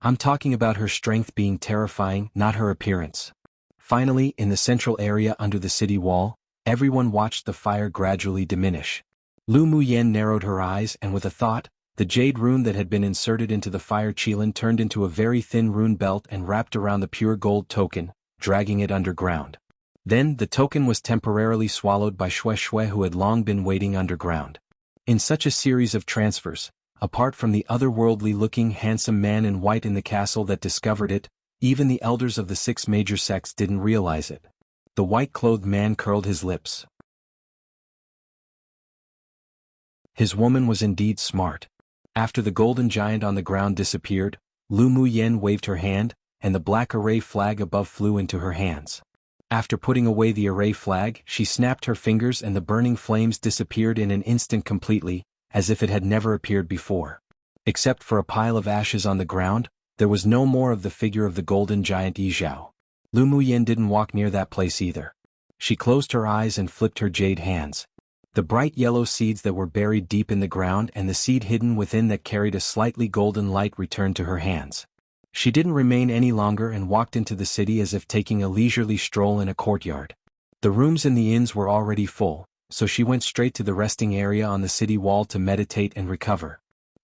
I'm talking about her strength being terrifying, not her appearance. Finally, in the central area under the city wall, everyone watched the fire gradually diminish. Lu Muyen narrowed her eyes and with a thought, the jade rune that had been inserted into the fire qilin turned into a very thin rune belt and wrapped around the pure gold token, dragging it underground. Then, the token was temporarily swallowed by Xue Xue, who had long been waiting underground. In such a series of transfers, apart from the otherworldly-looking handsome man in white in the castle that discovered it, even the elders of the 6 major sects didn't realize it. The white-clothed man curled his lips. His woman was indeed smart. After the golden giant on the ground disappeared, Lu Muyen waved her hand, and the black array flag above flew into her hands. After putting away the array flag, she snapped her fingers and the burning flames disappeared in an instant completely, as if it had never appeared before. Except for a pile of ashes on the ground, there was no more of the figure of the golden giant Yizhao. Lu Muyen didn't walk near that place either. She closed her eyes and flipped her jade hands. The bright yellow seeds that were buried deep in the ground and the seed hidden within that carried a slightly golden light returned to her hands. She didn't remain any longer and walked into the city as if taking a leisurely stroll in a courtyard. The rooms in the inns were already full, so she went straight to the resting area on the city wall to meditate and recover.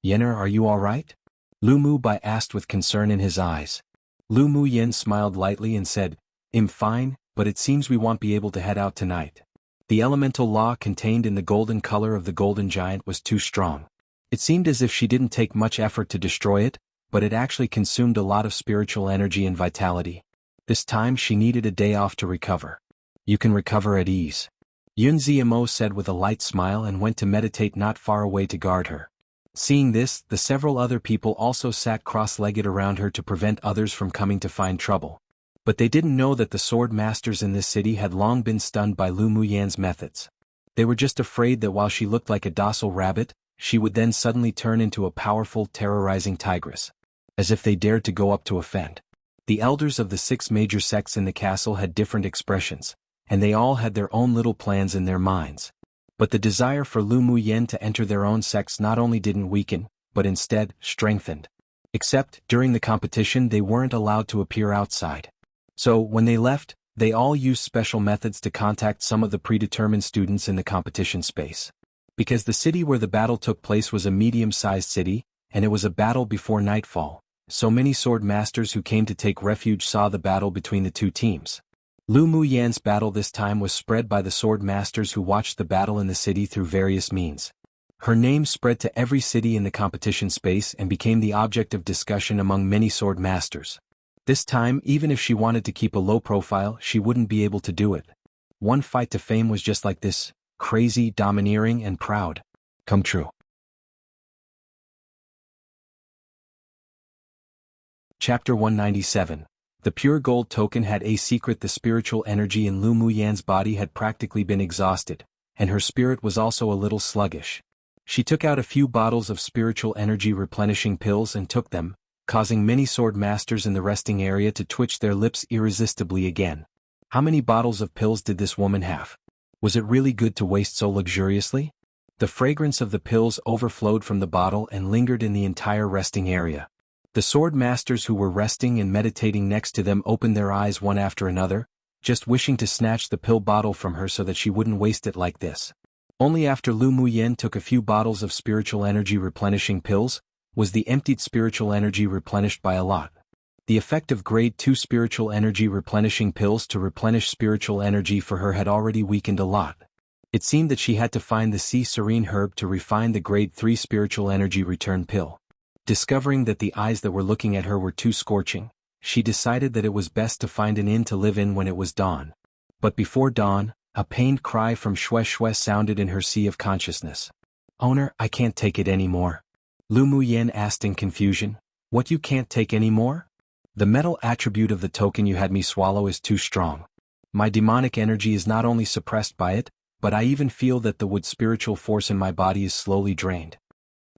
"Yener, are you all right?" Lu Mubai asked with concern in his eyes. Lu Muyen smiled lightly and said, "I'm fine, but it seems we won't be able to head out tonight." The elemental law contained in the golden color of the golden giant was too strong. It seemed as if she didn't take much effort to destroy it, but it actually consumed a lot of spiritual energy and vitality. This time she needed a day off to recover. "You can recover at ease," Yun Ziamo said with a light smile and went to meditate not far away to guard her. Seeing this, the several other people also sat cross-legged around her to prevent others from coming to find trouble. But they didn't know that the sword masters in this city had long been stunned by Lu Muyen's methods. They were just afraid that while she looked like a docile rabbit, she would then suddenly turn into a powerful, terrorizing tigress. As if they dared to go up to offend. The elders of the 6 major sects in the castle had different expressions, and they all had their own little plans in their minds. But the desire for Lu Muyen to enter their own sects not only didn't weaken, but instead, strengthened. Except, during the competition they weren't allowed to appear outside. So, when they left, they all used special methods to contact some of the predetermined students in the competition space. Because the city where the battle took place was a medium-sized city, and it was a battle before nightfall, so many sword masters who came to take refuge saw the battle between the 2 teams. Lu Muyen's battle this time was spread by the sword masters who watched the battle in the city through various means. Her name spread to every city in the competition space and became the object of discussion among many sword masters. This time, even if she wanted to keep a low profile, she wouldn't be able to do it. One fight to fame was just like this, crazy, domineering, and proud. Come true. Chapter 197. The pure gold token had a secret. The spiritual energy in Lu Muyen's body had practically been exhausted, and her spirit was also a little sluggish. She took out a few bottles of spiritual energy replenishing pills and took them, causing many sword masters in the resting area to twitch their lips irresistibly again. How many bottles of pills did this woman have? Was it really good to waste so luxuriously? The fragrance of the pills overflowed from the bottle and lingered in the entire resting area. The sword masters who were resting and meditating next to them opened their eyes one after another, just wishing to snatch the pill bottle from her so that she wouldn't waste it like this. Only after Lu Muyen took a few bottles of spiritual energy replenishing pills, was the emptied spiritual energy replenished by a lot. The effect of grade 2 spiritual energy replenishing pills to replenish spiritual energy for her had already weakened a lot. It seemed that she had to find the sea serene herb to refine the grade 3 spiritual energy return pill. Discovering that the eyes that were looking at her were too scorching, she decided that it was best to find an inn to live in when it was dawn. But before dawn, a pained cry from Xue Xue sounded in her sea of consciousness. "Owner, I can't take it anymore." Lu Muyen asked in confusion, "What, you can't take anymore?" "The metal attribute of the token you had me swallow is too strong. My demonic energy is not only suppressed by it, but I even feel that the wood spiritual force in my body is slowly drained."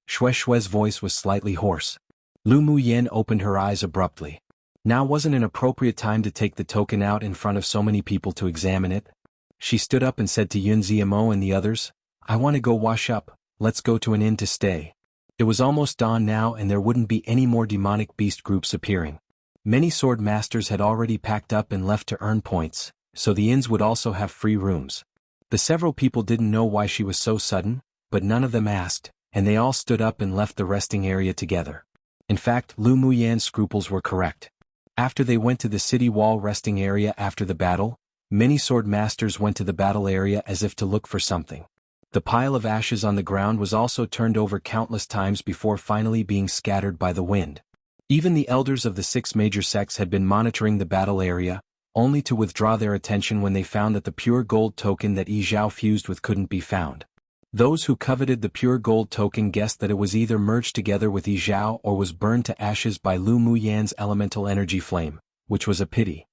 Xue Xue's voice was slightly hoarse. Lu Muyen opened her eyes abruptly. Now wasn't an appropriate time to take the token out in front of so many people to examine it. She stood up and said to Yun Ziamo and the others, "I want to go wash up, let's go to an inn to stay. It was almost dawn now and there wouldn't be any more demonic beast groups appearing. Many sword masters had already packed up and left to earn points, so the inns would also have free rooms. The several people didn't know why she was so sudden, but none of them asked, and they all stood up and left the resting area together. In fact, Lu Muyan's scruples were correct. After they went to the city wall resting area after the battle, many sword masters went to the battle area as if to look for something. The pile of ashes on the ground was also turned over countless times before finally being scattered by the wind. Even the elders of the 6 major sects had been monitoring the battle area, only to withdraw their attention when they found that the pure gold token that Yi Zhao fused with couldn't be found. Those who coveted the pure gold token guessed that it was either merged together with Yi Zhao or was burned to ashes by Lu Muyan's elemental energy flame, which was a pity.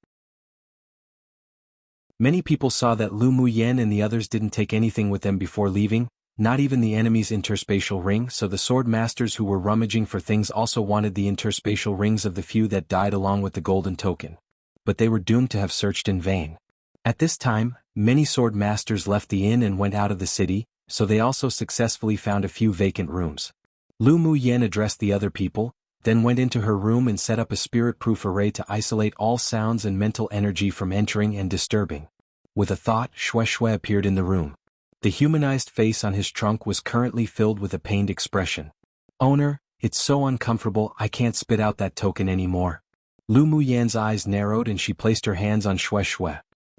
Many people saw that Lu Muyan and the others didn't take anything with them before leaving, not even the enemy's interspatial ring, so the sword masters who were rummaging for things also wanted the interspatial rings of the few that died along with the golden token. But they were doomed to have searched in vain. At this time, many sword masters left the inn and went out of the city, so they also successfully found a few vacant rooms. Lu Muyan addressed the other people, then went into her room and set up a spirit-proof array to isolate all sounds and mental energy from entering and disturbing. With a thought, Shui appeared in the room. The humanized face on his trunk was currently filled with a pained expression. "Owner, it's so uncomfortable I can't spit out that token anymore." Lu Muyan's eyes narrowed and she placed her hands on Shui.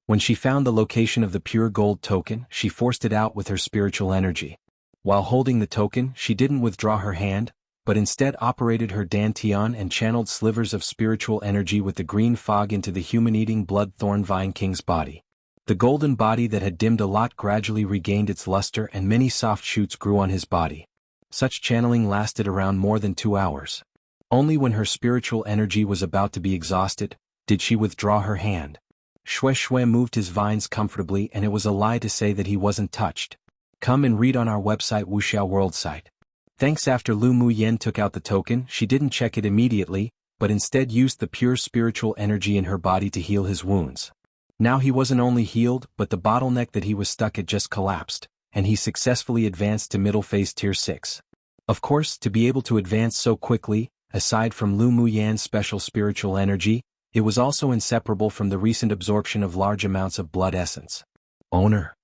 When she found the location of the pure gold token, she forced it out with her spiritual energy. While holding the token, she didn't withdraw her hand, but instead operated her dantian and channeled slivers of spiritual energy with the green fog into the human-eating blood thorn vine king's body. The golden body that had dimmed a lot gradually regained its luster and many soft shoots grew on his body. Such channeling lasted around more than 2 hours. Only when her spiritual energy was about to be exhausted, did she withdraw her hand. Shui moved his vines comfortably and it was a lie to say that he wasn't touched. Come and read on our website Wuxia World site. Thanks. After Lu Muyan took out the token, she didn't check it immediately, but instead used the pure spiritual energy in her body to heal his wounds. Now he wasn't only healed, but the bottleneck that he was stuck at just collapsed, and he successfully advanced to middle phase tier 6. Of course, to be able to advance so quickly, aside from Lu Muyan's special spiritual energy, it was also inseparable from the recent absorption of large amounts of blood essence. "Owner."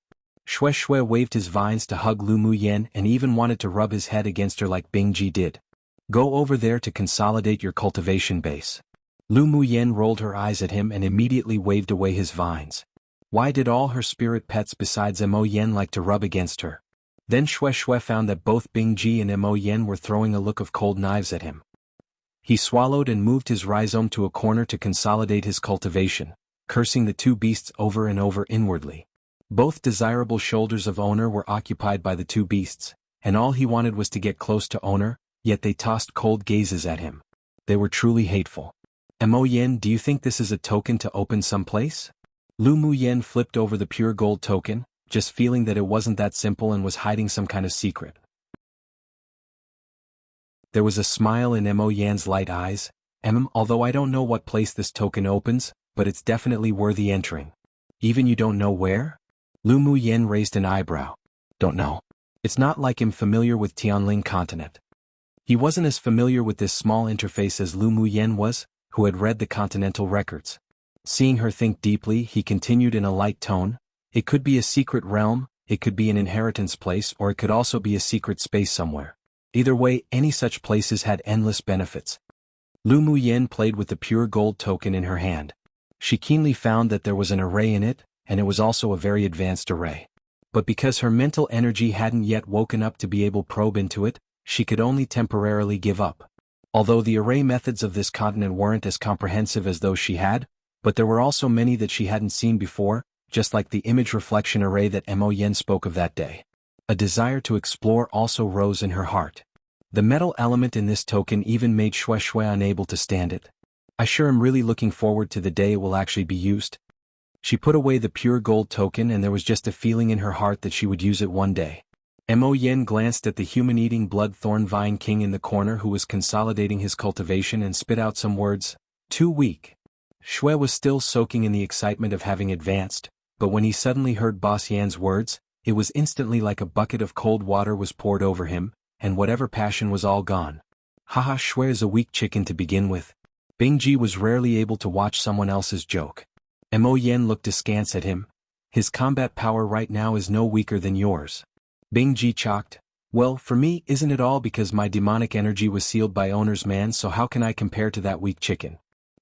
Shui waved his vines to hug Lu Muyan and even wanted to rub his head against her like Bingji did. "Go over there to consolidate your cultivation base." Lu Muyan rolled her eyes at him and immediately waved away his vines. Why did all her spirit pets besides Mo Yen like to rub against her? Then Shui found that both Bingji and Mo Yen were throwing a look of cold knives at him. He swallowed and moved his rhizome to a corner to consolidate his cultivation, cursing the 2 beasts over and over inwardly. Both desirable shoulders of Owner were occupied by the 2 beasts, and all he wanted was to get close to Owner, yet they tossed cold gazes at him. They were truly hateful. "Mo Yen, do you think this is a token to open someplace?" Lu Muyan flipped over the pure gold token, just feeling that it wasn't that simple and was hiding some kind of secret. There was a smile in Mo Yan's light eyes. Although I don't know what place this token opens, but it's definitely worthy entering." "Even you don't know where?" Lu Muyan raised an eyebrow. "Don't know. It's not like I'm familiar with Tianling continent." He wasn't as familiar with this small interface as Lu Muyan was, who had read the continental records. Seeing her think deeply, he continued in a light tone, "It could be a secret realm, it could be an inheritance place, or it could also be a secret space somewhere. Either way, any such places had endless benefits." Lu Muyan played with the pure gold token in her hand. She keenly found that there was an array in it, and it was also a very advanced array. But because her mental energy hadn't yet woken up to be able to probe into it, she could only temporarily give up. Although the array methods of this continent weren't as comprehensive as those she had, but there were also many that she hadn't seen before, just like the image reflection array that Mo Yen spoke of that day. A desire to explore also rose in her heart. The metal element in this token even made Shui unable to stand it. "I sure am really looking forward to the day it will actually be used." She put away the pure gold token and there was just a feeling in her heart that she would use it one day. Mo Yen glanced at the human-eating blood thorn vine king in the corner who was consolidating his cultivation and spit out some words. "Too weak." Shui was still soaking in the excitement of having advanced, but when he suddenly heard Boss Yan's words, it was instantly like a bucket of cold water was poured over him, and whatever passion was all gone. Haha, Shui is a weak chicken to begin with. Bingji was rarely able to watch someone else's joke. Mo Yen looked askance at him. His combat power right now is no weaker than yours. Bingji chalked. Well, for me, isn't it all because my demonic energy was sealed by owner's man, so how can I compare to that weak chicken?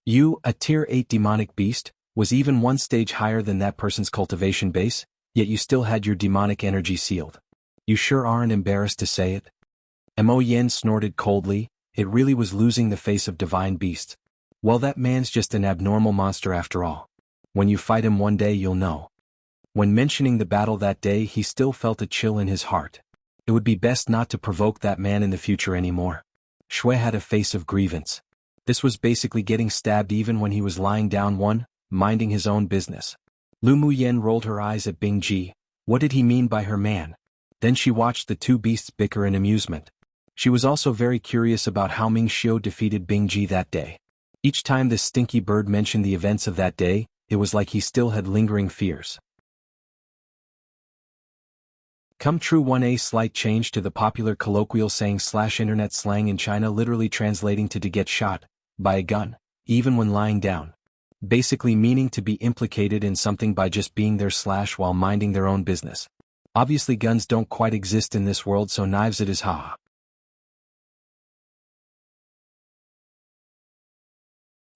You, a tier 8 demonic beast, was even one stage higher than that person's cultivation base, yet you still had your demonic energy sealed. You sure aren't embarrassed to say it? Mo Yen snorted coldly. It really was losing the face of divine beast. Well, that man's just an abnormal monster after all. When you fight him one day you'll know. When mentioning the battle that day, he still felt a chill in his heart. It would be best not to provoke that man in the future anymore. Shui had a face of grievance. This was basically getting stabbed even when he was lying down minding his own business. Lu Muyen rolled her eyes at Bingji. What did he mean by her man? Then she watched the two beasts bicker in amusement. She was also very curious about how Ming Xiu defeated Bingji that day. Each time this stinky bird mentioned the events of that day, it was like he still had lingering fears. Come true. 1A slight change to the popular colloquial saying / internet slang in China, literally translating to get shot by a gun, even when lying down. Basically meaning to be implicated in something by just being there / while minding their own business. Obviously guns don't quite exist in this world, so knives it is, haha.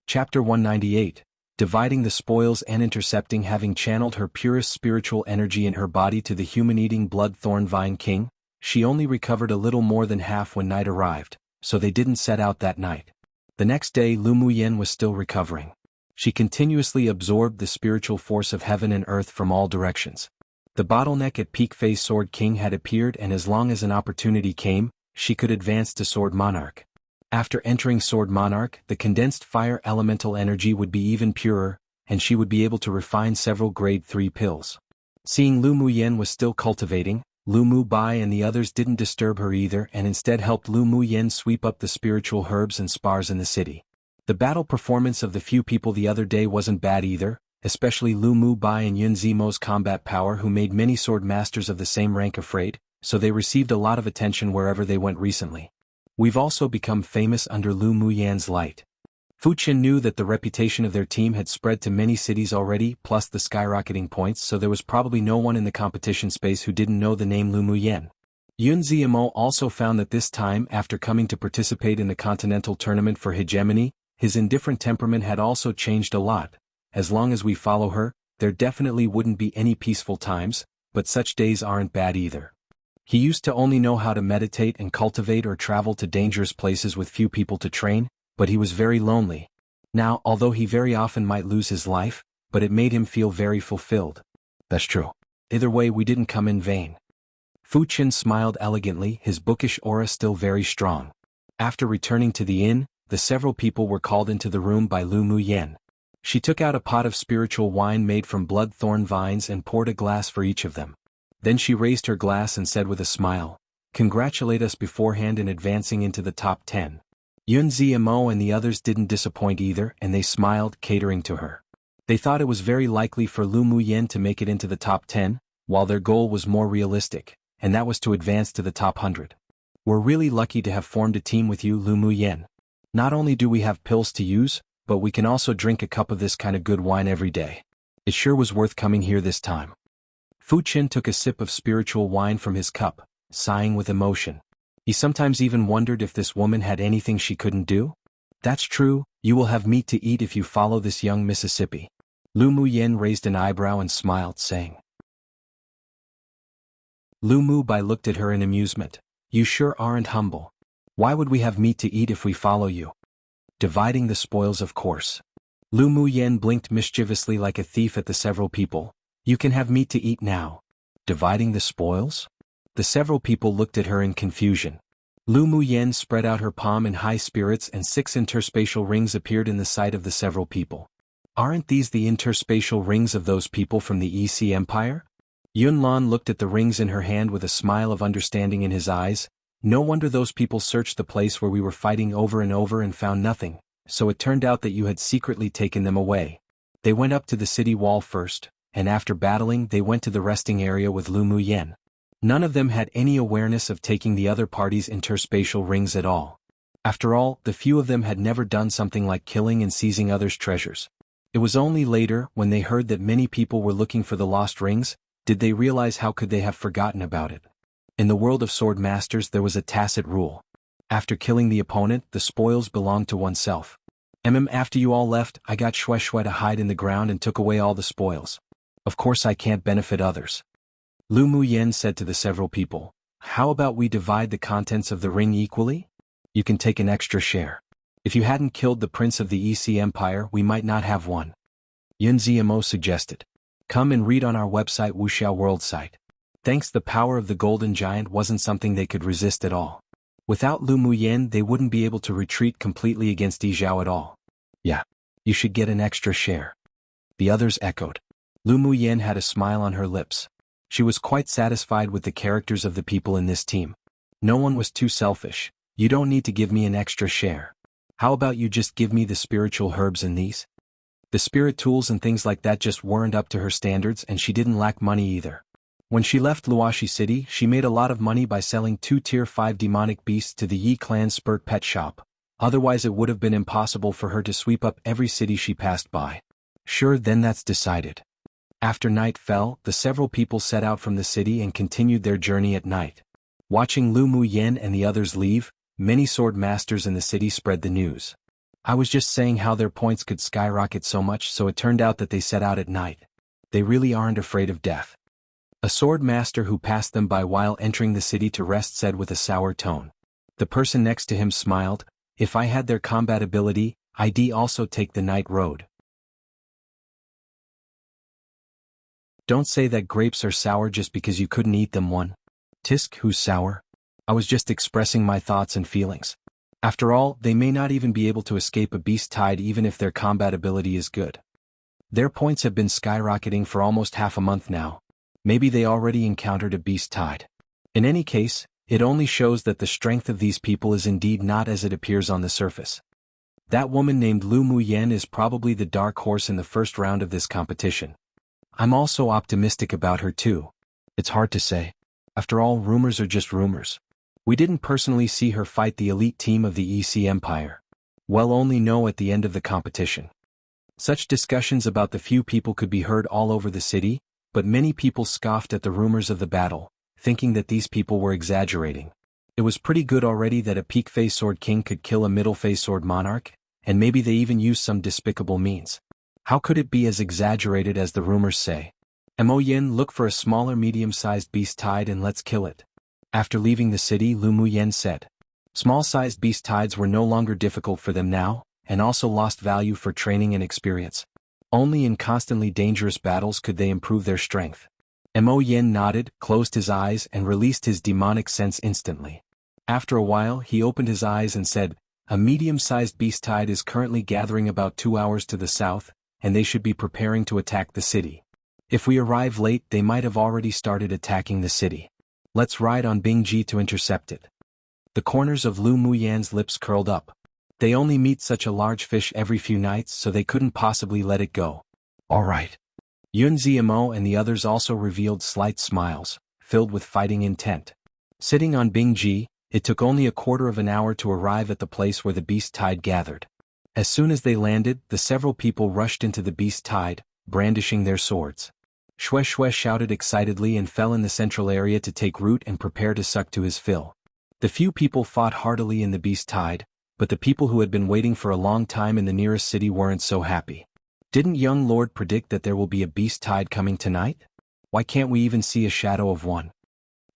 Chapter 198. Dividing the spoils and intercepting. Having channeled her purest spiritual energy in her body to the human-eating blood thorn vine king, she only recovered a little more than half when night arrived, so they didn't set out that night. The next day Lu Muyen was still recovering. She continuously absorbed the spiritual force of heaven and earth from all directions. The bottleneck at peak phase Sword King had appeared, and as long as an opportunity came, she could advance to Sword Monarch. After entering Sword Monarch, the condensed fire elemental energy would be even purer, and she would be able to refine several grade 3 pills. Seeing Lu Muyen was still cultivating, Lu Mu Bai and the others didn't disturb her either, and instead helped Lu Muyen sweep up the spiritual herbs and spars in the city. The battle performance of the few people the other day wasn't bad either, especially Lu Mu Bai and Yun Zimo's combat power, who made many sword masters of the same rank afraid, so they received a lot of attention wherever they went recently. We've also become famous under Lu Muyen's light. Fu Qin knew that the reputation of their team had spread to many cities already, plus the skyrocketing points, so there was probably no one in the competition space who didn't know the name Lu Muyen. Yun Zimo also found that this time, after coming to participate in the continental tournament for hegemony, his indifferent temperament had also changed a lot. As long as we follow her, there definitely wouldn't be any peaceful times, but such days aren't bad either. He used to only know how to meditate and cultivate or travel to dangerous places with few people to train, but he was very lonely. Now, although he very often might lose his life, but it made him feel very fulfilled. That's true. Either way, we didn't come in vain. Fu Qin smiled elegantly, his bookish aura still very strong. After returning to the inn, the several people were called into the room by Lu Muyen. She took out a pot of spiritual wine made from blood thorn vines and poured a glass for each of them. Then she raised her glass and said with a smile, "Congratulate us beforehand in advancing into the top 10. Yun Zimo and the others didn't disappoint either, and they smiled, catering to her. They thought it was very likely for Lu Muyen to make it into the top 10, while their goal was more realistic, and that was to advance to the top 100. We're really lucky to have formed a team with you, Lu Muyen. Not only do we have pills to use, but we can also drink a cup of this kind of good wine every day. It sure was worth coming here this time." Fu Qin took a sip of spiritual wine from his cup, sighing with emotion. He sometimes even wondered if this woman had anything she couldn't do. "That's true, you will have meat to eat if you follow this young Mississippi." Lu Muyen raised an eyebrow and smiled, saying. Lu Mu Bai looked at her in amusement. "You sure aren't humble. Why would we have meat to eat if we follow you?" "Dividing the spoils, of course." Lu Muyen blinked mischievously like a thief at the several people. "You can have meat to eat now." "Dividing the spoils?" The several people looked at her in confusion. Lu Muyen spread out her palm in high spirits, and 6 interspatial rings appeared in the sight of the several people. "Aren't these the interspatial rings of those people from the EC Empire?" Yun Lan looked at the rings in her hand with a smile of understanding in his eyes. "No wonder those people searched the place where we were fighting over and over and found nothing, so it turned out that you had secretly taken them away. They went up to the city wall first, and after battling they went to the resting area with Lu Muyen. None of them had any awareness of taking the other party's interspatial rings at all. After all, the few of them had never done something like killing and seizing others' treasures. It was only later, when they heard that many people were looking for the lost rings, did they realize how could they have forgotten about it. In the world of sword masters there was a tacit rule. After killing the opponent, the spoils belonged to oneself. After you all left, I got Shue to hide in the ground and took away all the spoils. Of course I can't benefit others. Lu Muyen said to the several people, how about we divide the contents of the ring equally? You can take an extra share. If you hadn't killed the prince of the EC Empire we might not have one. Yun Ziamo suggested. Come and read on our website Wuxia World site. Thanks, the power of the golden giant wasn't something they could resist at all. Without Lu Muyen they wouldn't be able to retreat completely against Yizhao at all. Yeah. You should get an extra share. The others echoed. Lu Muyen had a smile on her lips. She was quite satisfied with the characters of the people in this team. No one was too selfish. You don't need to give me an extra share. How about you just give me the spiritual herbs and these? The spirit tools and things like that just weren't up to her standards, and she didn't lack money either. When she left Luoshi City, she made a lot of money by selling 2 Tier 5 demonic beasts to the Yi Clan Spurt Pet Shop. Otherwise it would have been impossible for her to sweep up every city she passed by. Sure, then that's decided. After night fell, the several people set out from the city and continued their journey at night. Watching Lu Muyen and the others leave, many sword masters in the city spread the news. I was just saying how their points could skyrocket so much, so it turned out that they set out at night. They really aren't afraid of death. A sword master who passed them by while entering the city to rest said with a sour tone. The person next to him smiled. If I had their combat ability, I'd also take the night road. Don't say that grapes are sour just because you couldn't eat them. One. Tisk, who's sour? I was just expressing my thoughts and feelings. After all, they may not even be able to escape a beast tide even if their combat ability is good. Their points have been skyrocketing for almost half a month now. Maybe they already encountered a beast tide. In any case, it only shows that the strength of these people is indeed not as it appears on the surface. That woman named Lu Muyen is probably the dark horse in the first round of this competition. I'm also optimistic about her too. It's hard to say. After all, rumors are just rumors. We didn't personally see her fight the elite team of the EC Empire. We'll only know at the end of the competition. Such discussions about the few people could be heard all over the city, but many people scoffed at the rumors of the battle, thinking that these people were exaggerating. It was pretty good already that a peak phase sword king could kill a middle phase sword monarch, and maybe they even used some despicable means. How could it be as exaggerated as the rumors say? Mo Yin, look for a smaller medium-sized beast tide and let's kill it. After leaving the city, Lu Muyen said. Small-sized beast tides were no longer difficult for them now, and also lost value for training and experience. Only in constantly dangerous battles could they improve their strength. Mo Yin nodded, closed his eyes and released his demonic sense instantly. After a while he opened his eyes and said, a medium-sized beast tide is currently gathering about 2 hours to the south, and they should be preparing to attack the city. If we arrive late they might have already started attacking the city. Let's ride on Bingji to intercept it. The corners of Lu Muyen's lips curled up. They only meet such a large fish every few nights, so they couldn't possibly let it go. All right. Yun Ziamo and the others also revealed slight smiles, filled with fighting intent. Sitting on Bingji, it took only a quarter of an hour to arrive at the place where the beast tide gathered. As soon as they landed, the several people rushed into the beast tide, brandishing their swords. Shue shouted excitedly and fell in the central area to take root and prepare to suck to his fill. The few people fought heartily in the beast tide, but the people who had been waiting for a long time in the nearest city weren't so happy. Didn't young Lord predict that there will be a beast tide coming tonight? Why can't we even see a shadow of one?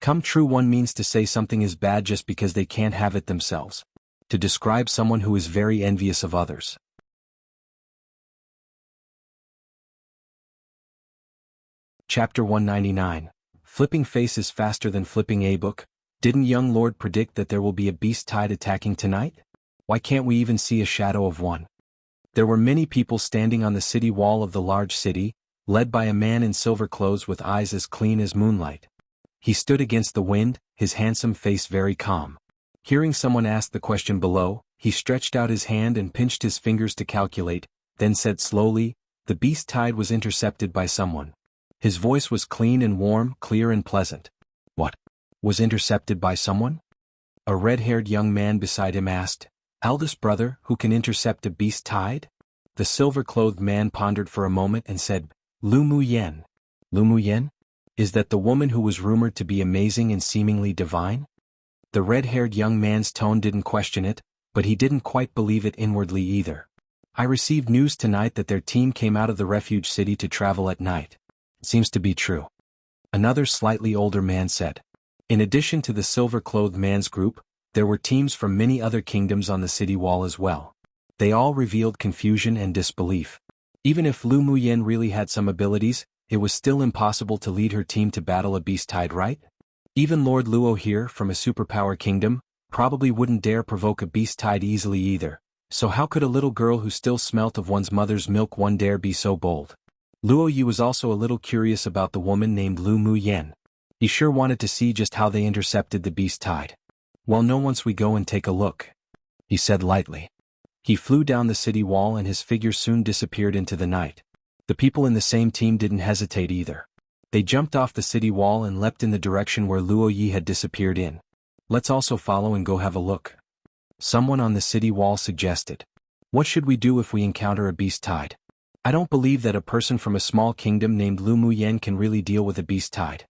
Come true one means to say something is bad just because they can't have it themselves. To describe someone who is very envious of others. Chapter 199. Flipping face is faster than flipping a book. Didn't young Lord predict that there will be a beast tide attacking tonight? Why can't we even see a shadow of one? There were many people standing on the city wall of the large city, led by a man in silver clothes with eyes as clean as moonlight. He stood against the wind, his handsome face very calm. Hearing someone ask the question below, he stretched out his hand and pinched his fingers to calculate, then said slowly, the beast tide was intercepted by someone. His voice was clean and warm, clear and pleasant. What? Was intercepted by someone? A red-haired young man beside him asked. Eldest brother, who can intercept a beast tide? The silver-clothed man pondered for a moment and said, Lu Mu Yen. Lu Mu Yen? Is that the woman who was rumored to be amazing and seemingly divine? The red-haired young man's tone didn't question it, but he didn't quite believe it inwardly either. I received news tonight that their team came out of the refuge city to travel at night. Seems to be true. Another slightly older man said. In addition to the silver-clothed man's group, there were teams from many other kingdoms on the city wall as well. They all revealed confusion and disbelief. Even if Lu Mu Yen really had some abilities, it was still impossible to lead her team to battle a beast tide, right? Even Lord Luo here, from a superpower kingdom, probably wouldn't dare provoke a beast tide easily either. So how could a little girl who still smelt of one's mother's milk one dare be so bold? Luo Yi was also a little curious about the woman named Lu Mu Yen. He sure wanted to see just how they intercepted the beast tide. Well, no, once we go and take a look, he said lightly. He flew down the city wall and his figure soon disappeared into the night. The people in the same team didn't hesitate either. They jumped off the city wall and leapt in the direction where Luo Yi had disappeared in. Let's also follow and go have a look. Someone on the city wall suggested. What should we do if we encounter a beast tide? I don't believe that a person from a small kingdom named Lu Mu Yen can really deal with a beast tide.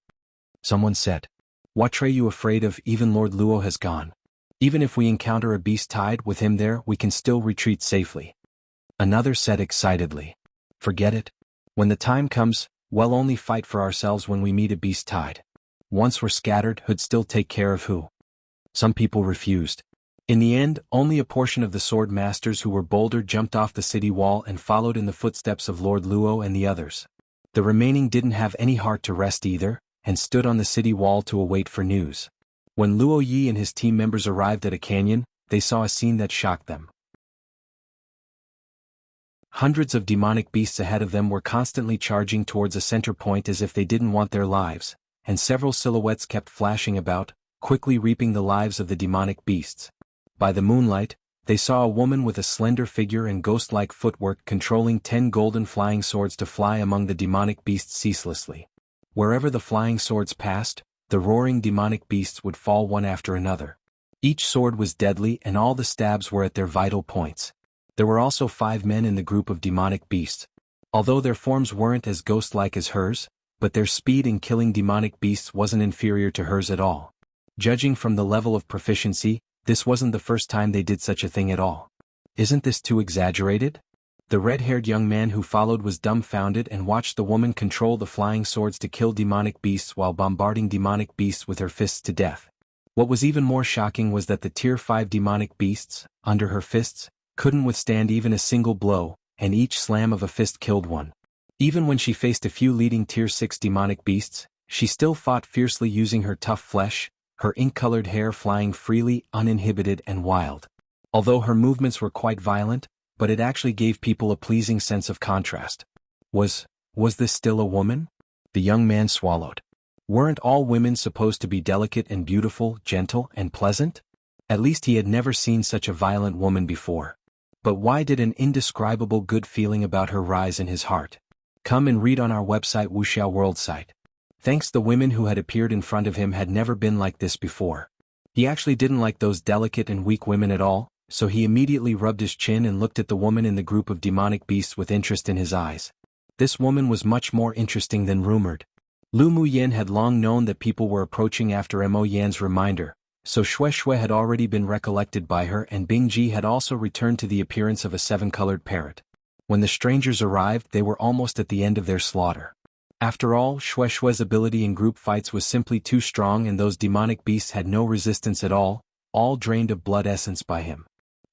Someone said. What are you afraid of? Even Lord Luo has gone. Even if we encounter a beast tide with him there, we can still retreat safely. Another said excitedly. Forget it. When the time comes, we'll only fight for ourselves when we meet a beast tide. Once we're scattered, who'd still take care of who? Some people refused. In the end, only a portion of the sword masters who were bolder jumped off the city wall and followed in the footsteps of Lord Luo and the others. The remaining didn't have any heart to rest either, and stood on the city wall to await for news. When Luo Yi and his team members arrived at a canyon, they saw a scene that shocked them. Hundreds of demonic beasts ahead of them were constantly charging towards a center point as if they didn't want their lives, and several silhouettes kept flashing about, quickly reaping the lives of the demonic beasts. By the moonlight, they saw a woman with a slender figure and ghost-like footwork controlling 10 golden flying swords to fly among the demonic beasts ceaselessly. Wherever the flying swords passed, the roaring demonic beasts would fall one after another. Each sword was deadly and all the stabs were at their vital points. There were also 5 men in the group of demonic beasts. Although their forms weren't as ghost-like as hers, but their speed in killing demonic beasts wasn't inferior to hers at all. Judging from the level of proficiency, this wasn't the first time they did such a thing at all. Isn't this too exaggerated? The red-haired young man who followed was dumbfounded and watched the woman control the flying swords to kill demonic beasts while bombarding demonic beasts with her fists to death. What was even more shocking was that the Tier 5 demonic beasts, under her fists, couldn't withstand even a single blow, and each slam of a fist killed one. Even when she faced a few leading Tier 6 demonic beasts, she still fought fiercely using her tough flesh, her ink-colored hair flying freely, uninhibited and wild. Although her movements were quite violent, but it actually gave people a pleasing sense of contrast. Was this still a woman? The young man swallowed. Weren't all women supposed to be delicate and beautiful, gentle and pleasant? At least he had never seen such a violent woman before. But why did an indescribable good feeling about her rise in his heart? Come and read on our website Wuxia World site. Thanks, the women who had appeared in front of him had never been like this before. He actually didn't like those delicate and weak women at all, so he immediately rubbed his chin and looked at the woman in the group of demonic beasts with interest in his eyes. This woman was much more interesting than rumored. Lu Mu Yen had long known that people were approaching after Mo Yan's reminder, so Xue Xue had already been recollected by her, and Bing Ji had also returned to the appearance of a 7-colored parrot. When the strangers arrived, they were almost at the end of their slaughter. After all, Xue Xue's ability in group fights was simply too strong and those demonic beasts had no resistance at all drained of blood essence by him.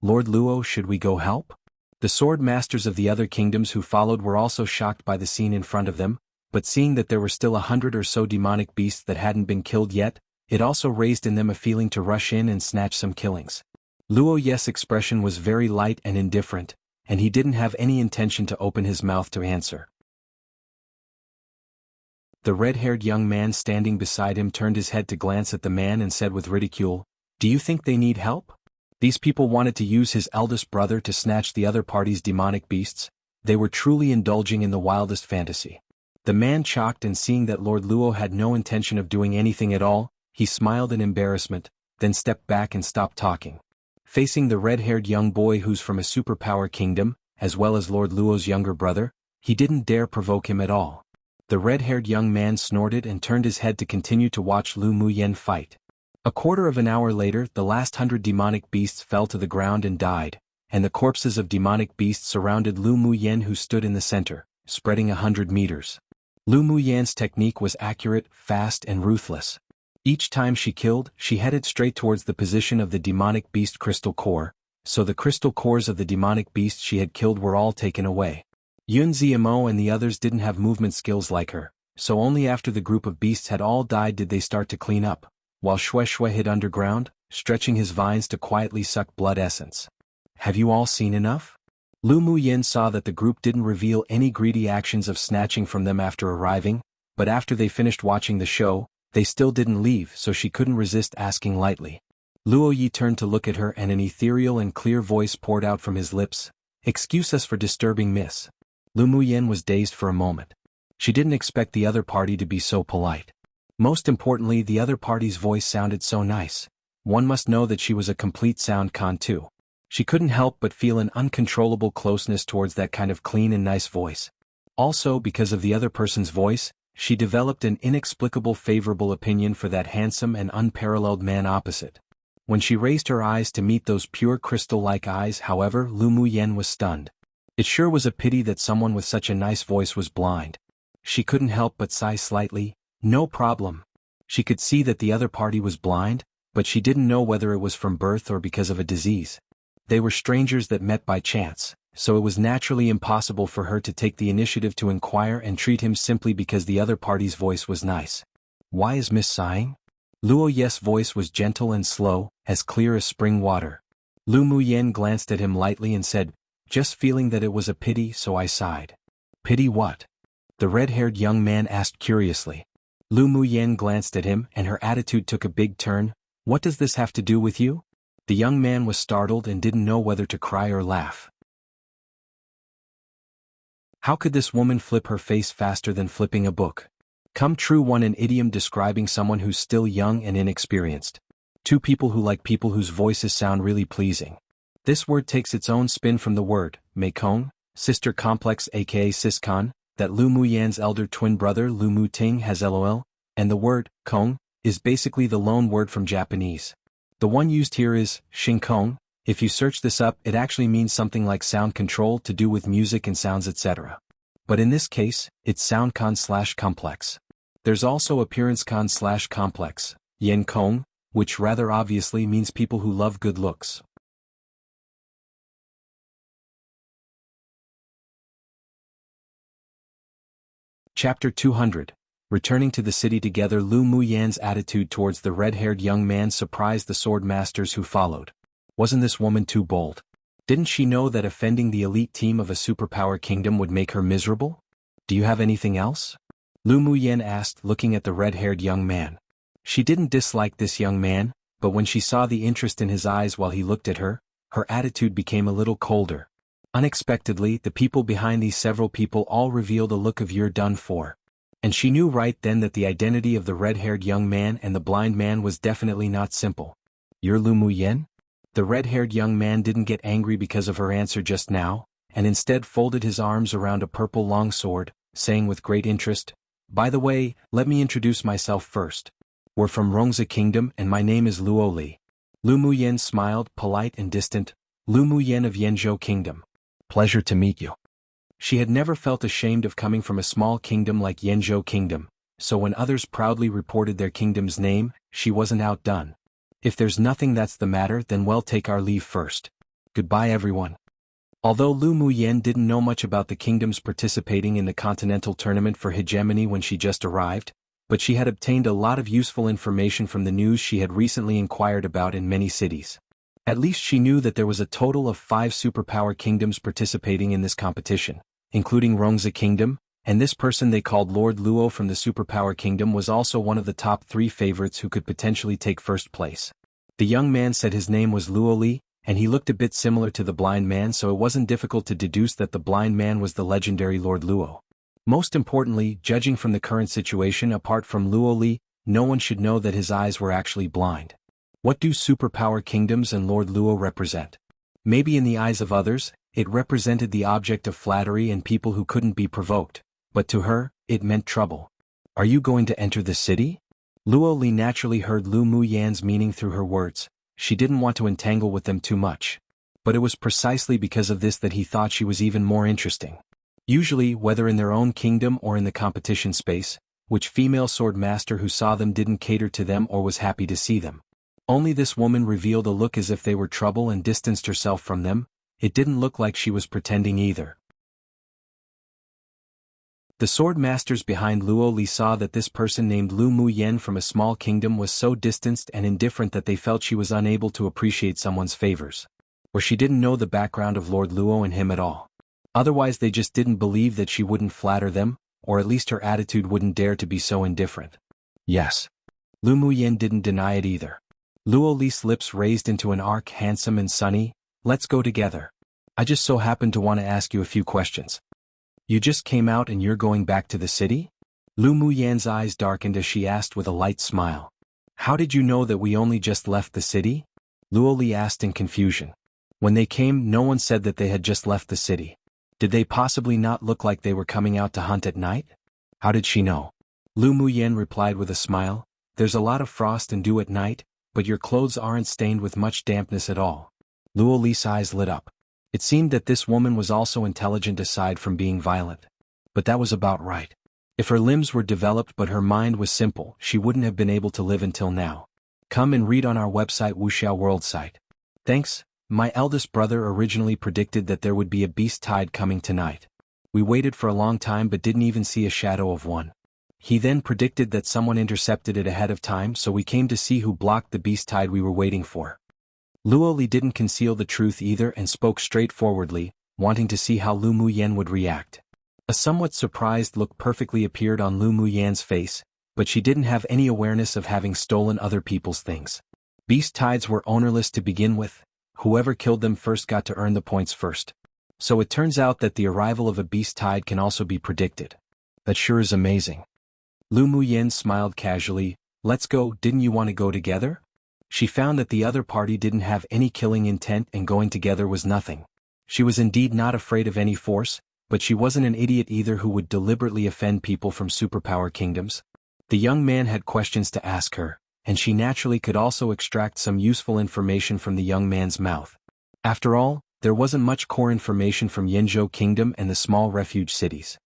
Lord Luo, should we go help? The sword masters of the other kingdoms who followed were also shocked by the scene in front of them, but seeing that there were still 100 or so demonic beasts that hadn't been killed yet, it also raised in them a feeling to rush in and snatch some killings. Luo Ye's expression was very light and indifferent, and he didn't have any intention to open his mouth to answer. The red-haired young man standing beside him turned his head to glance at the man and said with ridicule, "Do you think they need help? These people wanted to use his eldest brother to snatch the other party's demonic beasts. They were truly indulging in the wildest fantasy. The man shocked, and seeing that Lord Luo had no intention of doing anything at all, he smiled in embarrassment, then stepped back and stopped talking. Facing the red-haired young boy who's from a superpower kingdom, as well as Lord Luo's younger brother, he didn't dare provoke him at all. The red-haired young man snorted and turned his head to continue to watch Lu Muyen fight. A quarter of an hour later, the last 100 demonic beasts fell to the ground and died, and the corpses of demonic beasts surrounded Lu Muyen, who stood in the center, spreading 100 meters. Lu Muyen's technique was accurate, fast, and ruthless. Each time she killed, she headed straight towards the position of the demonic beast crystal core, so the crystal cores of the demonic beasts she had killed were all taken away. Yun Ziamo and the others didn't have movement skills like her, so only after the group of beasts had all died did they start to clean up, while Xue Xue hid underground, stretching his vines to quietly suck blood essence. Have you all seen enough? Lu Muyen saw that the group didn't reveal any greedy actions of snatching from them after arriving, but after they finished watching the show, they still didn't leave, so she couldn't resist asking lightly. Luo Yi turned to look at her, and an ethereal and clear voice poured out from his lips. Excuse us for disturbing, miss. Lu Muyen was dazed for a moment. She didn't expect the other party to be so polite. Most importantly, the other party's voice sounded so nice. One must know that she was a complete sound con too. She couldn't help but feel an uncontrollable closeness towards that kind of clean and nice voice. Also, because of the other person's voice, she developed an inexplicable favorable opinion for that handsome and unparalleled man opposite. When she raised her eyes to meet those pure crystal-like eyes, however, Lu Muyen was stunned. It sure was a pity that someone with such a nice voice was blind. She couldn't help but sigh slightly. No problem. She could see that the other party was blind, but she didn't know whether it was from birth or because of a disease. They were strangers that met by chance, so it was naturally impossible for her to take the initiative to inquire and treat him simply because the other party's voice was nice. Why is Miss sighing? Luo Ye's voice was gentle and slow, as clear as spring water. Lu Muyen glanced at him lightly and said, just feeling that it was a pity, so I sighed. Pity what? The red-haired young man asked curiously. Lu Muyen glanced at him, and her attitude took a big turn. What does this have to do with you? The young man was startled and didn't know whether to cry or laugh. How could this woman flip her face faster than flipping a book? Come true, one, an idiom describing someone who's still young and inexperienced. Two people who like people whose voices sound really pleasing. This word takes its own spin from the word, Meikong, sister complex aka Siscon, that Lu Muyen's elder twin brother Lu Muting has lol, and the word, Kong, is basically the loan word from Japanese. The one used here is, Shinkong. If you search this up, it actually means something like sound control to do with music and sounds etc. But in this case, it's soundcon/complex. There's also appearancecon/complex, Yenkong, which rather obviously means people who love good looks. Chapter 200. Returning to the city together, Lu Muyen's attitude towards the red-haired young man surprised the sword masters who followed. Wasn't this woman too bold? Didn't she know that offending the elite team of a superpower kingdom would make her miserable? Do you have anything else? Lu Muyen asked, looking at the red-haired young man. She didn't dislike this young man, but when she saw the interest in his eyes while he looked at her, her attitude became a little colder. Unexpectedly, the people behind these several people all revealed a look of "you're done for." And she knew right then that the identity of the red-haired young man and the blind man was definitely not simple. You're Lu Muyen? The red-haired young man didn't get angry because of her answer just now, and instead folded his arms around a purple longsword, saying with great interest, by the way, let me introduce myself first. We're from Rongzi Kingdom and my name is Luo Li. Lu Muyen smiled, polite and distant. Lu Muyen of Yanzhou Kingdom. Pleasure to meet you. She had never felt ashamed of coming from a small kingdom like Yanzhou Kingdom, so when others proudly reported their kingdom's name, she wasn't outdone. If there's nothing that's the matter, then we'll take our leave first. Goodbye everyone. Although Lu Muyen didn't know much about the kingdoms participating in the continental tournament for hegemony when she just arrived, but she had obtained a lot of useful information from the news she had recently inquired about in many cities. At least she knew that there was a total of 5 superpower kingdoms participating in this competition, including Rongzi Kingdom, and this person they called Lord Luo from the superpower kingdom was also one of the top 3 favorites who could potentially take first place. The young man said his name was Luo Li, and he looked a bit similar to the blind man, so it wasn't difficult to deduce that the blind man was the legendary Lord Luo. Most importantly, judging from the current situation apart from Luo Li, no one should know that his eyes were actually blind. What do superpower kingdoms and Lord Luo represent? Maybe in the eyes of others, it represented the object of flattery and people who couldn't be provoked, but to her, it meant trouble. Are you going to enter the city? Luo Li naturally heard Lu Muyan's meaning through her words. She didn't want to entangle with them too much. But it was precisely because of this that he thought she was even more interesting. Usually, whether in their own kingdom or in the competition space, which female sword master who saw them didn't cater to them or was happy to see them. Only this woman revealed a look as if they were trouble and distanced herself from them. It didn't look like she was pretending either. The sword masters behind Luo Li saw that this person named Lu Muyan from a small kingdom was so distanced and indifferent that they felt she was unable to appreciate someone's favors. Or she didn't know the background of Lord Luo and him at all. Otherwise they just didn't believe that she wouldn't flatter them, or at least her attitude wouldn't dare to be so indifferent. Yes. Lu Muyan didn't deny it either. Luo Li's lips raised into an arc, handsome and sunny. Let's go together. I just so happen to want to ask you a few questions. You just came out and you're going back to the city? Lu Muyan's eyes darkened as she asked with a light smile. How did you know that we only just left the city? Luo Li asked in confusion. When they came, no one said that they had just left the city. Did they possibly not look like they were coming out to hunt at night? How did she know? Lu Muyan replied with a smile. There's a lot of frost and dew at night, but your clothes aren't stained with much dampness at all. Luo Li's eyes lit up. It seemed that this woman was also intelligent aside from being violent. But that was about right. If her limbs were developed but her mind was simple, she wouldn't have been able to live until now. Come and read on our website Wuxia World site. Thanks. My eldest brother originally predicted that there would be a beast tide coming tonight. We waited for a long time but didn't even see a shadow of one. He then predicted that someone intercepted it ahead of time, so we came to see who blocked the beast tide we were waiting for. Luo Li didn't conceal the truth either and spoke straightforwardly, wanting to see how Lu Muyan would react. A somewhat surprised look perfectly appeared on Lu Muyan's face, but she didn't have any awareness of having stolen other people's things. Beast tides were ownerless to begin with. Whoever killed them first got to earn the points first. So it turns out that the arrival of a beast tide can also be predicted. That sure is amazing. Lu Muyan smiled casually. Let's go, didn't you want to go together? She found that the other party didn't have any killing intent and going together was nothing. She was indeed not afraid of any force, but she wasn't an idiot either who would deliberately offend people from superpower kingdoms. The young man had questions to ask her, and she naturally could also extract some useful information from the young man's mouth. After all, there wasn't much core information from Yanzhou Kingdom and the small refuge cities.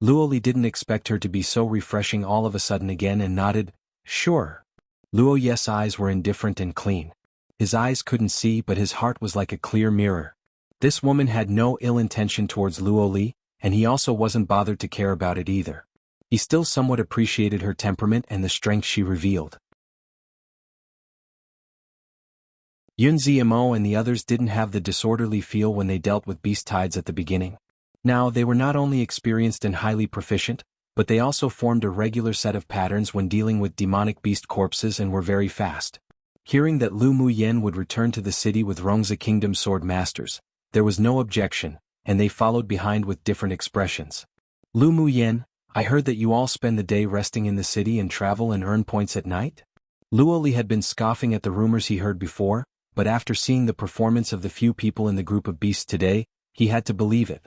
Luo Li didn't expect her to be so refreshing all of a sudden again and nodded, sure. Luo Ye's eyes were indifferent and clean. His eyes couldn't see but his heart was like a clear mirror. This woman had no ill intention towards Luo Li, and he also wasn't bothered to care about it either. He still somewhat appreciated her temperament and the strength she revealed. Yun Ziamo and the others didn't have the disorderly feel when they dealt with beast tides at the beginning. Now they were not only experienced and highly proficient, but they also formed a regular set of patterns when dealing with demonic beast corpses and were very fast. Hearing that Lu Muyan would return to the city with Rongzi Kingdom sword masters, there was no objection, and they followed behind with different expressions. Lu Muyan, I heard that you all spend the day resting in the city and travel and earn points at night? Luo Li had been scoffing at the rumors he heard before, but after seeing the performance of the few people in the group of beasts today, he had to believe it.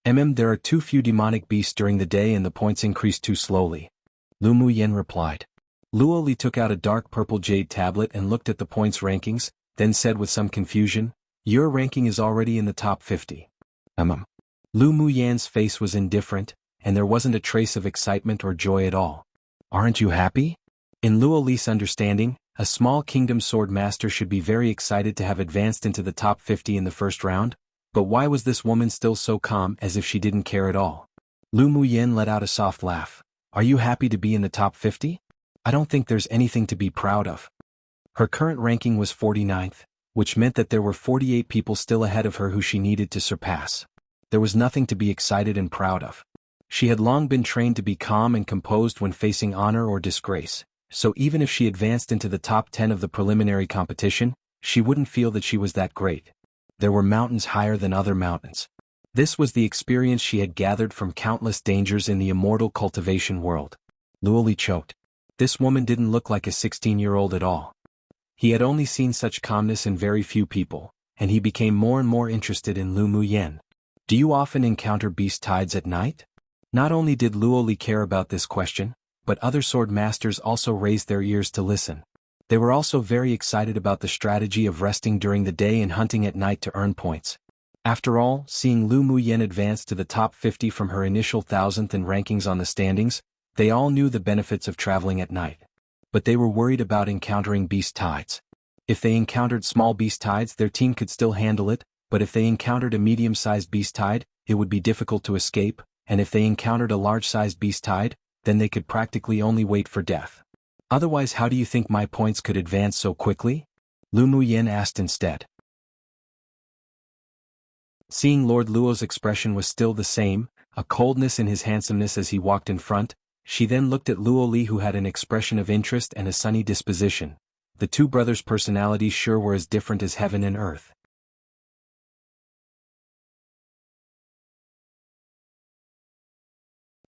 There are too few demonic beasts during the day and the points increase too slowly. Lu Muyan replied. Luo Li took out a dark purple jade tablet and looked at the points rankings, then said with some confusion, your ranking is already in the top 50. Lu Muyan's face was indifferent, and there wasn't a trace of excitement or joy at all. Aren't you happy? In Luo Li's understanding, a small kingdom sword master should be very excited to have advanced into the top 50 in the first round. But why was this woman still so calm as if she didn't care at all? Lu Muyan let out a soft laugh. Are you happy to be in the top 50? I don't think there's anything to be proud of. Her current ranking was 49th, which meant that there were 48 people still ahead of her who she needed to surpass. There was nothing to be excited and proud of. She had long been trained to be calm and composed when facing honor or disgrace, so even if she advanced into the top 10 of the preliminary competition, she wouldn't feel that she was that great. There were mountains higher than other mountains. This was the experience she had gathered from countless dangers in the immortal cultivation world. Luoli choked. This woman didn't look like a 16-year-old at all. He had only seen such calmness in very few people, and he became more and more interested in Lu Muyen. Do you often encounter beast tides at night? Not only did Luoli care about this question, but other sword masters also raised their ears to listen. They were also very excited about the strategy of resting during the day and hunting at night to earn points. After all, seeing Lu Muyen advance to the top 50 from her initial 1,000th in rankings on the standings, they all knew the benefits of traveling at night. But they were worried about encountering beast tides. If they encountered small beast tides, their team could still handle it, but if they encountered a medium-sized beast tide, it would be difficult to escape, and if they encountered a large-sized beast tide, then they could practically only wait for death. Otherwise, how do you think my points could advance so quickly? Lu Muyen asked instead. Seeing Lord Luo's expression was still the same, a coldness in his handsomeness as he walked in front, she then looked at Luo Li, who had an expression of interest and a sunny disposition. The two brothers' personalities sure were as different as heaven and earth.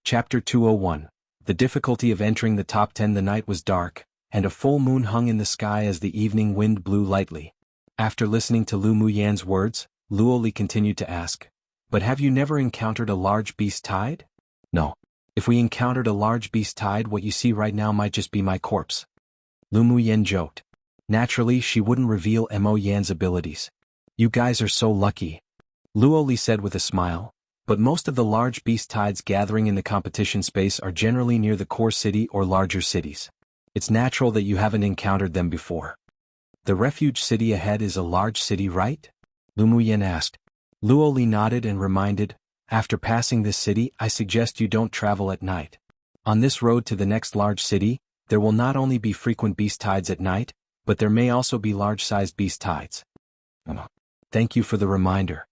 Chapter 201. The difficulty of entering the top 10. The night was dark, and a full moon hung in the sky as the evening wind blew lightly. After listening to Lu Muyan's words, Luo Li continued to ask, "But have you never encountered a large beast tide?" "No. If we encountered a large beast tide, what you see right now might just be my corpse." Lu Muyen joked. Naturally, she wouldn't reveal Mo Yan's abilities. "You guys are so lucky," Luo Li said with a smile. But most of the large beast tides gathering in the competition space are generally near the core city or larger cities. It's natural that you haven't encountered them before. The refuge city ahead is a large city, right? Lu Muyen asked. Luo Li nodded and reminded, "After passing this city, I suggest you don't travel at night. On this road to the next large city, there will not only be frequent beast tides at night, but there may also be large-sized beast tides." Thank you for the reminder.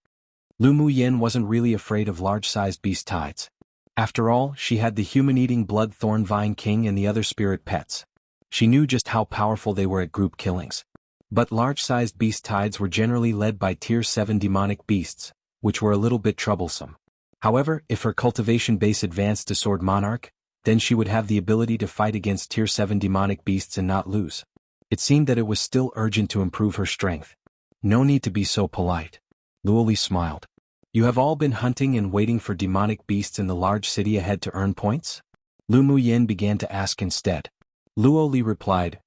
Lu Muyen wasn't really afraid of large-sized beast tides. After all, she had the human-eating blood thorn vine king and the other spirit pets. She knew just how powerful they were at group killings. But large-sized beast tides were generally led by Tier 7 demonic beasts, which were a little bit troublesome. However, if her cultivation base advanced to Sword Monarch, then she would have the ability to fight against Tier 7 demonic beasts and not lose. It seemed that it was still urgent to improve her strength. No need to be so polite. Luo Li smiled. You have all been hunting and waiting for demonic beasts in the large city ahead to earn points? Lu Muyen began to ask instead. Luo Li replied,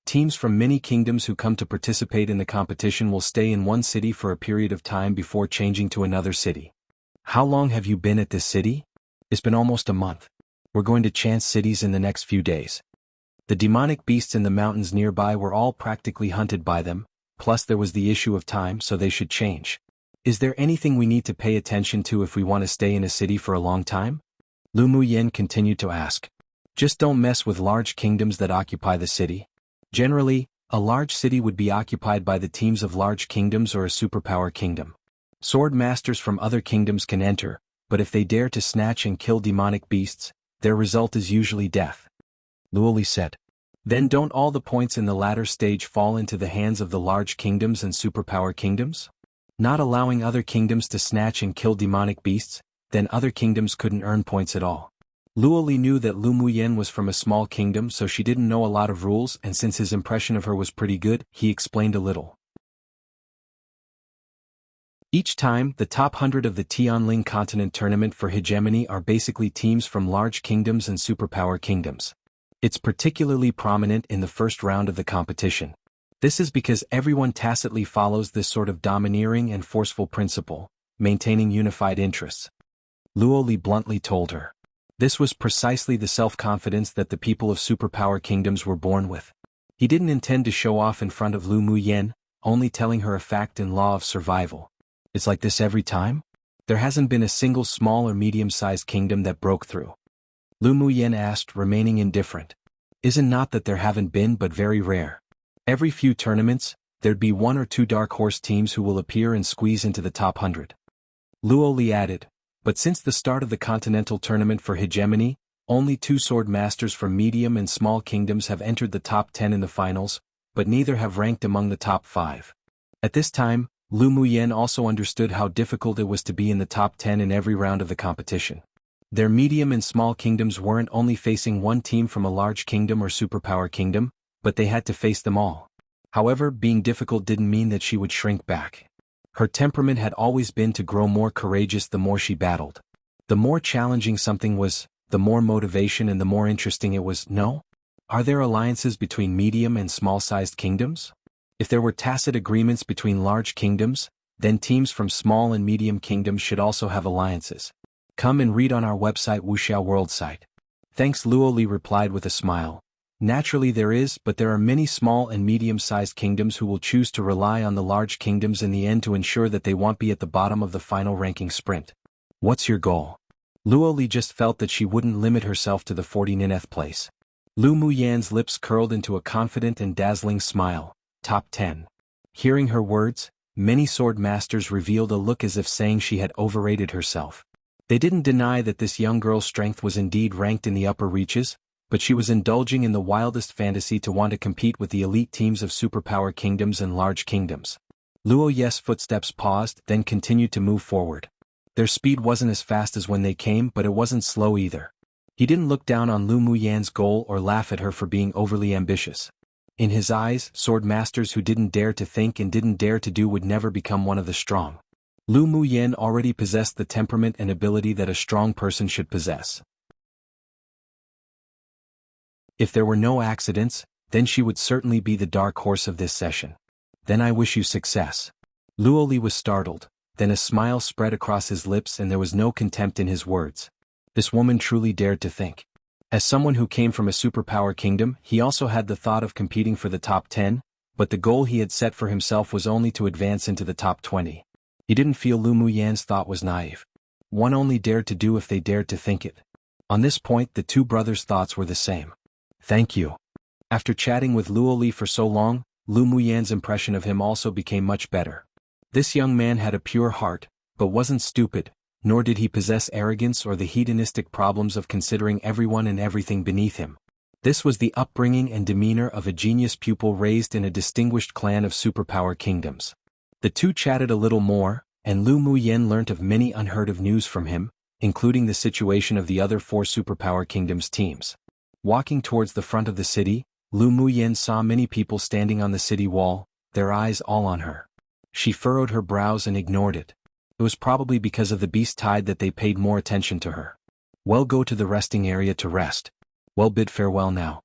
Teams from many kingdoms who come to participate in the competition will stay in one city for a period of time before changing to another city. How long have you been at this city? It's been almost a month. We're going to chance cities in the next few days. The demonic beasts in the mountains nearby were all practically hunted by them, plus there was the issue of time, so they should change. Is there anything we need to pay attention to if we want to stay in a city for a long time? Lu Muyen continued to ask. Just don't mess with large kingdoms that occupy the city. Generally, a large city would be occupied by the teams of large kingdoms or a superpower kingdom. Sword masters from other kingdoms can enter, but if they dare to snatch and kill demonic beasts, their result is usually death. Luo Li said. Then don't all the points in the latter stage fall into the hands of the large kingdoms and superpower kingdoms? Not allowing other kingdoms to snatch and kill demonic beasts, then other kingdoms couldn't earn points at all. Luo Li knew that Lu Muyen was from a small kingdom, so she didn't know a lot of rules, and since his impression of her was pretty good, he explained a little. Each time, the top 100 of the Tianling Continent Tournament for Hegemony are basically teams from large kingdoms and superpower kingdoms. It's particularly prominent in the first round of the competition. This is because everyone tacitly follows this sort of domineering and forceful principle, maintaining unified interests. Luo Li bluntly told her. This was precisely the self-confidence that the people of superpower kingdoms were born with. He didn't intend to show off in front of Lu Muyen, only telling her a fact and law of survival. It's like this every time? There hasn't been a single small or medium-sized kingdom that broke through. Lu Muyen asked, remaining indifferent. Isn't not that there haven't been, but very rare. Every few tournaments, there'd be one or two dark horse teams who will appear and squeeze into the top 100. Luo Li added, but since the start of the Continental Tournament for Hegemony, only 2 sword masters from medium and small kingdoms have entered the top 10 in the finals, but neither have ranked among the top 5. At this time, Lu Muyen also understood how difficult it was to be in the top 10 in every round of the competition. Their medium and small kingdoms weren't only facing one team from a large kingdom or superpower kingdom, but they had to face them all. However, being difficult didn't mean that she would shrink back. Her temperament had always been to grow more courageous the more she battled. The more challenging something was, the more motivation and the more interesting it was. No? Are there alliances between medium and small-sized kingdoms? If there were tacit agreements between large kingdoms, then teams from small and medium kingdoms should also have alliances. Come and read on our website Wuxia World site. Thanks, Luo Li replied with a smile. Naturally there is, but there are many small and medium-sized kingdoms who will choose to rely on the large kingdoms in the end to ensure that they won't be at the bottom of the final ranking sprint. What's your goal? Luo Li just felt that she wouldn't limit herself to the 49th place. Lu Muyan's lips curled into a confident and dazzling smile. Top 10. Hearing her words, many sword masters revealed a look as if saying she had overrated herself. They didn't deny that this young girl's strength was indeed ranked in the upper reaches, but she was indulging in the wildest fantasy to want to compete with the elite teams of superpower kingdoms and large kingdoms. Luo Ye's footsteps paused, then continued to move forward. Their speed wasn't as fast as when they came, but it wasn't slow either. He didn't look down on Lu Muyan's goal or laugh at her for being overly ambitious. In his eyes, sword masters who didn't dare to think and didn't dare to do would never become one of the strong. Lu Muyan already possessed the temperament and ability that a strong person should possess. If there were no accidents, then she would certainly be the dark horse of this session. Then I wish you success. Luo Li was startled, then a smile spread across his lips and there was no contempt in his words. This woman truly dared to think. As someone who came from a superpower kingdom, he also had the thought of competing for the top 10, but the goal he had set for himself was only to advance into the top 20. He didn't feel Lu Muyan's thought was naive. One only dared to do if they dared to think it. On this point, the two brothers' thoughts were the same. Thank you. After chatting with Luo Li for so long, Lu Muyan's impression of him also became much better. This young man had a pure heart, but wasn't stupid, nor did he possess arrogance or the hedonistic problems of considering everyone and everything beneath him. This was the upbringing and demeanor of a genius pupil raised in a distinguished clan of superpower kingdoms. The two chatted a little more, and Lu Muyan learnt of many unheard of news from him, including the situation of the other 4 superpower kingdoms teams. Walking towards the front of the city, Lu Muyan saw many people standing on the city wall, their eyes all on her. She furrowed her brows and ignored it. It was probably because of the beast tide that they paid more attention to her. Well, go to the resting area to rest. Well, bid farewell now.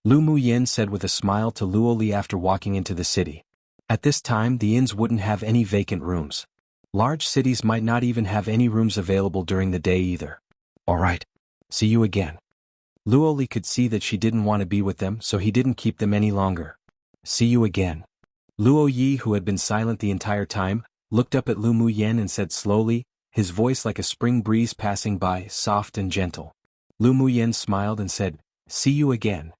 Lu Muyan said with a smile to Luo Li after walking into the city. At this time the inns wouldn't have any vacant rooms. Large cities might not even have any rooms available during the day either. Alright. See you again. Luo Li could see that she didn't want to be with them, so he didn't keep them any longer. See you again. Luo Yi, who had been silent the entire time, looked up at Lu Muyan and said slowly, his voice like a spring breeze passing by, soft and gentle. Lu Muyan smiled and said, see you again.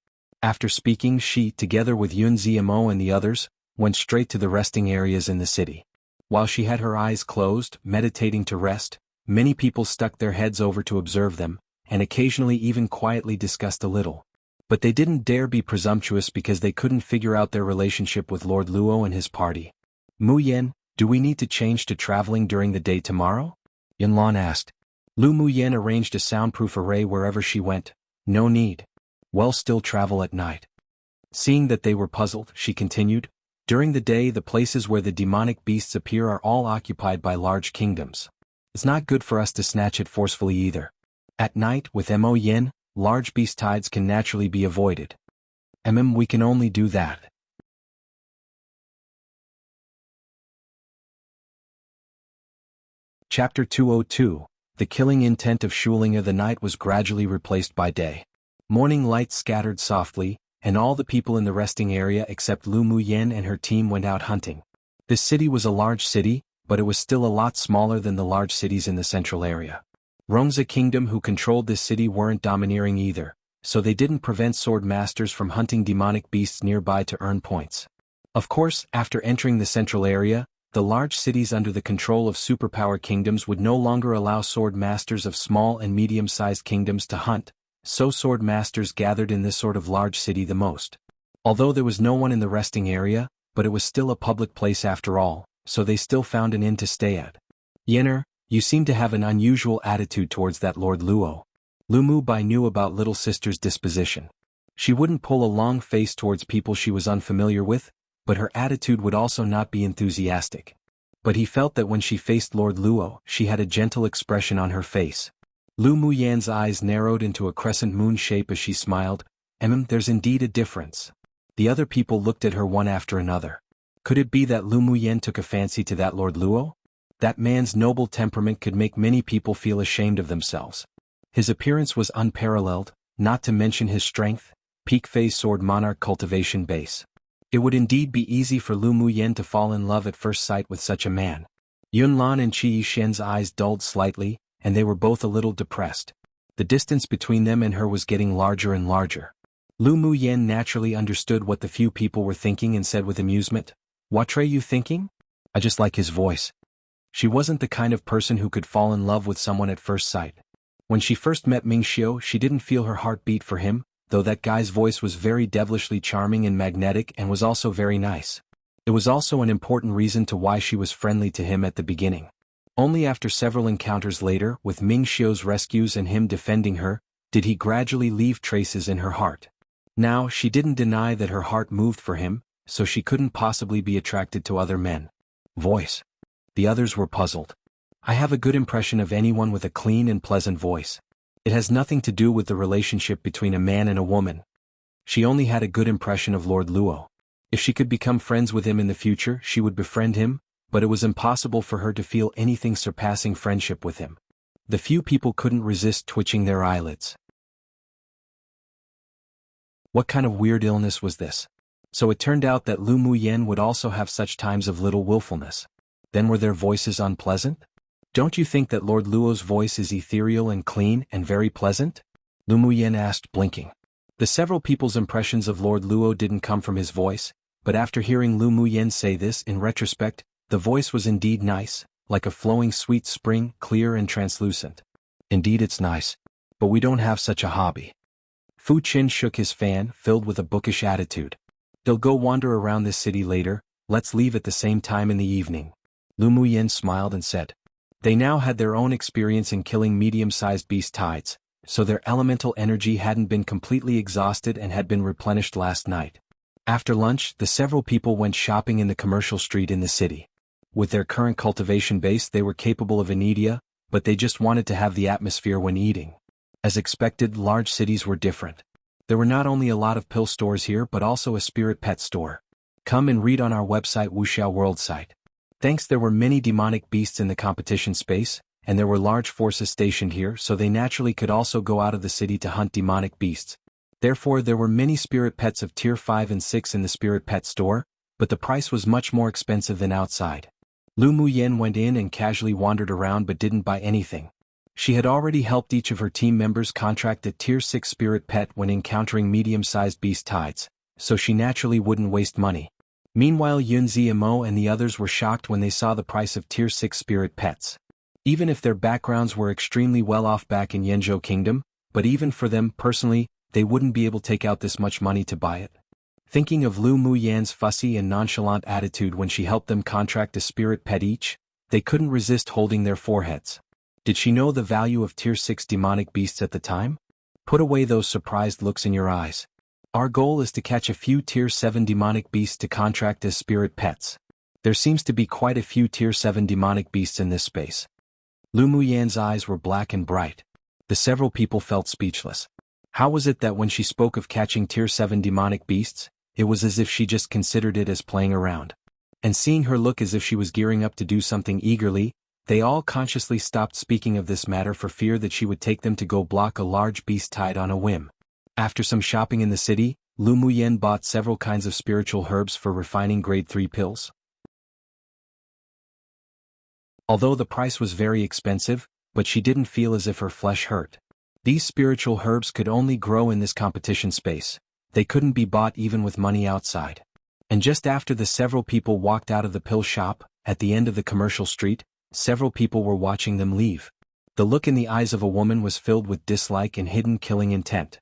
After speaking, she, together with Yun Ziamo and the others, went straight to the resting areas in the city. While she had her eyes closed, meditating to rest, many people stuck their heads over to observe them, and occasionally even quietly discussed a little. But they didn't dare be presumptuous because they couldn't figure out their relationship with Lord Luo and his party. Muyan, do we need to change to traveling during the day tomorrow? Yanlan asked. Lu Muyan arranged a soundproof array wherever she went. No need. Well, still travel at night. Seeing that they were puzzled, she continued, during the day the places where the demonic beasts appear are all occupied by large kingdoms. It's not good for us to snatch it forcefully either. At night, with Mo Yin, large beast tides can naturally be avoided. We can only do that. Chapter 202. The killing intent of Shulinga. The night was gradually replaced by day. Morning light scattered softly, and all the people in the resting area except Lu Muyan and her team went out hunting. This city was a large city, but it was still a lot smaller than the large cities in the central area. Rongza Kingdom, who controlled this city, weren't domineering either, so they didn't prevent sword masters from hunting demonic beasts nearby to earn points. Of course, after entering the central area, the large cities under the control of superpower kingdoms would no longer allow sword masters of small and medium-sized kingdoms to hunt, so sword masters gathered in this sort of large city the most. Although there was no one in the resting area, but it was still a public place after all, so they still found an inn to stay at. Yenner, you seem to have an unusual attitude towards that Lord Luo. Lu Mubai knew about little sister's disposition. She wouldn't pull a long face towards people she was unfamiliar with, but her attitude would also not be enthusiastic. But he felt that when she faced Lord Luo, she had a gentle expression on her face. Lu Muyan's eyes narrowed into a crescent moon shape as she smiled. There's indeed a difference. The other people looked at her one after another. Could it be that Lu Muyan took a fancy to that Lord Luo? That man's noble temperament could make many people feel ashamed of themselves. His appearance was unparalleled, not to mention his strength, peak phase sword monarch cultivation base. It would indeed be easy for Lu Muyan to fall in love at first sight with such a man. Yunlan and Qi Yishen's eyes dulled slightly, and they were both a little depressed. The distance between them and her was getting larger and larger. Lu Muyan naturally understood what the few people were thinking and said with amusement, "What are you thinking?" "I just like his voice." She wasn't the kind of person who could fall in love with someone at first sight. When she first met Ming Xiu, she didn't feel her heart beat for him, though that guy's voice was very devilishly charming and magnetic and was also very nice. It was also an important reason to why she was friendly to him at the beginning. Only after several encounters later, with Ming Xiu's rescues and him defending her, did he gradually leave traces in her heart. Now, she didn't deny that her heart moved for him, so she couldn't possibly be attracted to other men. Voice. The others were puzzled. I have a good impression of anyone with a clean and pleasant voice. It has nothing to do with the relationship between a man and a woman. She only had a good impression of Lord Luo. If she could become friends with him in the future, she would befriend him, but it was impossible for her to feel anything surpassing friendship with him. The few people couldn't resist twitching their eyelids. What kind of weird illness was this? So it turned out that Lu Muyan would also have such times of little willfulness. Then were their voices unpleasant? Don't you think that Lord Luo's voice is ethereal and clean and very pleasant? Lu Muyan asked, blinking. The several people's impressions of Lord Luo didn't come from his voice, but after hearing Lu Muyan say this in retrospect, the voice was indeed nice, like a flowing sweet spring, clear and translucent. Indeed it's nice. But we don't have such a hobby. Fu Qin shook his fan, filled with a bookish attitude. They'll go wander around this city later, let's leave at the same time in the evening. Lu Muyan smiled and said. They now had their own experience in killing medium-sized beast tides, so their elemental energy hadn't been completely exhausted and had been replenished last night. After lunch, the several people went shopping in the commercial street in the city. With their current cultivation base they were capable of inedia, but they just wanted to have the atmosphere when eating. As expected, large cities were different. There were not only a lot of pill stores here but also a spirit pet store. Come and read on our website Wuxia World site. Thanks, there were many demonic beasts in the competition space, and there were large forces stationed here, so they naturally could also go out of the city to hunt demonic beasts. Therefore there were many spirit pets of tier 5 and 6 in the spirit pet store, but the price was much more expensive than outside. Lu Muyan went in and casually wandered around but didn't buy anything. She had already helped each of her team members contract a tier 6 spirit pet when encountering medium-sized beast tides, so she naturally wouldn't waste money. Meanwhile, Yun Ziamo and the others were shocked when they saw the price of tier 6 spirit pets. Even if their backgrounds were extremely well off back in Yanzhou Kingdom, but even for them personally, they wouldn't be able to take out this much money to buy it. Thinking of Lu Muyan's fussy and nonchalant attitude when she helped them contract a spirit pet each, they couldn't resist holding their foreheads. Did she know the value of tier 6 demonic beasts at the time? Put away those surprised looks in your eyes. Our goal is to catch a few tier 7 demonic beasts to contract as spirit pets. There seems to be quite a few tier 7 demonic beasts in this space. Lu Muyan's eyes were black and bright. The several people felt speechless. How was it that when she spoke of catching tier 7 demonic beasts, it was as if she just considered it as playing around? And seeing her look as if she was gearing up to do something eagerly, they all consciously stopped speaking of this matter for fear that she would take them to go block a large beast tide on a whim. After some shopping in the city, Lu Muyan bought several kinds of spiritual herbs for refining grade 3 pills. Although the price was very expensive, but she didn't feel as if her flesh hurt. These spiritual herbs could only grow in this competition space. They couldn't be bought even with money outside. And just after the several people walked out of the pill shop, at the end of the commercial street, several people were watching them leave. The look in the eyes of a woman was filled with dislike and hidden killing intent.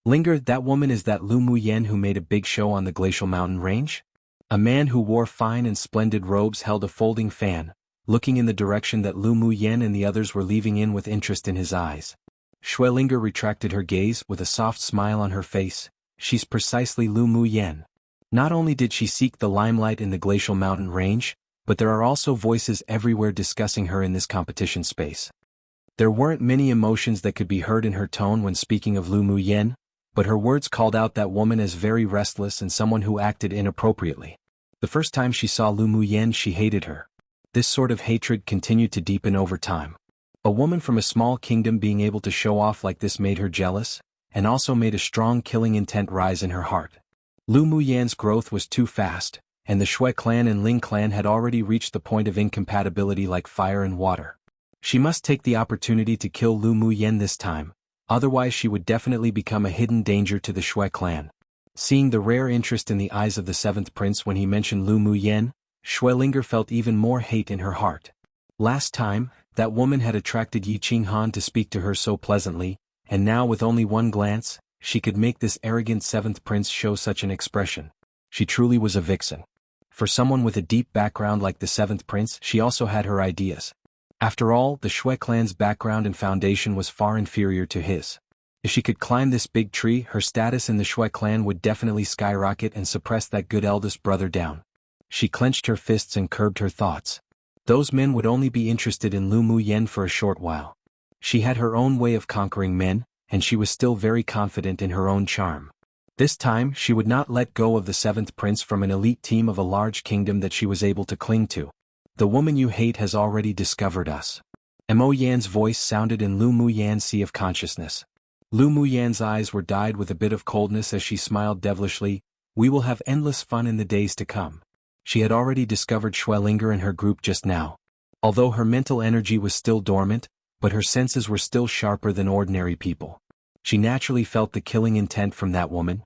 Linger, that woman is that Lu Muyan who made a big show on the glacial mountain range? A man who wore fine and splendid robes held a folding fan, looking in the direction that Lu Muyen and the others were leaving in with interest in his eyes. Schwelinger retracted her gaze with a soft smile on her face. She's precisely Lu Muyen. Not only did she seek the limelight in the glacial mountain range, but there are also voices everywhere discussing her in this competition space. There weren't many emotions that could be heard in her tone when speaking of Lu Muyen, but her words called out that woman as very restless and someone who acted inappropriately. The first time she saw Lu Muyen, she hated her. This sort of hatred continued to deepen over time. A woman from a small kingdom being able to show off like this made her jealous, and also made a strong killing intent rise in her heart. Lu Muyen's growth was too fast, and the Shui clan and Ling clan had already reached the point of incompatibility like fire and water. She must take the opportunity to kill Lu Muyen this time, otherwise she would definitely become a hidden danger to the Shui clan. Seeing the rare interest in the eyes of the seventh prince when he mentioned Lu Muyen, Schwelinger felt even more hate in her heart. Last time, that woman had attracted Yi Qinghan to speak to her so pleasantly, and now with only one glance, she could make this arrogant seventh prince show such an expression. She truly was a vixen. For someone with a deep background like the seventh prince, she also had her ideas. After all, the Shui clan's background and foundation was far inferior to his. If she could climb this big tree, her status in the Shui clan would definitely skyrocket and suppress that good eldest brother down. She clenched her fists and curbed her thoughts. Those men would only be interested in Lu Muyen for a short while. She had her own way of conquering men, and she was still very confident in her own charm. This time, she would not let go of the seventh prince from an elite team of a large kingdom that she was able to cling to. The woman you hate has already discovered us. Mo Yan's voice sounded in Lu Muyen's sea of consciousness. Lu Muyen's eyes were dyed with a bit of coldness as she smiled devilishly. We will have endless fun in the days to come. She had already discovered Schwelinger and her group just now. Although her mental energy was still dormant, but her senses were still sharper than ordinary people. She naturally felt the killing intent from that woman.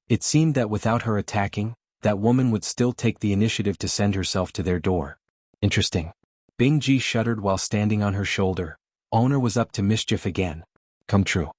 It seemed that without her attacking, that woman would still take the initiative to send herself to their door. Interesting. Bing Ji shuddered while standing on her shoulder. Owner was up to mischief again. Come true.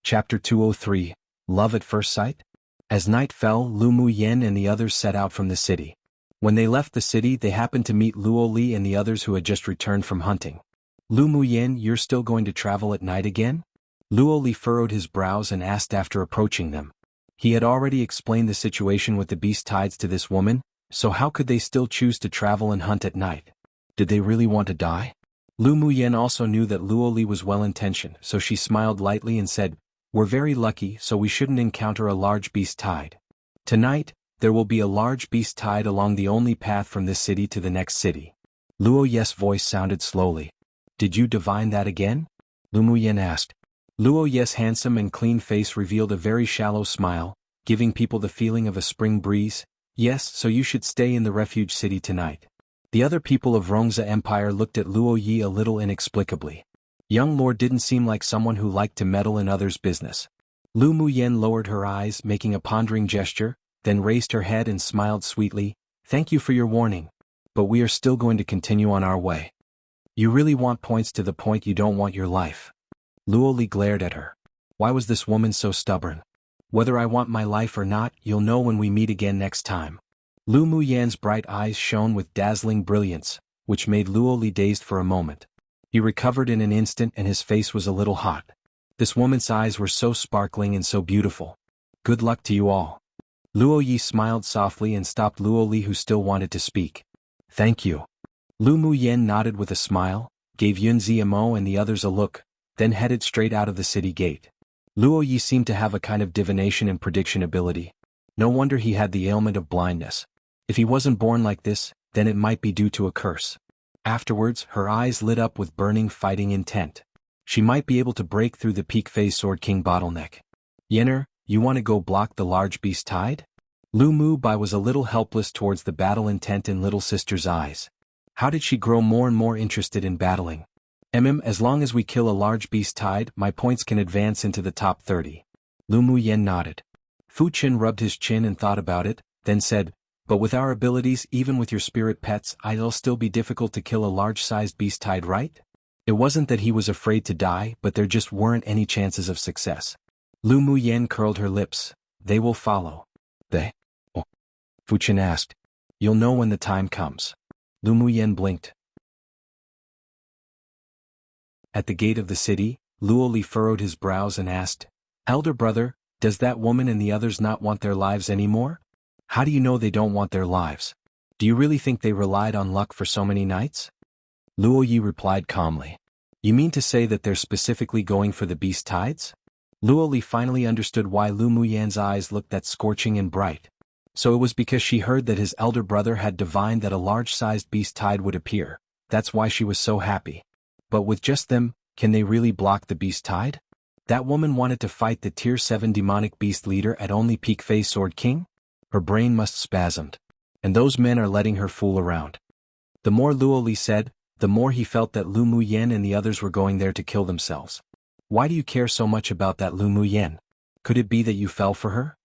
Chapter 203, Love at First Sight? As night fell, Lu Muyen and the others set out from the city. When they left the city, they happened to meet Luo Li and the others who had just returned from hunting. Lu Muyen, you're still going to travel at night again? Luo Li furrowed his brows and asked after approaching them. He had already explained the situation with the beast tides to this woman, so how could they still choose to travel and hunt at night? Did they really want to die? Lu Muyen also knew that Luo Li was well-intentioned, so she smiled lightly and said, We're very lucky, so we shouldn't encounter a large beast tide. Tonight, there will be a large beast tide along the only path from this city to the next city. Luo Ye's voice sounded slowly. Did you divine that again? Lu Muyen asked. Luo Ye's handsome and clean face revealed a very shallow smile, giving people the feeling of a spring breeze. Yes, so you should stay in the refuge city tonight. The other people of Rongza Empire looked at Luo Yi a little inexplicably. Young lord didn't seem like someone who liked to meddle in others' business. Lu Muyen lowered her eyes, making a pondering gesture, then raised her head and smiled sweetly. Thank you for your warning. But we are still going to continue on our way. You really want points to the point you don't want your life. Luo Li glared at her. Why was this woman so stubborn? Whether I want my life or not, you'll know when we meet again next time. Lu Muyen's bright eyes shone with dazzling brilliance, which made Luo Li dazed for a moment. He recovered in an instant and his face was a little hot. This woman's eyes were so sparkling and so beautiful. Good luck to you all. Luo Yi smiled softly and stopped Luo Li, who still wanted to speak. Thank you. Lu Muyen nodded with a smile, gave Yunzi a mo and the others a look, then headed straight out of the city gate. Luo Yi seemed to have a kind of divination and prediction ability. No wonder he had the ailment of blindness. If he wasn't born like this, then it might be due to a curse. Afterwards, her eyes lit up with burning fighting intent. She might be able to break through the Peak Phase Sword King bottleneck. Yenner, you want to go block the large beast tide? Lu Mu Bai was a little helpless towards the battle intent in little sister's eyes. How did she grow more and more interested in battling? As long as we kill a large beast tide, my points can advance into the top 30. Lu Muyen nodded. Fu Qin rubbed his chin and thought about it, then said, But with our abilities, even with your spirit pets, it'll still be difficult to kill a large-sized beast tide, right? It wasn't that he was afraid to die, but there just weren't any chances of success. Lu Muyen curled her lips. They will follow. They? Oh. Fuchen asked. You'll know when the time comes. Lu Muyen blinked. At the gate of the city, Luoli furrowed his brows and asked, Elder brother, does that woman and the others not want their lives anymore? How do you know they don't want their lives? Do you really think they relied on luck for so many nights? Luoyi replied calmly. You mean to say that they're specifically going for the beast tides? Luoli finally understood why Lu Muyan's eyes looked that scorching and bright. So it was because she heard that his elder brother had divined that a large-sized beast tide would appear. That's why she was so happy. But with just them, can they really block the beast tide? That woman wanted to fight the Tier 7 demonic beast leader at only peak phase Sword King? Her brain must spasmed. And those men are letting her fool around. The more Luoli said, the more he felt that Lu Muyen and the others were going there to kill themselves. Why do you care so much about that Lu Muyen? Could it be that you fell for her?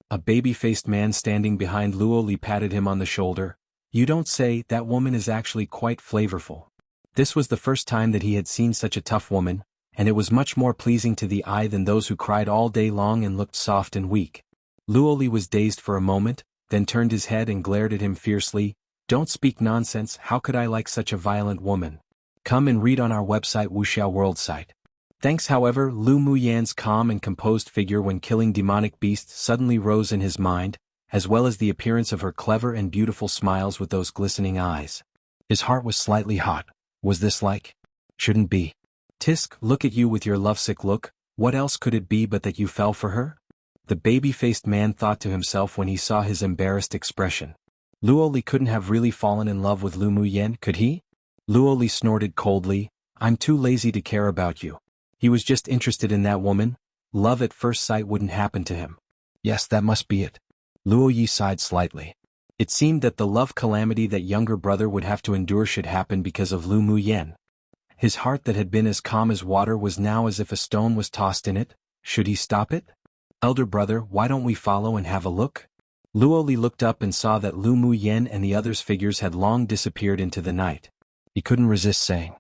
A baby-faced man standing behind Luoli patted him on the shoulder. You don't say. That woman is actually quite flavorful. This was the first time that he had seen such a tough woman, and it was much more pleasing to the eye than those who cried all day long and looked soft and weak. Luoli was dazed for a moment, then turned his head and glared at him fiercely. Don't speak nonsense. How could I like such a violent woman? Come and read on our website Wuxia World site. Thanks. However, Lu Muyan's calm and composed figure when killing demonic beasts suddenly rose in his mind, as well as the appearance of her clever and beautiful smiles with those glistening eyes. His heart was slightly hot. Was this like? Shouldn't be. Tisk, look at you with your lovesick look. What else could it be but that you fell for her? The baby-faced man thought to himself when he saw his embarrassed expression. Luoli couldn't have really fallen in love with Lu Muyen, could he? Luoli snorted coldly. I'm too lazy to care about you. He was just interested in that woman. Love at first sight wouldn't happen to him. Yes, that must be it. Luoyi sighed slightly. It seemed that the love calamity that younger brother would have to endure should happen because of Lu Muyen. His heart that had been as calm as water was now as if a stone was tossed in it. Should he stop it? Elder brother, why don't we follow and have a look? Luoli looked up and saw that Lu Muyen and the others' figures had long disappeared into the night. He couldn't resist saying,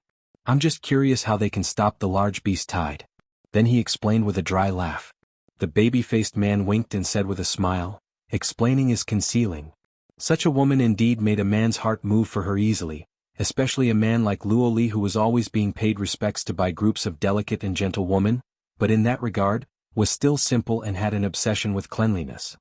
I'm just curious how they can stop the large beast tide. Then he explained with a dry laugh. The baby-faced man winked and said with a smile, explaining is concealing. Such a woman indeed made a man's heart move for her easily, especially a man like Luoli who was always being paid respects to by groups of delicate and gentle women, but in that regard, was still simple and had an obsession with cleanliness.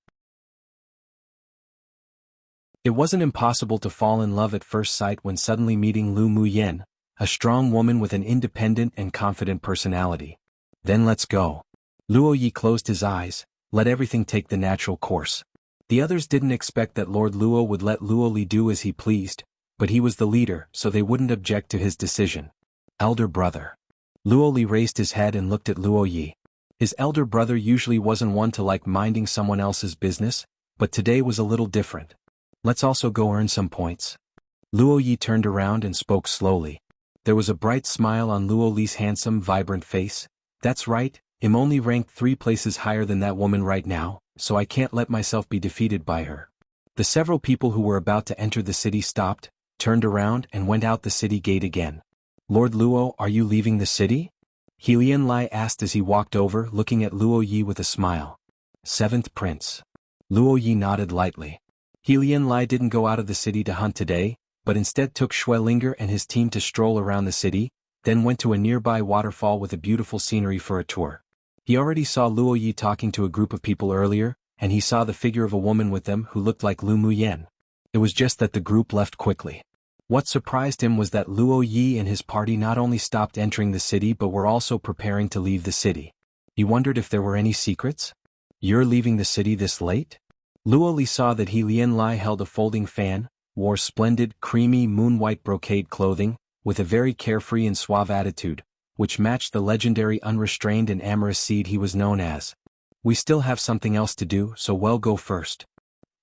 It wasn't impossible to fall in love at first sight when suddenly meeting Lu Muyen, a strong woman with an independent and confident personality. Then let's go. Luoyi closed his eyes, let everything take the natural course. The others didn't expect that Lord Luo would let Luoli do as he pleased, but he was the leader, so they wouldn't object to his decision. Elder brother. Luoli raised his head and looked at Luoyi. His elder brother usually wasn't one to like minding someone else's business, but today was a little different. Let's also go earn some points. Luoyi turned around and spoke slowly. There was a bright smile on Luoli's handsome, vibrant face. That's right, I'm only ranked 3 places higher than that woman right now, so I can't let myself be defeated by her. The several people who were about to enter the city stopped, turned around and went out the city gate again. Lord Luo, are you leaving the city? Helian Lai asked as he walked over, looking at Luo Yi with a smile. 7th Prince. Luo Yi nodded lightly. Helian Lai didn't go out of the city to hunt today, but instead took Xuelinger and his team to stroll around the city, then went to a nearby waterfall with a beautiful scenery for a tour. He already saw Luo Yi talking to a group of people earlier, and he saw the figure of a woman with them who looked like Lu Muyen. It was just that the group left quickly. What surprised him was that Luo Yi and his party not only stopped entering the city but were also preparing to leave the city. He wondered if there were any secrets? You're leaving the city this late? Luo Li saw that Helian Lai held a folding fan, wore splendid, creamy moon-white brocade clothing, with a very carefree and suave attitude, which matched the legendary unrestrained and amorous seed he was known as. We still have something else to do, so well go first.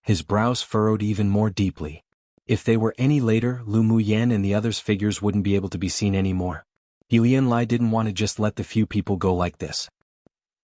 His brows furrowed even more deeply. If they were any later, Lu Muyen and the others' figures wouldn't be able to be seen anymore. Helian Lai didn't want to just let the few people go like this.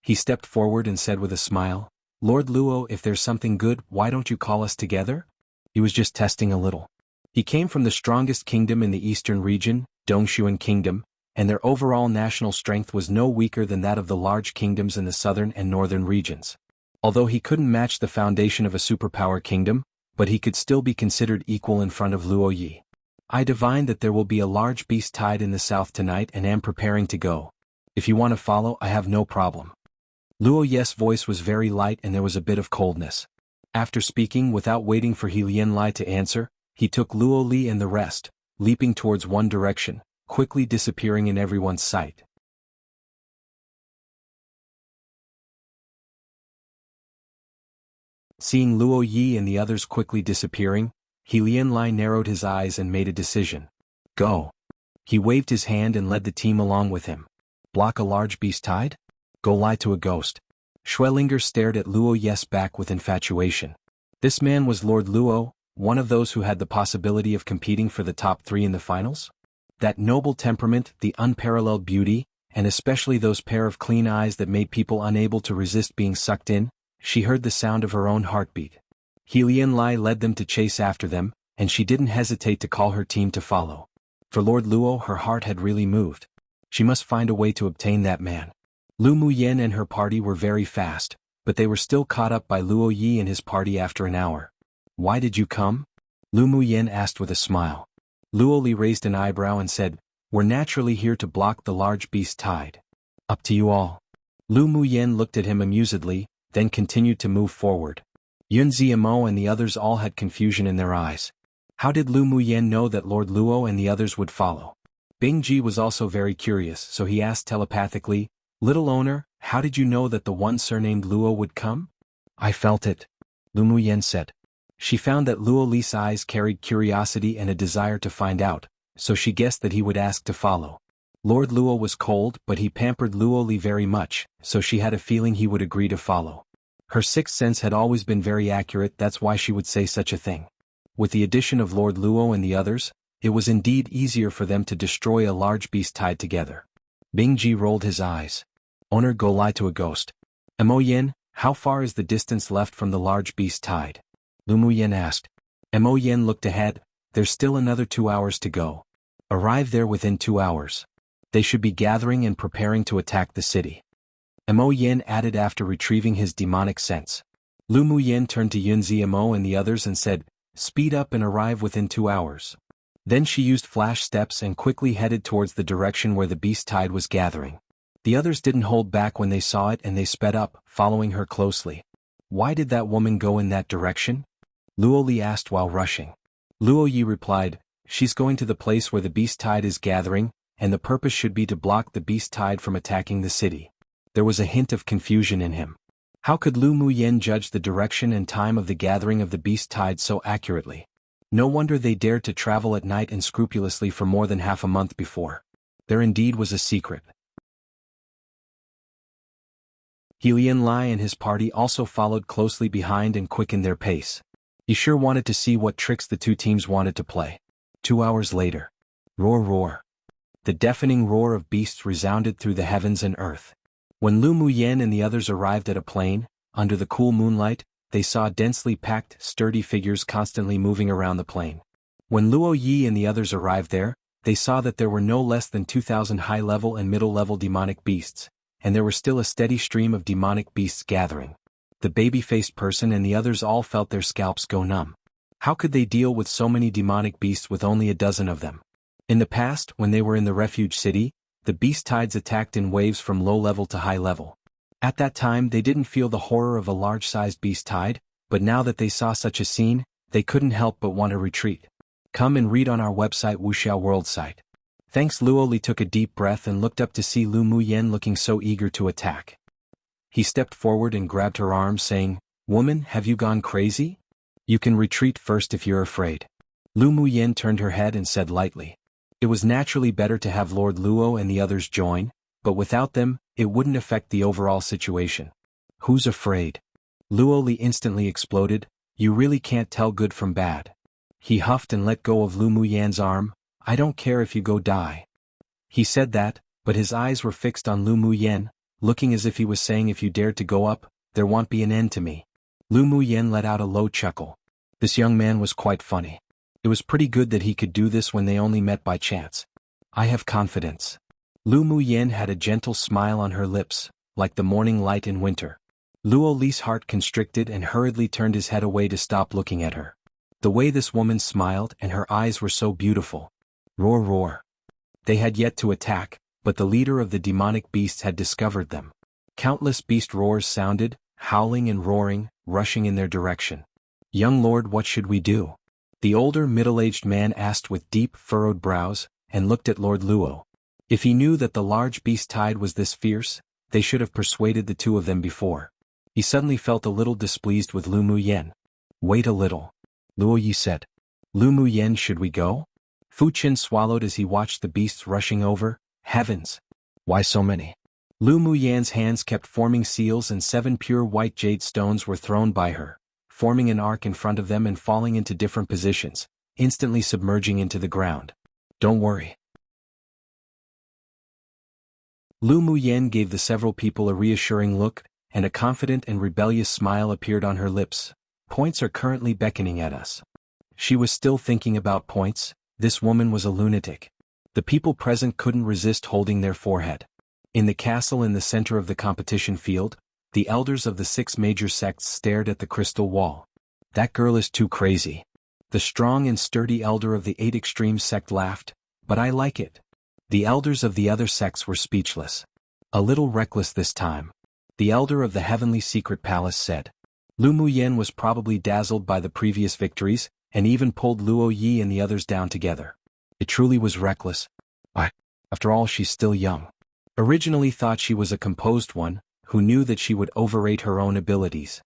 He stepped forward and said with a smile, Lord Luo, if there's something good, why don't you call us together? He was just testing a little. He came from the strongest kingdom in the eastern region, Dongshuan Kingdom, and their overall national strength was no weaker than that of the large kingdoms in the southern and northern regions. Although he couldn't match the foundation of a superpower kingdom, but he could still be considered equal in front of Luo Yi. I divine that there will be a large beast tide in the south tonight and am preparing to go. If you want to follow, I have no problem. Luo Yi's voice was very light and there was a bit of coldness. After speaking without waiting for He Lianlai to answer, he took Luo Li and the rest, leaping towards one direction, quickly disappearing in everyone's sight. Seeing Luo Yi and the others quickly disappearing, He Lianlai narrowed his eyes and made a decision. Go. He waved his hand and led the team along with him. Block a large beast tide? Go lie to a ghost. Schwellinger stared at Luo Yi's back with infatuation. This man was Lord Luo, one of those who had the possibility of competing for the top 3 in the finals? That noble temperament, the unparalleled beauty, and especially those pair of clean eyes that made people unable to resist being sucked in. She heard the sound of her own heartbeat. He Lianlai led them to chase after them, and she didn't hesitate to call her team to follow. For Lord Luo, her heart had really moved. She must find a way to obtain that man. Lu Muyen and her party were very fast, but they were still caught up by Luo Yi and his party after an hour. Why did you come? Lu Muyen asked with a smile. Luo Li raised an eyebrow and said, We're naturally here to block the large beast tide. Up to you all. Lu Muyen looked at him amusedly, then continued to move forward. Yun Ziamo and the others all had confusion in their eyes. How did Lu Muyen know that Lord Luo and the others would follow? Bing Ji was also very curious, so he asked telepathically, Little owner, how did you know that the one surnamed Luo would come? I felt it, Lu Muyen said. She found that Luo Li's eyes carried curiosity and a desire to find out, so she guessed that he would ask to follow. Lord Luo was cold, but he pampered Luo Li very much, so she had a feeling he would agree to follow. Her sixth sense had always been very accurate, that's why she would say such a thing. With the addition of Lord Luo and the others, it was indeed easier for them to destroy a large beast tied together. Bing Ji rolled his eyes. Owner, go lie to a ghost. Mo Yen, how far is the distance left from the large beast tide? Lu Muyen asked. Mo Yen looked ahead. There's still another 2 hours to go. Arrive there within 2 hours. They should be gathering and preparing to attack the city. Mo Yen added after retrieving his demonic sense. Lu Muyen turned to Yun Ziamo and the others and said, Speed up and arrive within 2 hours. Then she used flash steps and quickly headed towards the direction where the beast tide was gathering. The others didn't hold back when they saw it and they sped up, following her closely. Why did that woman go in that direction? Luo Li asked while rushing. Luo Yi replied, She's going to the place where the beast tide is gathering, and the purpose should be to block the beast tide from attacking the city. There was a hint of confusion in him. How could Lu Muyen judge the direction and time of the gathering of the beast tide so accurately? No wonder they dared to travel at night and scrupulously for more than half a month before. There indeed was a secret. He Lianlai and his party also followed closely behind and quickened their pace. He sure wanted to see what tricks the two teams wanted to play. 2 hours later. Roar roar. The deafening roar of beasts resounded through the heavens and earth. When Lu Muyen and the others arrived at a plain, under the cool moonlight, they saw densely packed, sturdy figures constantly moving around the plain. When Luo Yi and the others arrived there, they saw that there were no less than 2,000 high-level and middle-level demonic beasts, and there was still a steady stream of demonic beasts gathering. The baby-faced person and the others all felt their scalps go numb. How could they deal with so many demonic beasts with only a dozen of them? In the past, when they were in the refuge city, the beast tides attacked in waves from low level to high level. At that time they didn't feel the horror of a large-sized beast tide, but now that they saw such a scene, they couldn't help but want to retreat. Come and read on our website Wuxia World site. Thanks. Luo Li took a deep breath and looked up to see Lu Muyen looking so eager to attack. He stepped forward and grabbed her arm saying, Woman, have you gone crazy? You can retreat first if you're afraid. Lu Muyen turned her head and said lightly. It was naturally better to have Lord Luo and the others join, but without them, it wouldn't affect the overall situation. Who's afraid? Luo Li instantly exploded. You really can't tell good from bad. He huffed and let go of Lu Muyen's arm. I don't care if you go die. He said that, but his eyes were fixed on Lu Muyen, looking as if he was saying if you dared to go up, there won't be an end to me. Lu Muyen let out a low chuckle. This young man was quite funny. It was pretty good that he could do this when they only met by chance. I have confidence. Lu Muyen had a gentle smile on her lips, like the morning light in winter. Luo Li's heart constricted and hurriedly turned his head away to stop looking at her. The way this woman smiled and her eyes were so beautiful. Roar roar. They had yet to attack, but the leader of the demonic beasts had discovered them. Countless beast roars sounded, howling and roaring, rushing in their direction. "Young lord, what should we do?" The older middle-aged man asked with deep, furrowed brows, and looked at Lord Luo. If he knew that the large beast tide was this fierce, they should have persuaded the two of them before. He suddenly felt a little displeased with Lu Muyen. "Wait a little," Luo Yi said. "Lu Muyen, should we go?" Fu Qin swallowed as he watched the beasts rushing over. Heavens! Why so many? Lu Muyan's hands kept forming seals and 7 pure white jade stones were thrown by her, forming an arc in front of them and falling into different positions, instantly submerging into the ground. "Don't worry." Lu Muyen gave the several people a reassuring look, and a confident and rebellious smile appeared on her lips. "Points are currently beckoning at us." She was still thinking about points. This woman was a lunatic. The people present couldn't resist holding their forehead. In the castle in the center of the competition field, the elders of the 6 major sects stared at the crystal wall. "That girl is too crazy." The strong and sturdy elder of the 8 extreme sect laughed, "But I like it." The elders of the other sects were speechless. "A little reckless this time," the elder of the heavenly secret palace said. Lu Muyen was probably dazzled by the previous victories, and even pulled Luo Yi and the others down together. It truly was reckless. After all, she's still young. Originally thought she was a composed one, who knew that she would overrate her own abilities.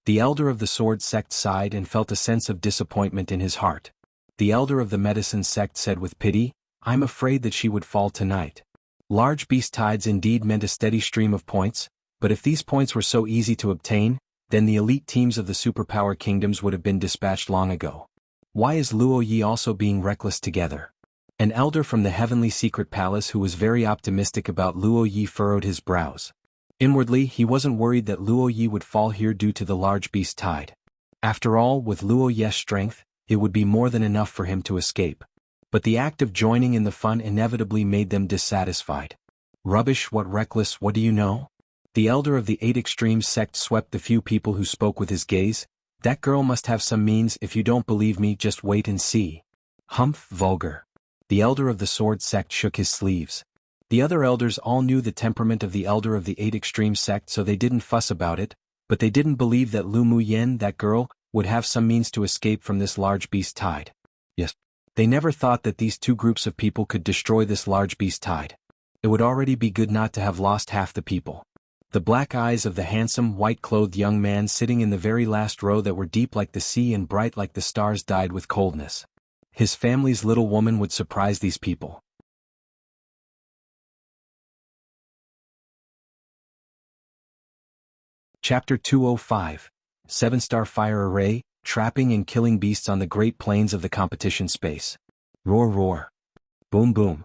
The elder of the sword sect sighed and felt a sense of disappointment in his heart. The elder of the medicine sect said with pity, "I'm afraid that she would fall tonight." Large beast tides indeed meant a steady stream of points, but if these points were so easy to obtain, then the elite teams of the superpower kingdoms would have been dispatched long ago. Why is Luo Yi also being reckless together? An elder from the heavenly secret palace who was very optimistic about Luo Yi furrowed his brows. Inwardly, he wasn't worried that Luo Yi would fall here due to the large beast tide. After all, with Luo Yi's strength, it would be more than enough for him to escape. But the act of joining in the fun inevitably made them dissatisfied. "Rubbish, what reckless, what do you know?" The elder of the 8 extreme sect swept the few people who spoke with his gaze. "That girl must have some means. If you don't believe me, just wait and see." "Humph, vulgar." The elder of the sword sect shook his sleeves. The other elders all knew the temperament of the elder of the 8 extreme sect, so they didn't fuss about it, but they didn't believe that Lu Muyen, that girl, would have some means to escape from this large beast tide. Yes. They never thought that these 2 groups of people could destroy this large beast tide. It would already be good not to have lost half the people. The black eyes of the handsome, white-clothed young man sitting in the very last row that were deep like the sea and bright like the stars died with coldness. His family's little woman would surprise these people. Chapter 205. 7-star fire array, trapping and killing beasts on the great plains of the competition space. Roar roar. Boom boom.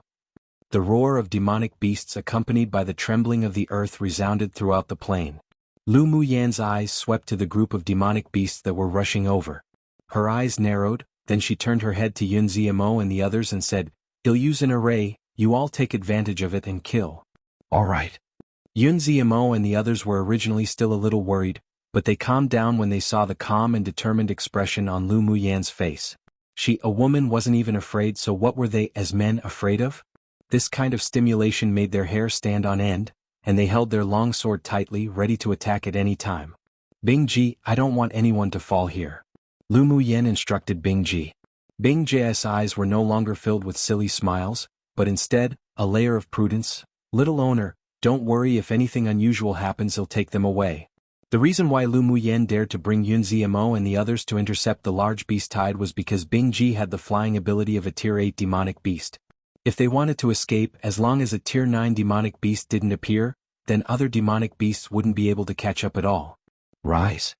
The roar of demonic beasts accompanied by the trembling of the earth resounded throughout the plain. Lu Muyan's eyes swept to the group of demonic beasts that were rushing over. Her eyes narrowed, then she turned her head to Yun Ziamo and the others and said, "I'll use an array, you all take advantage of it and kill." "All right." Yun Ziamo and the others were originally still a little worried, but they calmed down when they saw the calm and determined expression on Lu Muyan's face. She, a woman, wasn't even afraid, so what were they, as men, afraid of? This kind of stimulation made their hair stand on end, and they held their long sword tightly, ready to attack at any time. "Bing Ji, I don't want anyone to fall here," Lu Muyen instructed Bing Ji. Bing Ji's eyes were no longer filled with silly smiles, but instead, a layer of prudence. "Little owner, don't worry, if anything unusual happens he'll take them away." The reason why Lu Muyen dared to bring Yun Ziamo and the others to intercept the large beast tide was because Bing Ji had the flying ability of a Tier 8 demonic beast. If they wanted to escape, as long as a Tier 9 demonic beast didn't appear, then other demonic beasts wouldn't be able to catch up at all. "Rise!"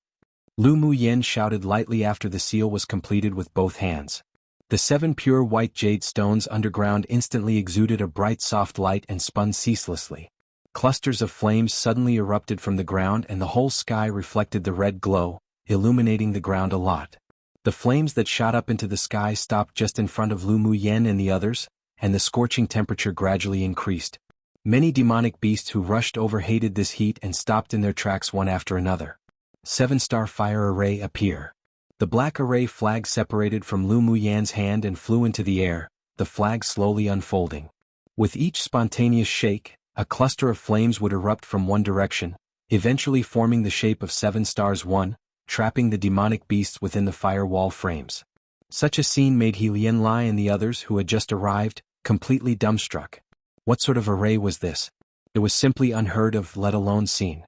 Lu Muyen shouted lightly after the seal was completed with both hands. The 7 pure white jade stones underground instantly exuded a bright soft light and spun ceaselessly. Clusters of flames suddenly erupted from the ground and the whole sky reflected the red glow, illuminating the ground a lot. The flames that shot up into the sky stopped just in front of Lu Muyen and the others, and the scorching temperature gradually increased. Many demonic beasts who rushed over hated this heat and stopped in their tracks one after another. 7-star fire array appear. The black array flag separated from Lu Muyan's hand and flew into the air, the flag slowly unfolding. With each spontaneous shake, a cluster of flames would erupt from one direction, eventually forming the shape of 7 stars 1, trapping the demonic beasts within the firewall frames. Such a scene made He Lianlai and the others who had just arrived completely dumbstruck. What sort of array was this? It was simply unheard of, let alone seen.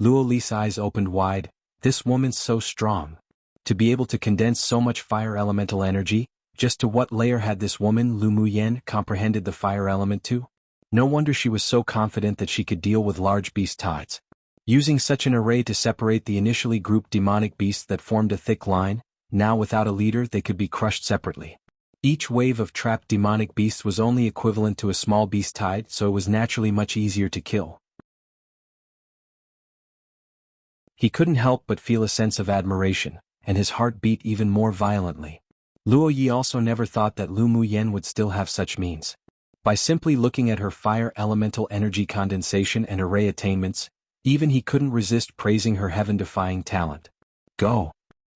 Luo Li's eyes opened wide. This woman's so strong. To be able to condense so much fire elemental energy, just to what layer had this woman, Lu Muyan, comprehended the fire element to? No wonder she was so confident that she could deal with large beast tides. Using such an array to separate the initially grouped demonic beasts that formed a thick line, now without a leader they could be crushed separately. Each wave of trapped demonic beasts was only equivalent to a small beast tide, so it was naturally much easier to kill. He couldn't help but feel a sense of admiration, and his heart beat even more violently. Luo Yi also never thought that Lu Muyan would still have such means. By simply looking at her fire elemental energy condensation and array attainments, even he couldn't resist praising her heaven-defying talent. Go!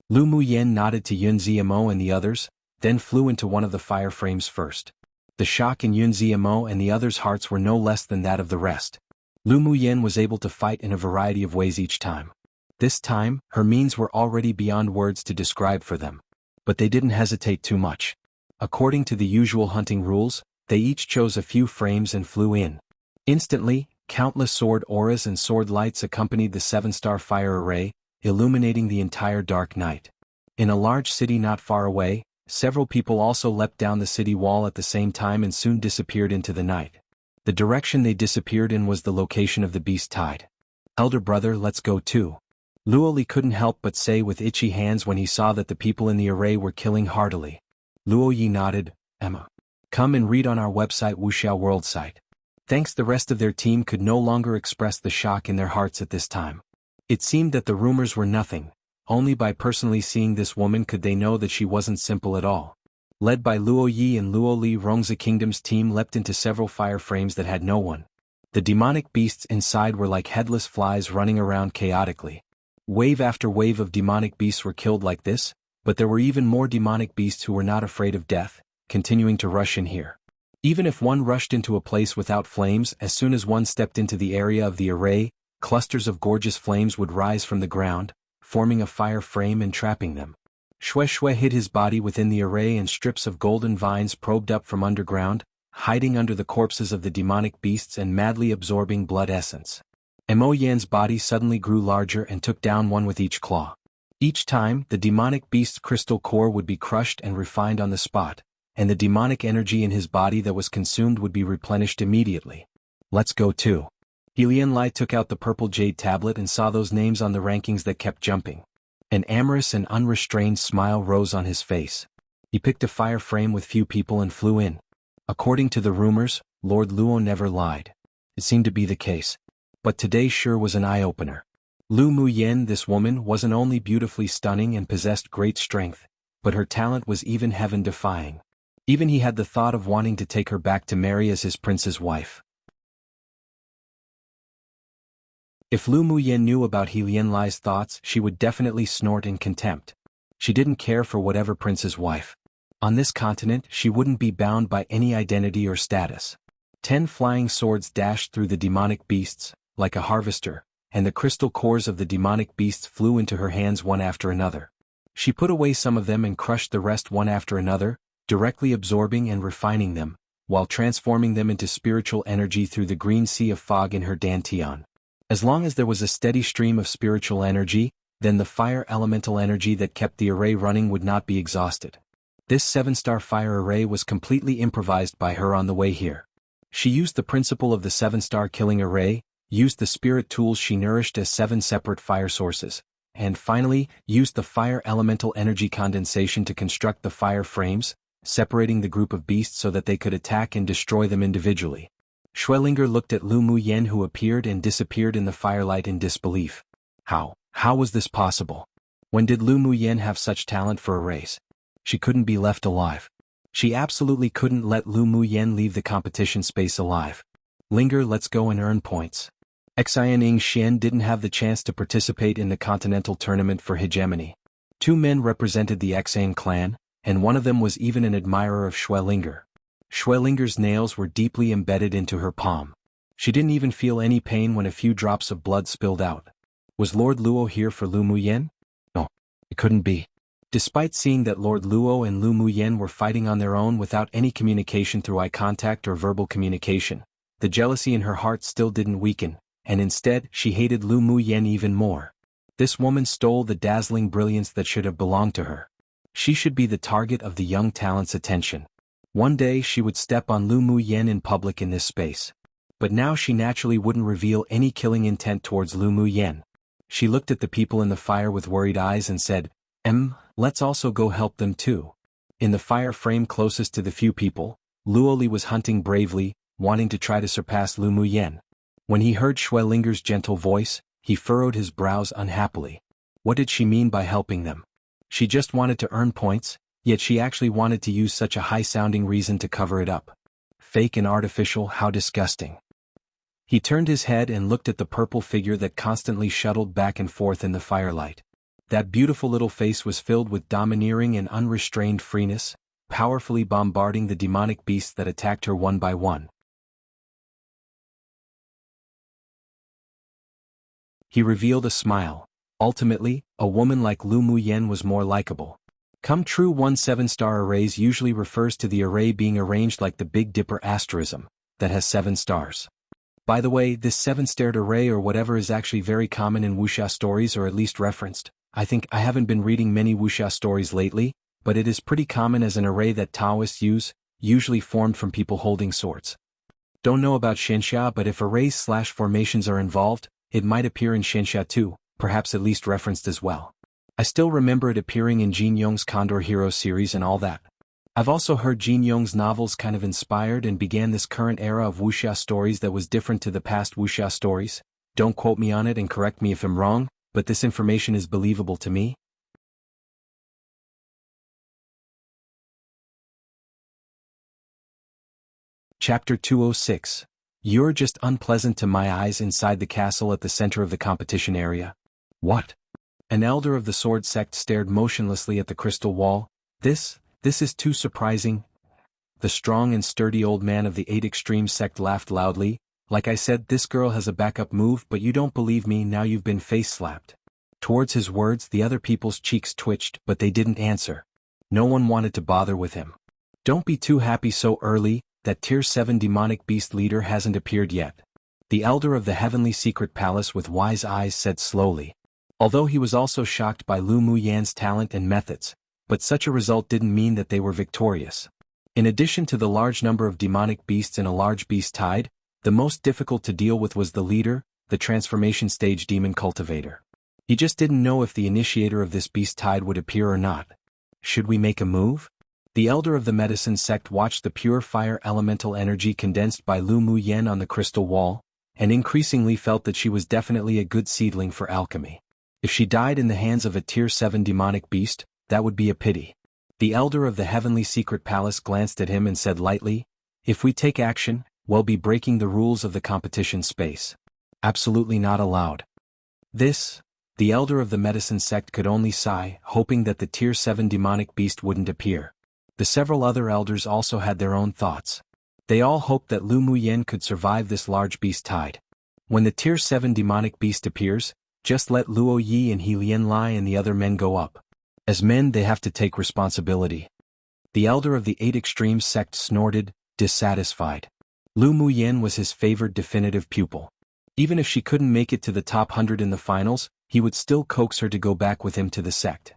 Lu Muyan nodded to Yun Ziamo and the others, then flew into one of the fire frames first. The shock in Yun Ziamo and the others' hearts were no less than that of the rest. Lu Muyan was able to fight in a variety of ways each time. This time, her means were already beyond words to describe for them. But they didn't hesitate too much. According to the usual hunting rules, they each chose a few frames and flew in. Instantly, countless sword auras and sword lights accompanied the 7-star fire array, illuminating the entire dark night. In a large city not far away, several people also leapt down the city wall at the same time and soon disappeared into the night. The direction they disappeared in was the location of the beast tide. Elder brother, let's go too. Luo Li couldn't help but say with itchy hands when he saw that the people in the array were killing heartily. Luo Yi nodded. Emma. Come and read on our website Wuxia World site. Thanks. The rest of their team could no longer express the shock in their hearts at this time. It seemed that the rumors were nothing. Only by personally seeing this woman could they know that she wasn't simple at all. Led by Luo Yi and Luo Li, Rongzi Kingdom's team leapt into several fire frames that had no one. The demonic beasts inside were like headless flies running around chaotically. Wave after wave of demonic beasts were killed like this, but there were even more demonic beasts who were not afraid of death, continuing to rush in here. Even if one rushed into a place without flames, as soon as one stepped into the area of the array, clusters of gorgeous flames would rise from the ground, forming a fire frame and trapping them. Xue Xue hid his body within the array and strips of golden vines probed up from underground, hiding under the corpses of the demonic beasts and madly absorbing blood essence. Mo Yan's body suddenly grew larger and took down one with each claw. Each time, the demonic beast's crystal core would be crushed and refined on the spot, and the demonic energy in his body that was consumed would be replenished immediately. Let's go too. He Lianlai took out the purple jade tablet and saw those names on the rankings that kept jumping. An amorous and unrestrained smile rose on his face. He picked a fire frame with few people and flew in. According to the rumors, Lord Luo never lied. It seemed to be the case. But today sure was an eye-opener. Lu Muyan, this woman, wasn't only beautifully stunning and possessed great strength, but her talent was even heaven-defying. Even he had the thought of wanting to take her back to marry as his prince's wife. If Lu Muyan knew about He Lianlai's thoughts, she would definitely snort in contempt. She didn't care for whatever prince's wife. On this continent, she wouldn't be bound by any identity or status. 10 flying swords dashed through the demonic beasts, like a harvester, and the crystal cores of the demonic beasts flew into her hands one after another. She put away some of them and crushed the rest one after another, directly absorbing and refining them, while transforming them into spiritual energy through the green sea of fog in her dantian. As long as there was a steady stream of spiritual energy, then the fire elemental energy that kept the array running would not be exhausted. This 7-star fire array was completely improvised by her on the way here. She used the principle of the 7-star killing array, used the spirit tools she nourished as 7 separate fire sources, and finally, used the fire elemental energy condensation to construct the fire frames, separating the group of beasts so that they could attack and destroy them individually. Schwellinger looked at Lu Muyan, who appeared and disappeared in the firelight, in disbelief. How was this possible? When did Lu Muyan have such talent for arrays? She couldn't be left alive. She absolutely couldn't let Lu Muyan leave the competition space alive. Linger, let's go and earn points. Xian Xian didn't have the chance to participate in the continental tournament for hegemony. Two men represented the Xian clan, and one of them was even an admirer of Linger. Linger's nails were deeply embedded into her palm. She didn't even feel any pain when a few drops of blood spilled out. Was Lord Luo here for Lu Muyen? No, it couldn't be. Despite seeing that Lord Luo and Lu Muyen were fighting on their own without any communication through eye contact or verbal communication, the jealousy in her heart still didn't weaken, and instead she hated Lu Muyen even more. This woman stole the dazzling brilliance that should have belonged to her. She should be the target of the young talent's attention. One day she would step on Lu Muyen in public in this space. But now she naturally wouldn't reveal any killing intent towards Lu Muyen. She looked at the people in the fire with worried eyes and said, let's also go help them too. In the fire frame closest to the few people, Luoli was hunting bravely, wanting to try to surpass Lu Muyen. When he heard Linger's gentle voice, he furrowed his brows unhappily. What did she mean by helping them? She just wanted to earn points, yet she actually wanted to use such a high-sounding reason to cover it up. Fake and artificial, how disgusting. He turned his head and looked at the purple figure that constantly shuttled back and forth in the firelight. That beautiful little face was filled with domineering and unrestrained freeness, powerfully bombarding the demonic beasts that attacked her one by one. He revealed a smile. Ultimately, a woman like Lu Muyen was more likable. Come true 1 7-star arrays usually refers to the array being arranged like the Big Dipper asterism, that has 7 stars. By the way, this 7-starred array or whatever is actually very common in Wuxia stories, or at least referenced. I think I haven't been reading many Wuxia stories lately, but it is pretty common as an array that Taoists use, usually formed from people holding swords. Don't know about Xianxia, but if arrays/formations are involved, it might appear in Xianxia too, perhaps at least referenced as well. I still remember it appearing in Jin Yong's Condor Hero series and all that. I've also heard Jin Yong's novels kind of inspired and began this current era of Wuxia stories that was different to the past Wuxia stories. Don't quote me on it and correct me if I'm wrong, but this information is believable to me. Chapter 206. You're just unpleasant to my eyes inside the castle at the center of the competition area. What? An elder of the sword sect stared motionlessly at the crystal wall. This is too surprising. The strong and sturdy old man of the 8 Extreme sect laughed loudly. Like I said, this girl has a backup move, but you don't believe me, now you've been face-slapped. Towards his words, the other people's cheeks twitched, but they didn't answer. No one wanted to bother with him. Don't be too happy so early, that Tier 7 demonic beast leader hasn't appeared yet. The elder of the heavenly secret palace with wise eyes said slowly. Although he was also shocked by Lu Muyan's talent and methods, but such a result didn't mean that they were victorious. In addition to the large number of demonic beasts in a large beast tide, the most difficult to deal with was the leader, the transformation stage demon cultivator. He just didn't know if the initiator of this beast tide would appear or not. Should we make a move? The elder of the medicine sect watched the pure fire elemental energy condensed by Lu Muyen on the crystal wall, and increasingly felt that she was definitely a good seedling for alchemy. If she died in the hands of a Tier 7 demonic beast, that would be a pity. The elder of the heavenly secret palace glanced at him and said lightly, if we take action, we'll be breaking the rules of the competition space. Absolutely not allowed. The elder of the medicine sect could only sigh, hoping that the Tier 7 demonic beast wouldn't appear. The several other elders also had their own thoughts. They all hoped that Lu Muyen could survive this large beast tide. When the Tier 7 demonic beast appears, just let Luo Yi and He Lianlai and the other men go up. As men, they have to take responsibility. The elder of the 8 Extreme sect snorted, dissatisfied. Lu Muyen was his favored definitive pupil. Even if she couldn't make it to the top 100 in the finals, he would still coax her to go back with him to the sect.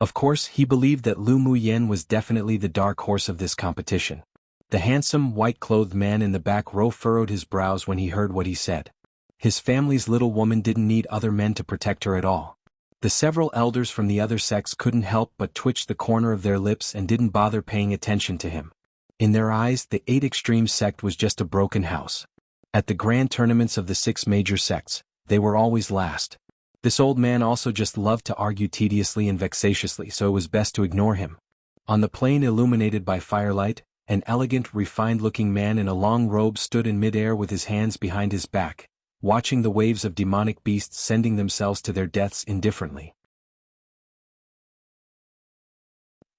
Of course, he believed that Lu Muyen was definitely the dark horse of this competition. The handsome, white-clothed man in the back row furrowed his brows when he heard what he said. His family's little woman didn't need other men to protect her at all. The several elders from the other sects couldn't help but twitch the corner of their lips and didn't bother paying attention to him. In their eyes, the 8 Extreme sect was just a broken house. At the grand tournaments of the 6 major sects, they were always last. This old man also just loved to argue tediously and vexatiously, so it was best to ignore him. On the plain illuminated by firelight, An elegant, refined-looking man in a long robe stood in mid-air with his hands behind his back, watching the waves of demonic beasts sending themselves to their deaths indifferently.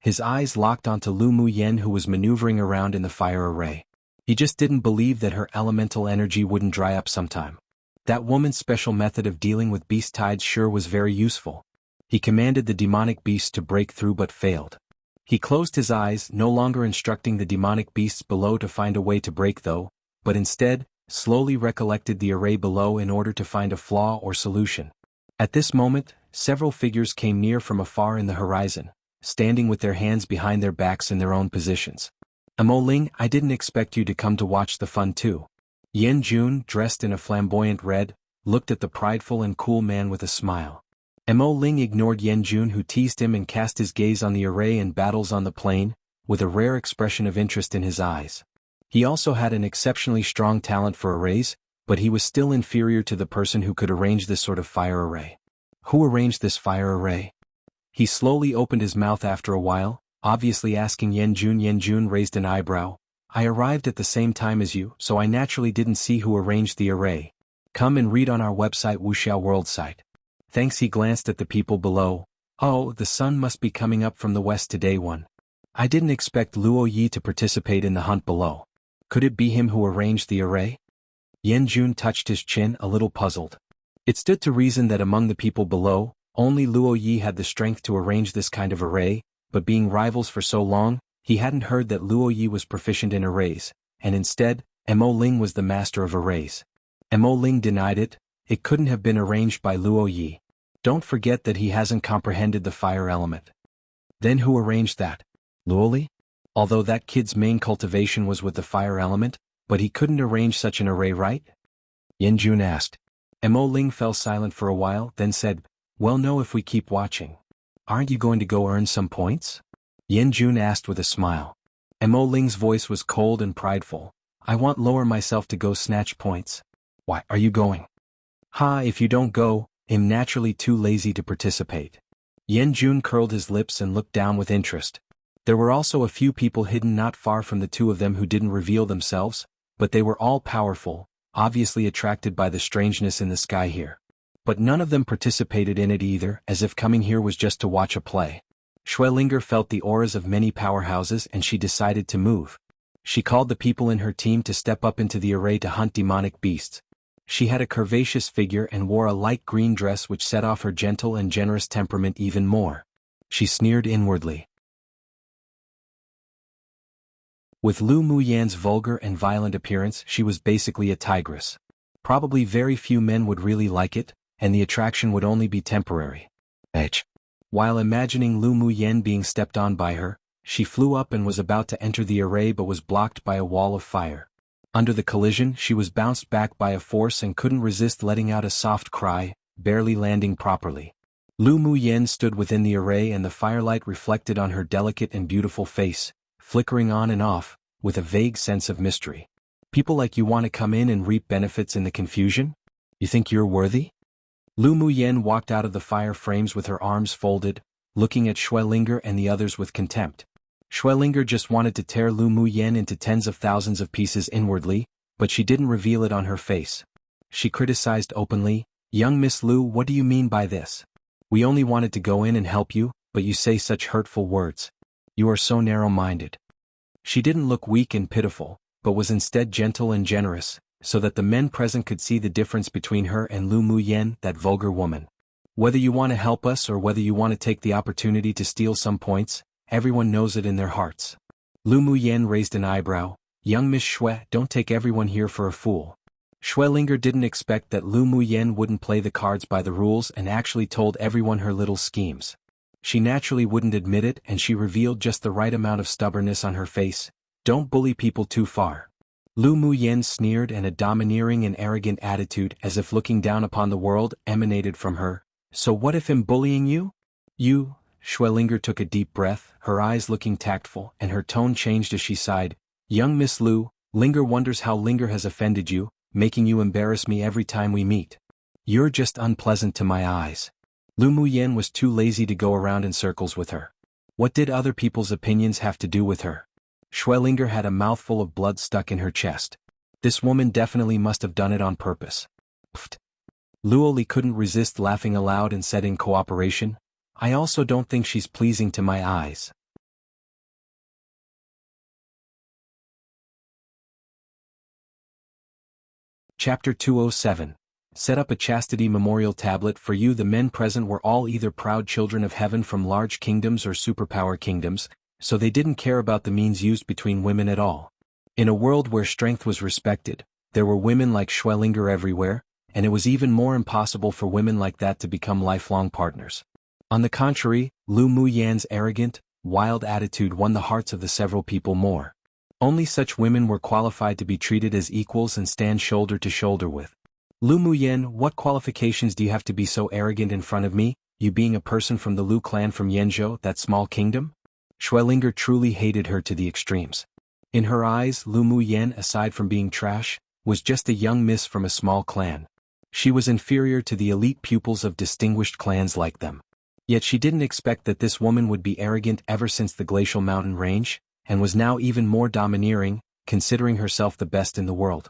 His eyes locked onto Lu Muyen, who was maneuvering around in the fire array. He just didn't believe that her elemental energy wouldn't dry up sometime. That woman's special method of dealing with beast tides sure was very useful. He commanded the demonic beasts to break through but failed. He closed his eyes, no longer instructing the demonic beasts below to find a way to break though, but instead, slowly recollected the array below in order to find a flaw or solution. At this moment, several figures came near from afar in the horizon, standing with their hands behind their backs in their own positions. Mo Ling, I didn't expect you to come to watch the fun too. Yan Jun, dressed in a flamboyant red, looked at the prideful and cool man with a smile. Mo Ling ignored Yan Jun, who teased him, and cast his gaze on the array and battles on the plain, with a rare expression of interest in his eyes. He also had an exceptionally strong talent for arrays, but he was still inferior to the person who could arrange this sort of fire array. Who arranged this fire array? He slowly opened his mouth after a while, obviously asking Yan Jun. Yan Jun raised an eyebrow. I arrived at the same time as you, so I naturally didn't see who arranged the array. Come and read on our website, Wuxia World site. Thanks. He glanced at the people below. Oh, the sun must be coming up from the west today. I didn't expect Luo Yi to participate in the hunt below. Could it be him who arranged the array? Yan Jun touched his chin, a little puzzled. It stood to reason that among the people below, only Luo Yi had the strength to arrange this kind of array, but being rivals for so long, he hadn't heard that Luo Yi was proficient in arrays, and instead, Mo Ling was the master of arrays. Mo Ling denied it. It couldn't have been arranged by Luo Yi. Don't forget that he hasn't comprehended the fire element. Then who arranged that? Luo Li? Although that kid's main cultivation was with the fire element, but he couldn't arrange such an array, right? Yan Jun asked. Mo Ling fell silent for a while, then said, well, no, if we keep watching. Aren't you going to go earn some points? Yan Jun asked with a smile. Mo Ling's voice was cold and prideful. I won't lower myself to go snatch points. Why are you going? If you don't go, I'm naturally too lazy to participate. Yan Jun curled his lips and looked down with interest. There were also a few people hidden not far from the two of them who didn't reveal themselves, but they were all powerful, obviously attracted by the strangeness in the sky here. But none of them participated in it either, as if coming here was just to watch a play. Schwelinger felt the auras of many powerhouses, and she decided to move. She called the people in her team to step up into the array to hunt demonic beasts. She had a curvaceous figure and wore a light green dress which set off her gentle and generous temperament even more. She sneered inwardly. With Lu Muyan's vulgar and violent appearance, she was basically a tigress. Probably very few men would really like it, and the attraction would only be temporary. While imagining Lu Muyan being stepped on by her, she flew up and was about to enter the array but was blocked by a wall of fire. Under the collision, she was bounced back by a force and couldn't resist letting out a soft cry, barely landing properly. Lu Muyan stood within the array, and the firelight reflected on her delicate and beautiful face, flickering on and off, with a vague sense of mystery. People like you want to come in and reap benefits in the confusion? You think you're worthy? Lu Muyan walked out of the fire frames with her arms folded, looking at Schwelinger and the others with contempt. Schwelinger just wanted to tear Lu Muyan into tens of thousands of pieces inwardly, but she didn't reveal it on her face. She criticized openly, Young Miss Lu, what do you mean by this? We only wanted to go in and help you, but you say such hurtful words. You are so narrow-minded. She didn't look weak and pitiful, but was instead gentle and generous, so that the men present could see the difference between her and Lu Muyan, that vulgar woman. Whether you want to help us or whether you want to take the opportunity to steal some points, everyone knows it in their hearts. Lu Muyan raised an eyebrow. Young Miss Xue, don't take everyone here for a fool. Schwelinger didn't expect that Lu Muyan wouldn't play the cards by the rules and actually told everyone her little schemes. She naturally wouldn't admit it, and she revealed just the right amount of stubbornness on her face. Don't bully people too far. Lu Muyan sneered, and a domineering and arrogant attitude, as if looking down upon the world, emanated from her. So what if I'm bullying you? You? Schwelinger took a deep breath, her eyes looking tactful, and her tone changed as she sighed. Young Miss Lu, Linger wonders how Linger has offended you, making you embarrass me every time we meet. You're just unpleasant to my eyes. Lu Muyan was too lazy to go around in circles with her. What did other people's opinions have to do with her? Schwellinger had a mouthful of blood stuck in her chest. This woman definitely must have done it on purpose. Pfft. Luoli couldn't resist laughing aloud and said in cooperation, I also don't think she's pleasing to my eyes. Chapter 207. Set up a chastity memorial tablet for you. The men present were all either proud children of heaven from large kingdoms or superpower kingdoms, so they didn't care about the means used between women at all. In a world where strength was respected, there were women like Schwellinger everywhere, and it was even more impossible for women like that to become lifelong partners. On the contrary, Lu Muyan's arrogant, wild attitude won the hearts of the several people more. Only such women were qualified to be treated as equals and stand shoulder to shoulder with. Lu Muyan, what qualifications do you have to be so arrogant in front of me, you being a person from the Lu clan from Yenzhou, that small kingdom? Schwellinger truly hated her to the extremes. In her eyes, Lu Muyan, aside from being trash, was just a young miss from a small clan. She was inferior to the elite pupils of distinguished clans like them. Yet she didn't expect that this woman would be arrogant ever since the glacial mountain range, and was now even more domineering, considering herself the best in the world.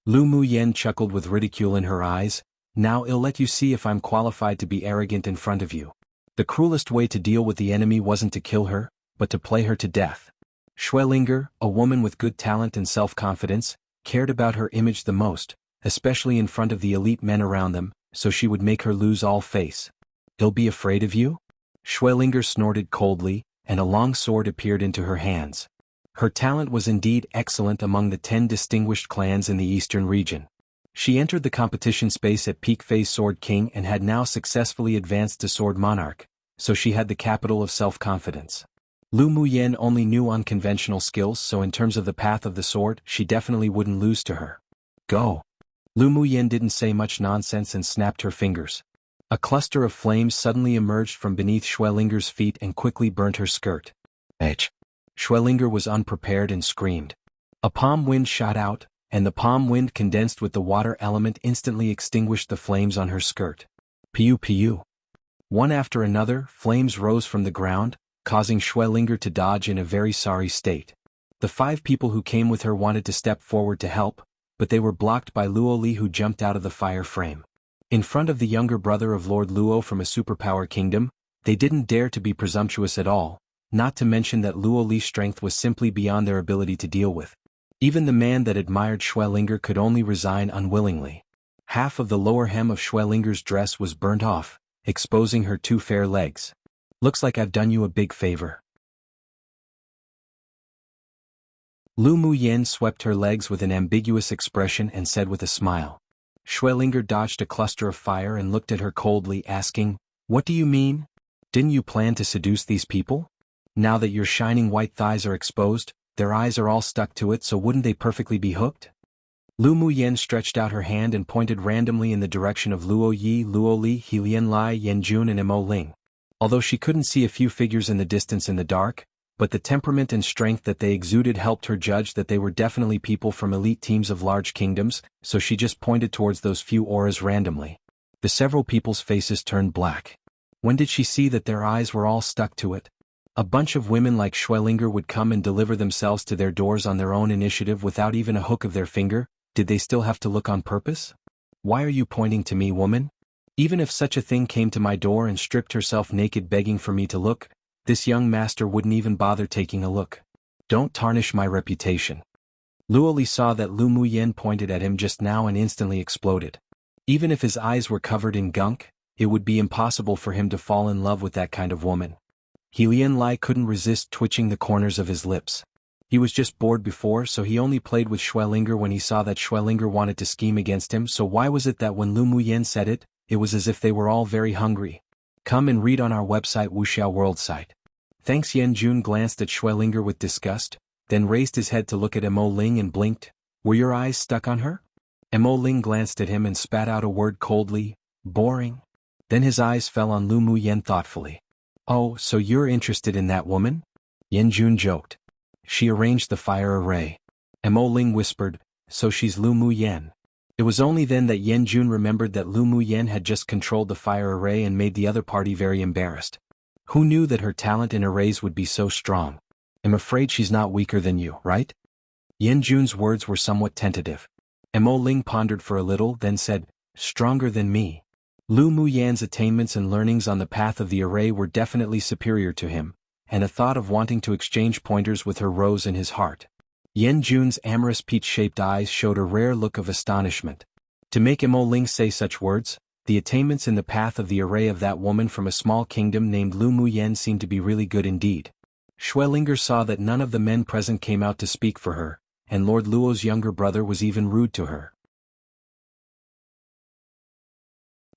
Lu Muyan chuckled with ridicule in her eyes, now I'll let you see if I'm qualified to be arrogant in front of you. The cruelest way to deal with the enemy wasn't to kill her, but to play her to death. Schwellinger, a woman with good talent and self-confidence, cared about her image the most, especially in front of the elite men around them, so she would make her lose all face. He'll be afraid of you? Schwellinger snorted coldly, and a long sword appeared into her hands. Her talent was indeed excellent among the 10 distinguished clans in the eastern region. She entered the competition space at peak phase Sword King and had now successfully advanced to Sword Monarch, so she had the capital of self-confidence. Lu Muyan only knew unconventional skills, so in terms of the path of the sword, she definitely wouldn't lose to her. Go! Lu Muyan didn't say much nonsense and snapped her fingers. A cluster of flames suddenly emerged from beneath Schwellinger's feet and quickly burnt her skirt. H. Schwellinger was unprepared and screamed. A palm wind shot out, and the palm wind condensed with the water element instantly extinguished the flames on her skirt. Piu piu. One after another, flames rose from the ground, causing Schwellinger to dodge in a very sorry state. The 5 people who came with her wanted to step forward to help, but they were blocked by Luoli, who jumped out of the fire frame. In front of the younger brother of Lord Luo from a superpower kingdom, they didn't dare to be presumptuous at all, not to mention that Luoli's strength was simply beyond their ability to deal with. Even the man that admired Schwellinger could only resign unwillingly. Half of the lower hem of Schwellinger's dress was burnt off, exposing her 2 fair legs. Looks like I've done you a big favor. Lu Muyan swept her legs with an ambiguous expression and said with a smile. Schwellinger dodged a cluster of fire and looked at her coldly, asking, What do you mean? Didn't you plan to seduce these people? Now that your shining white thighs are exposed, their eyes are all stuck to it, so wouldn't they perfectly be hooked? Lu Muyan stretched out her hand and pointed randomly in the direction of Luo Yi, Luo Li, Helian Lai, Yanjun and Mo Ling. Although she couldn't see a few figures in the distance in the dark, but the temperament and strength that they exuded helped her judge that they were definitely people from elite teams of large kingdoms, so she just pointed towards those few auras randomly. The several people's faces turned black. When did she see that their eyes were all stuck to it? A bunch of women like Schwellinger would come and deliver themselves to their doors on their own initiative without even a hook of their finger. Did they still have to look on purpose? Why are you pointing to me, woman? Even if such a thing came to my door and stripped herself naked begging for me to look, this young master wouldn't even bother taking a look. Don't tarnish my reputation. Luoli saw that Lu Muyan pointed at him just now and instantly exploded. Even if his eyes were covered in gunk, it would be impossible for him to fall in love with that kind of woman. Helian Lai couldn't resist twitching the corners of his lips. He was just bored before, so he only played with Schwellinger when he saw that Schwellinger wanted to scheme against him, so why was it that when Lu Muyan said it, it was as if they were all very hungry? Come and read on our website Wuxia World site. Thanks. Yanjun glanced at Schwellinger with disgust, then raised his head to look at Mo Ling and blinked. Were your eyes stuck on her? Mo Ling glanced at him and spat out a word coldly, boring. Then his eyes fell on Lu Muyan thoughtfully. Oh, so you're interested in that woman? Yanjun joked. She arranged the fire array. Mo Ling whispered, so she's Lu Muyan. It was only then that Yanjun remembered that Lu Muyan had just controlled the fire array and made the other party very embarrassed. Who knew that her talent in arrays would be so strong? I'm afraid she's not weaker than you, right? Yan Jun's words were somewhat tentative. Mo Ling pondered for a little, then said, stronger than me. Lu Muyan's attainments and learnings on the path of the array were definitely superior to him, and a thought of wanting to exchange pointers with her rose in his heart. Yan Jun's amorous peach-shaped eyes showed a rare look of astonishment. To make Mo Ling say such words, the attainments in the path of the array of that woman from a small kingdom named Lu Muyan seemed to be really good indeed. Schwellinger saw that none of the men present came out to speak for her, and Lord Luo's younger brother was even rude to her.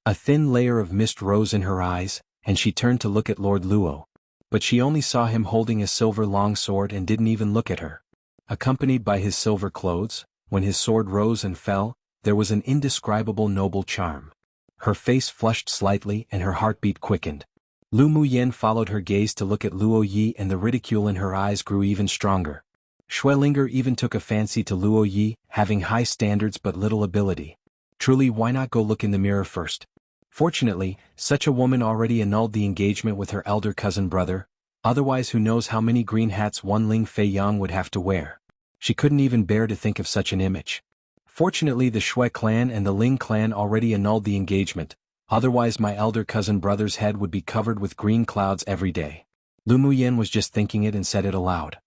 A thin layer of mist rose in her eyes, and she turned to look at Lord Luo. But she only saw him holding a silver longsword and didn't even look at her. Accompanied by his silver clothes, when his sword rose and fell, there was an indescribable noble charm. Her face flushed slightly and her heartbeat quickened. Lu Muyen followed her gaze to look at Luo Yi, and the ridicule in her eyes grew even stronger. Schwellinger even took a fancy to Luo Yi, having high standards but little ability. Truly, why not go look in the mirror first? Fortunately, such a woman already annulled the engagement with her elder cousin brother, otherwise who knows how many green hats one Ling Fei Yang would have to wear. She couldn't even bear to think of such an image. Fortunately, the Shui clan and the Ling clan already annulled the engagement, otherwise my elder cousin brother's head would be covered with green clouds every day. Lu Muyen was just thinking it and said it aloud.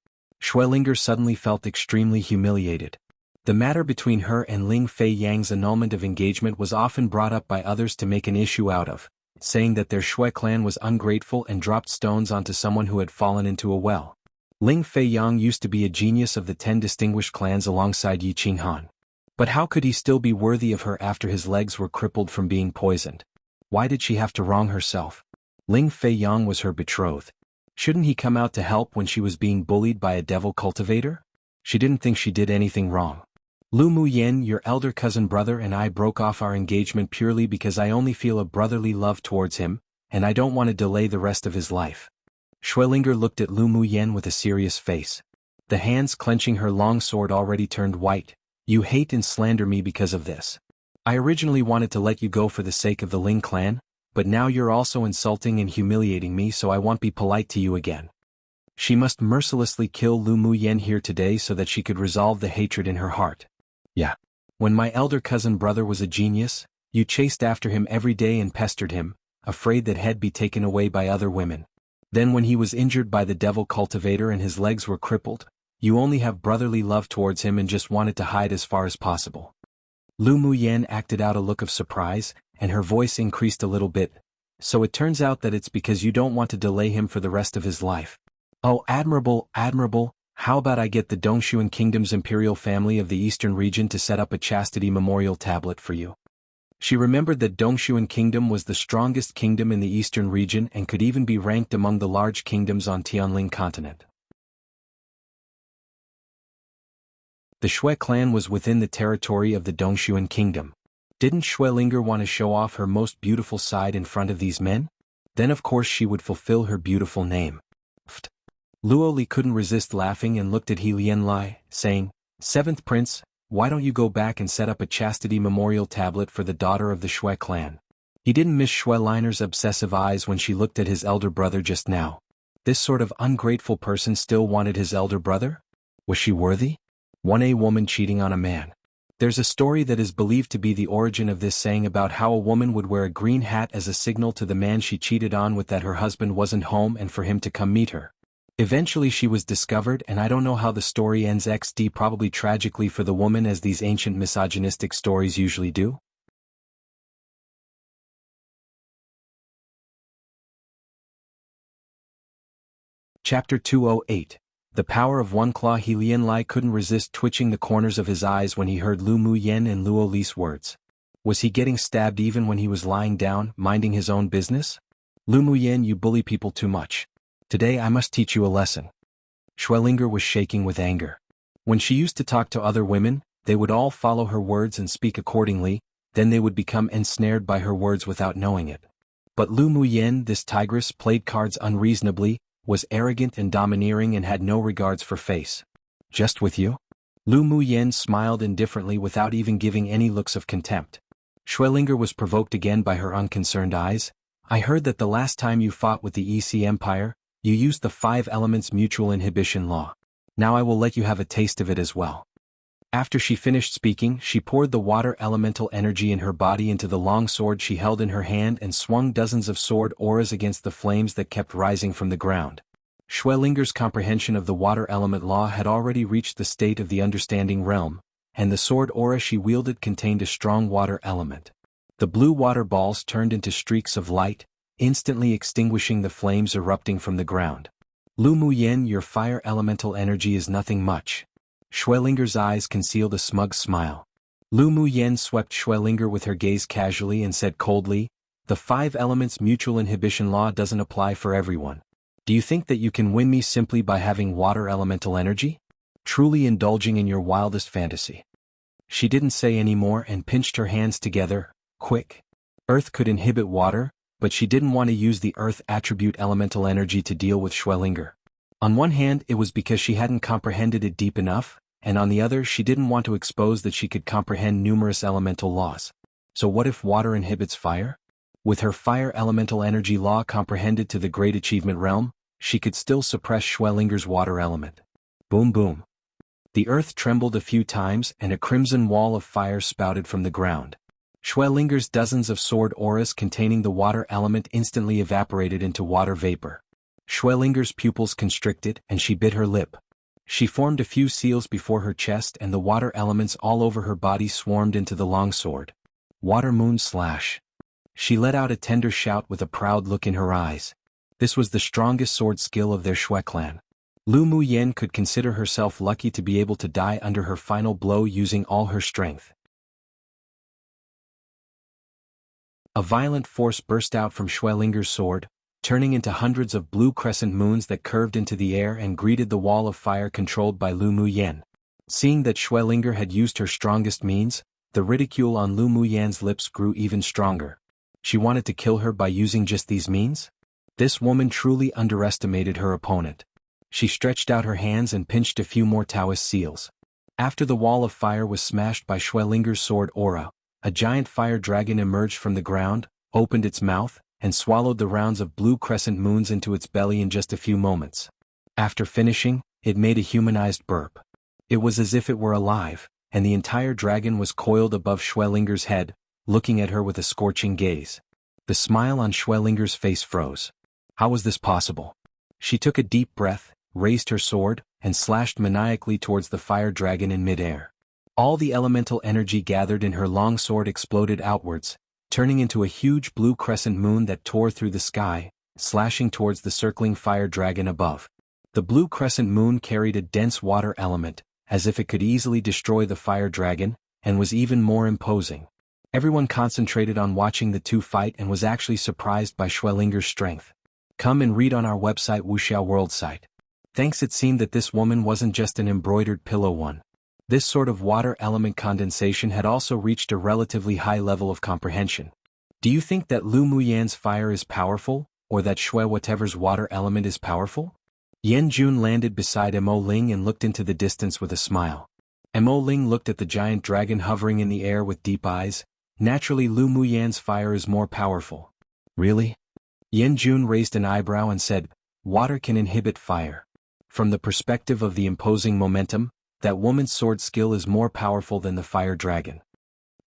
Schwellinger suddenly felt extremely humiliated. The matter between her and Ling Fei Yang's annulment of engagement was often brought up by others to make an issue out of, saying that their Shui clan was ungrateful and dropped stones onto someone who had fallen into a well. Ling Fei Yang used to be a genius of the 10 distinguished clans alongside Yi Qinghan. But how could he still be worthy of her after his legs were crippled from being poisoned? Why did she have to wrong herself? Ling Fei Yang was her betrothed. Shouldn't he come out to help when she was being bullied by a devil cultivator? She didn't think she did anything wrong. Lu Muyen, your elder cousin brother, and I broke off our engagement purely because I only feel a brotherly love towards him, and I don't want to delay the rest of his life. Schwellinger looked at Lu Muyen with a serious face. The hands clenching her long sword already turned white. You hate and slander me because of this. I originally wanted to let you go for the sake of the Ling clan, but now you're also insulting and humiliating me, so I won't be polite to you again. She must mercilessly kill Lu Muyen here today so that she could resolve the hatred in her heart. Yeah. When my elder cousin brother was a genius, you chased after him every day and pestered him, afraid that he'd be taken away by other women. Then when he was injured by the devil cultivator and his legs were crippled, you only have brotherly love towards him and just wanted to hide as far as possible. Lu Muyen acted out a look of surprise, and her voice increased a little bit. So it turns out that it's because you don't want to delay him for the rest of his life. Oh, admirable, admirable. How about I get the Dongshuan Kingdom's imperial family of the eastern region to set up a chastity memorial tablet for you? She remembered that Dongshuan Kingdom was the strongest kingdom in the eastern region and could even be ranked among the large kingdoms on Tianling continent. The Shui clan was within the territory of the Dongshuan Kingdom. Didn't Schwellinger want to show off her most beautiful side in front of these men? Then of course she would fulfill her beautiful name. Pfft. Luo Li couldn't resist laughing and looked at He Lianlai, saying, "Seventh Prince, why don't you go back and set up a chastity memorial tablet for the daughter of the Shui clan?" He didn't miss Schwelliner's obsessive eyes when she looked at his elder brother just now. This sort of ungrateful person still wanted his elder brother? Was she worthy? A woman cheating on a man. There's a story that is believed to be the origin of this saying about how a woman would wear a green hat as a signal to the man she cheated on with that her husband wasn't home and for him to come meet her. Eventually she was discovered, and I don't know how the story ends, XD, probably tragically for the woman, as these ancient misogynistic stories usually do. Chapter 208. The Power of One Claw. He Lianlai couldn't resist twitching the corners of his eyes when he heard Lu Muyen and Luo Li's words. Was he getting stabbed even when he was lying down, minding his own business? Lu Muyen, you bully people too much. Today I must teach you a lesson. Schwellinger was shaking with anger. When she used to talk to other women, they would all follow her words and speak accordingly, then they would become ensnared by her words without knowing it. But Lu Muyen, this tigress, played cards unreasonably, was arrogant and domineering and had no regards for face. Just with you? Lu Muyen smiled indifferently without even giving any looks of contempt. Schwellinger was provoked again by her unconcerned eyes. I heard that the last time you fought with the EC Empire, You used the 5 elements mutual inhibition law. Now I will let you have a taste of it as well. After she finished speaking, she poured the water elemental energy in her body into the long sword she held in her hand and swung dozens of sword auras against the flames that kept rising from the ground. Schwellinger's comprehension of the water element law had already reached the state of the understanding realm, and the sword aura she wielded contained a strong water element. The blue water balls turned into streaks of light, instantly extinguishing the flames erupting from the ground. Lu Muyen, your fire elemental energy is nothing much. Schwellinger's eyes concealed a smug smile. Lu Muyen swept Schwellinger with her gaze casually and said coldly, "The 5 elements mutual inhibition law doesn't apply for everyone. Do you think that you can win me simply by having water elemental energy? Truly indulging in your wildest fantasy." She didn't say any more and pinched her hands together, quick. Earth could inhibit water, but she didn't want to use the earth attribute elemental energy to deal with Schwellinger. On one hand, it was because she hadn't comprehended it deep enough, and on the other, she didn't want to expose that she could comprehend numerous elemental laws. So what if water inhibits fire? With her fire elemental energy law comprehended to the great achievement realm, she could still suppress Schwellinger's water element. Boom boom. The earth trembled a few times and a crimson wall of fire spouted from the ground. Schwellinger's dozens of sword auras containing the water element instantly evaporated into water vapor. Schwellinger's pupils constricted and she bit her lip. She formed a few seals before her chest and the water elements all over her body swarmed into the longsword. Water moon slash. She let out a tender shout with a proud look in her eyes. This was the strongest sword skill of their Xue clan. Lu Muyen could consider herself lucky to be able to die under her final blow using all her strength. A violent force burst out from Schwellinger's sword, turning into hundreds of blue crescent moons that curved into the air and greeted the wall of fire controlled by Lu Muyen. Seeing that Schwellinger had used her strongest means, the ridicule on Lu Muyen's lips grew even stronger. She wanted to kill her by using just these means? This woman truly underestimated her opponent. She stretched out her hands and pinched a few more Taoist seals. After the wall of fire was smashed by Schwellinger's sword aura, a giant fire dragon emerged from the ground, opened its mouth, and swallowed the rounds of blue crescent moons into its belly in just a few moments. After finishing, it made a humanized burp. It was as if it were alive, and the entire dragon was coiled above Schwellinger's head, looking at her with a scorching gaze. The smile on Schwellinger's face froze. How was this possible? She took a deep breath, raised her sword, and slashed maniacally towards the fire dragon in midair. All the elemental energy gathered in her long sword exploded outwards, turning into a huge blue crescent moon that tore through the sky, slashing towards the circling fire dragon above. The blue crescent moon carried a dense water element, as if it could easily destroy the fire dragon, and was even more imposing. Everyone concentrated on watching the two fight and was actually surprised by Schwellinger's strength. Come and read on our website Wuxia World site. Thanks, it seemed that this woman wasn't just an embroidered pillow one. This sort of water element condensation had also reached a relatively high level of comprehension. Do you think that Lu Muyan's fire is powerful, or that Xue whatever's water element is powerful? Yan Jun landed beside Mo Ling and looked into the distance with a smile. Mo Ling looked at the giant dragon hovering in the air with deep eyes. Naturally, Lu Muyan's fire is more powerful. Really? Yan Jun raised an eyebrow and said, water can inhibit fire. From the perspective of the imposing momentum, that woman's sword skill is more powerful than the fire dragon.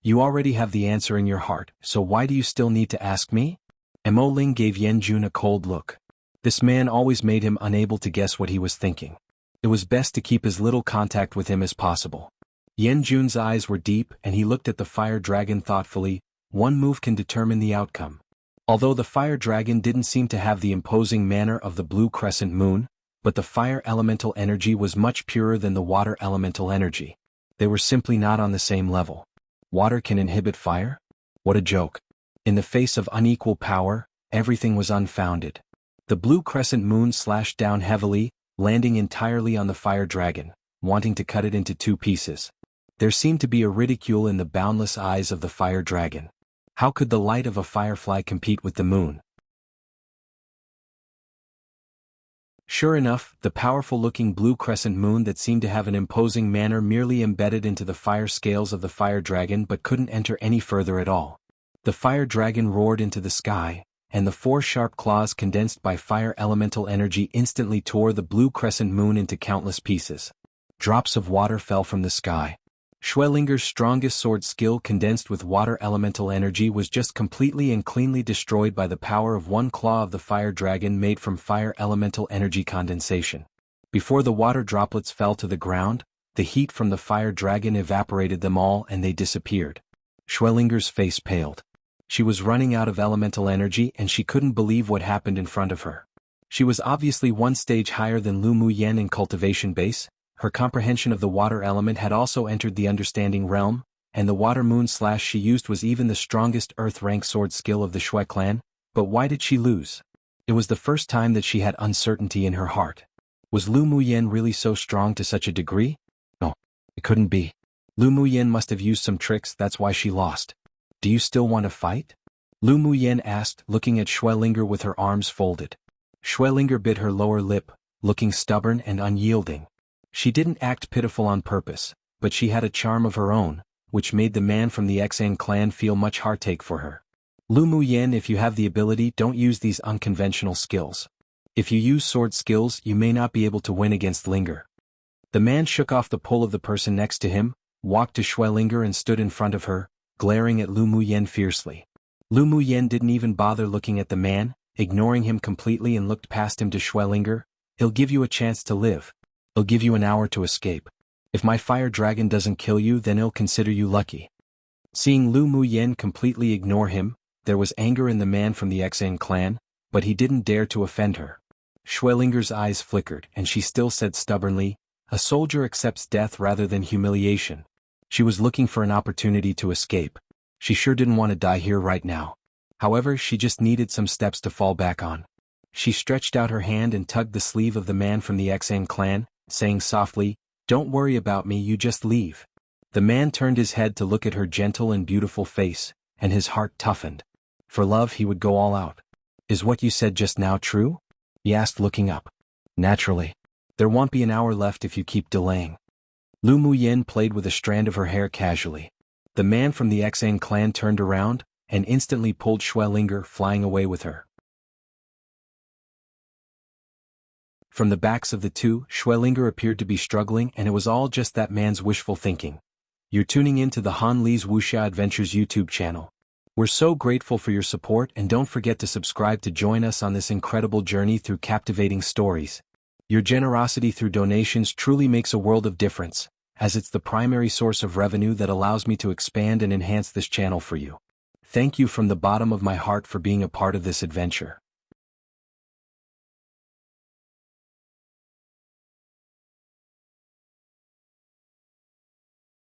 You already have the answer in your heart, so why do you still need to ask me? Mo Ling gave Yan Jun a cold look. This man always made him unable to guess what he was thinking. It was best to keep as little contact with him as possible. Yan Jun's eyes were deep and he looked at the fire dragon thoughtfully. One move can determine the outcome. Although the fire dragon didn't seem to have the imposing manner of the blue crescent moon, but the fire elemental energy was much purer than the water elemental energy. They were simply not on the same level. Water can inhibit fire? What a joke. In the face of unequal power, everything was unfounded. The blue crescent moon slashed down heavily, landing entirely on the fire dragon, wanting to cut it into two pieces. There seemed to be a ridicule in the boundless eyes of the fire dragon. How could the light of a firefly compete with the moon? Sure enough, the powerful-looking blue crescent moon that seemed to have an imposing manner merely embedded into the fire scales of the fire dragon but couldn't enter any further at all. The fire dragon roared into the sky, and the 4 sharp claws condensed by fire elemental energy instantly tore the blue crescent moon into countless pieces. Drops of water fell from the sky. Schwellinger's strongest sword skill condensed with water elemental energy was just completely and cleanly destroyed by the power of 1 claw of the fire dragon made from fire elemental energy condensation. Before the water droplets fell to the ground, the heat from the fire dragon evaporated them all and they disappeared. Schwellinger's face paled. She was running out of elemental energy and she couldn't believe what happened in front of her. She was obviously 1 stage higher than Lu Muyen in cultivation base. Her comprehension of the water element had also entered the understanding realm, and the water moon slash she used was even the strongest earth rank sword skill of the Shui clan. But why did she lose? It was the first time that she had uncertainty in her heart. Was Lu Muyen really so strong to such a degree? No, it couldn't be. Lu Muyen must have used some tricks, that's why she lost. Do you still want to fight? Lu Muyen asked, looking at Schwellinger with her arms folded. Schwellinger bit her lower lip, looking stubborn and unyielding. She didn't act pitiful on purpose, but she had a charm of her own, which made the man from the Xan clan feel much heartache for her. Lu Muyen, if you have the ability, don't use these unconventional skills. If you use sword skills, you may not be able to win against Linger. The man shook off the pull of the person next to him, walked to Schwellinger and stood in front of her, glaring at Lu Muyen fiercely. Lu Muyen didn't even bother looking at the man, ignoring him completely, and looked past him to Schwellinger. He'll give you a chance to live. He'll give you an hour to escape. If my fire dragon doesn't kill you, then he'll consider you lucky. Seeing Lu Muyen completely ignore him, there was anger in the man from the Xan clan, but he didn't dare to offend her. Schwellinger's eyes flickered, and she still said stubbornly, "A soldier accepts death rather than humiliation." She was looking for an opportunity to escape. She sure didn't want to die here right now. However, she just needed some steps to fall back on. She stretched out her hand and tugged the sleeve of the man from the Xan clan, saying softly, "Don't worry about me, you just leave." The man turned his head to look at her gentle and beautiful face, and his heart toughened. For love he would go all out. "Is what you said just now true?" he asked, looking up. "Naturally. There won't be an hour left if you keep delaying." Lu Muyen played with a strand of her hair casually. The man from the Xan clan turned around, and instantly pulled Schwellinger, flying away with her. From the backs of the two, Schwellinger appeared to be struggling, and it was all just that man's wishful thinking. You're tuning in to the Han Li's Wuxia Adventures YouTube channel. We're so grateful for your support, and don't forget to subscribe to join us on this incredible journey through captivating stories. Your generosity through donations truly makes a world of difference, as it's the primary source of revenue that allows me to expand and enhance this channel for you. Thank you from the bottom of my heart for being a part of this adventure.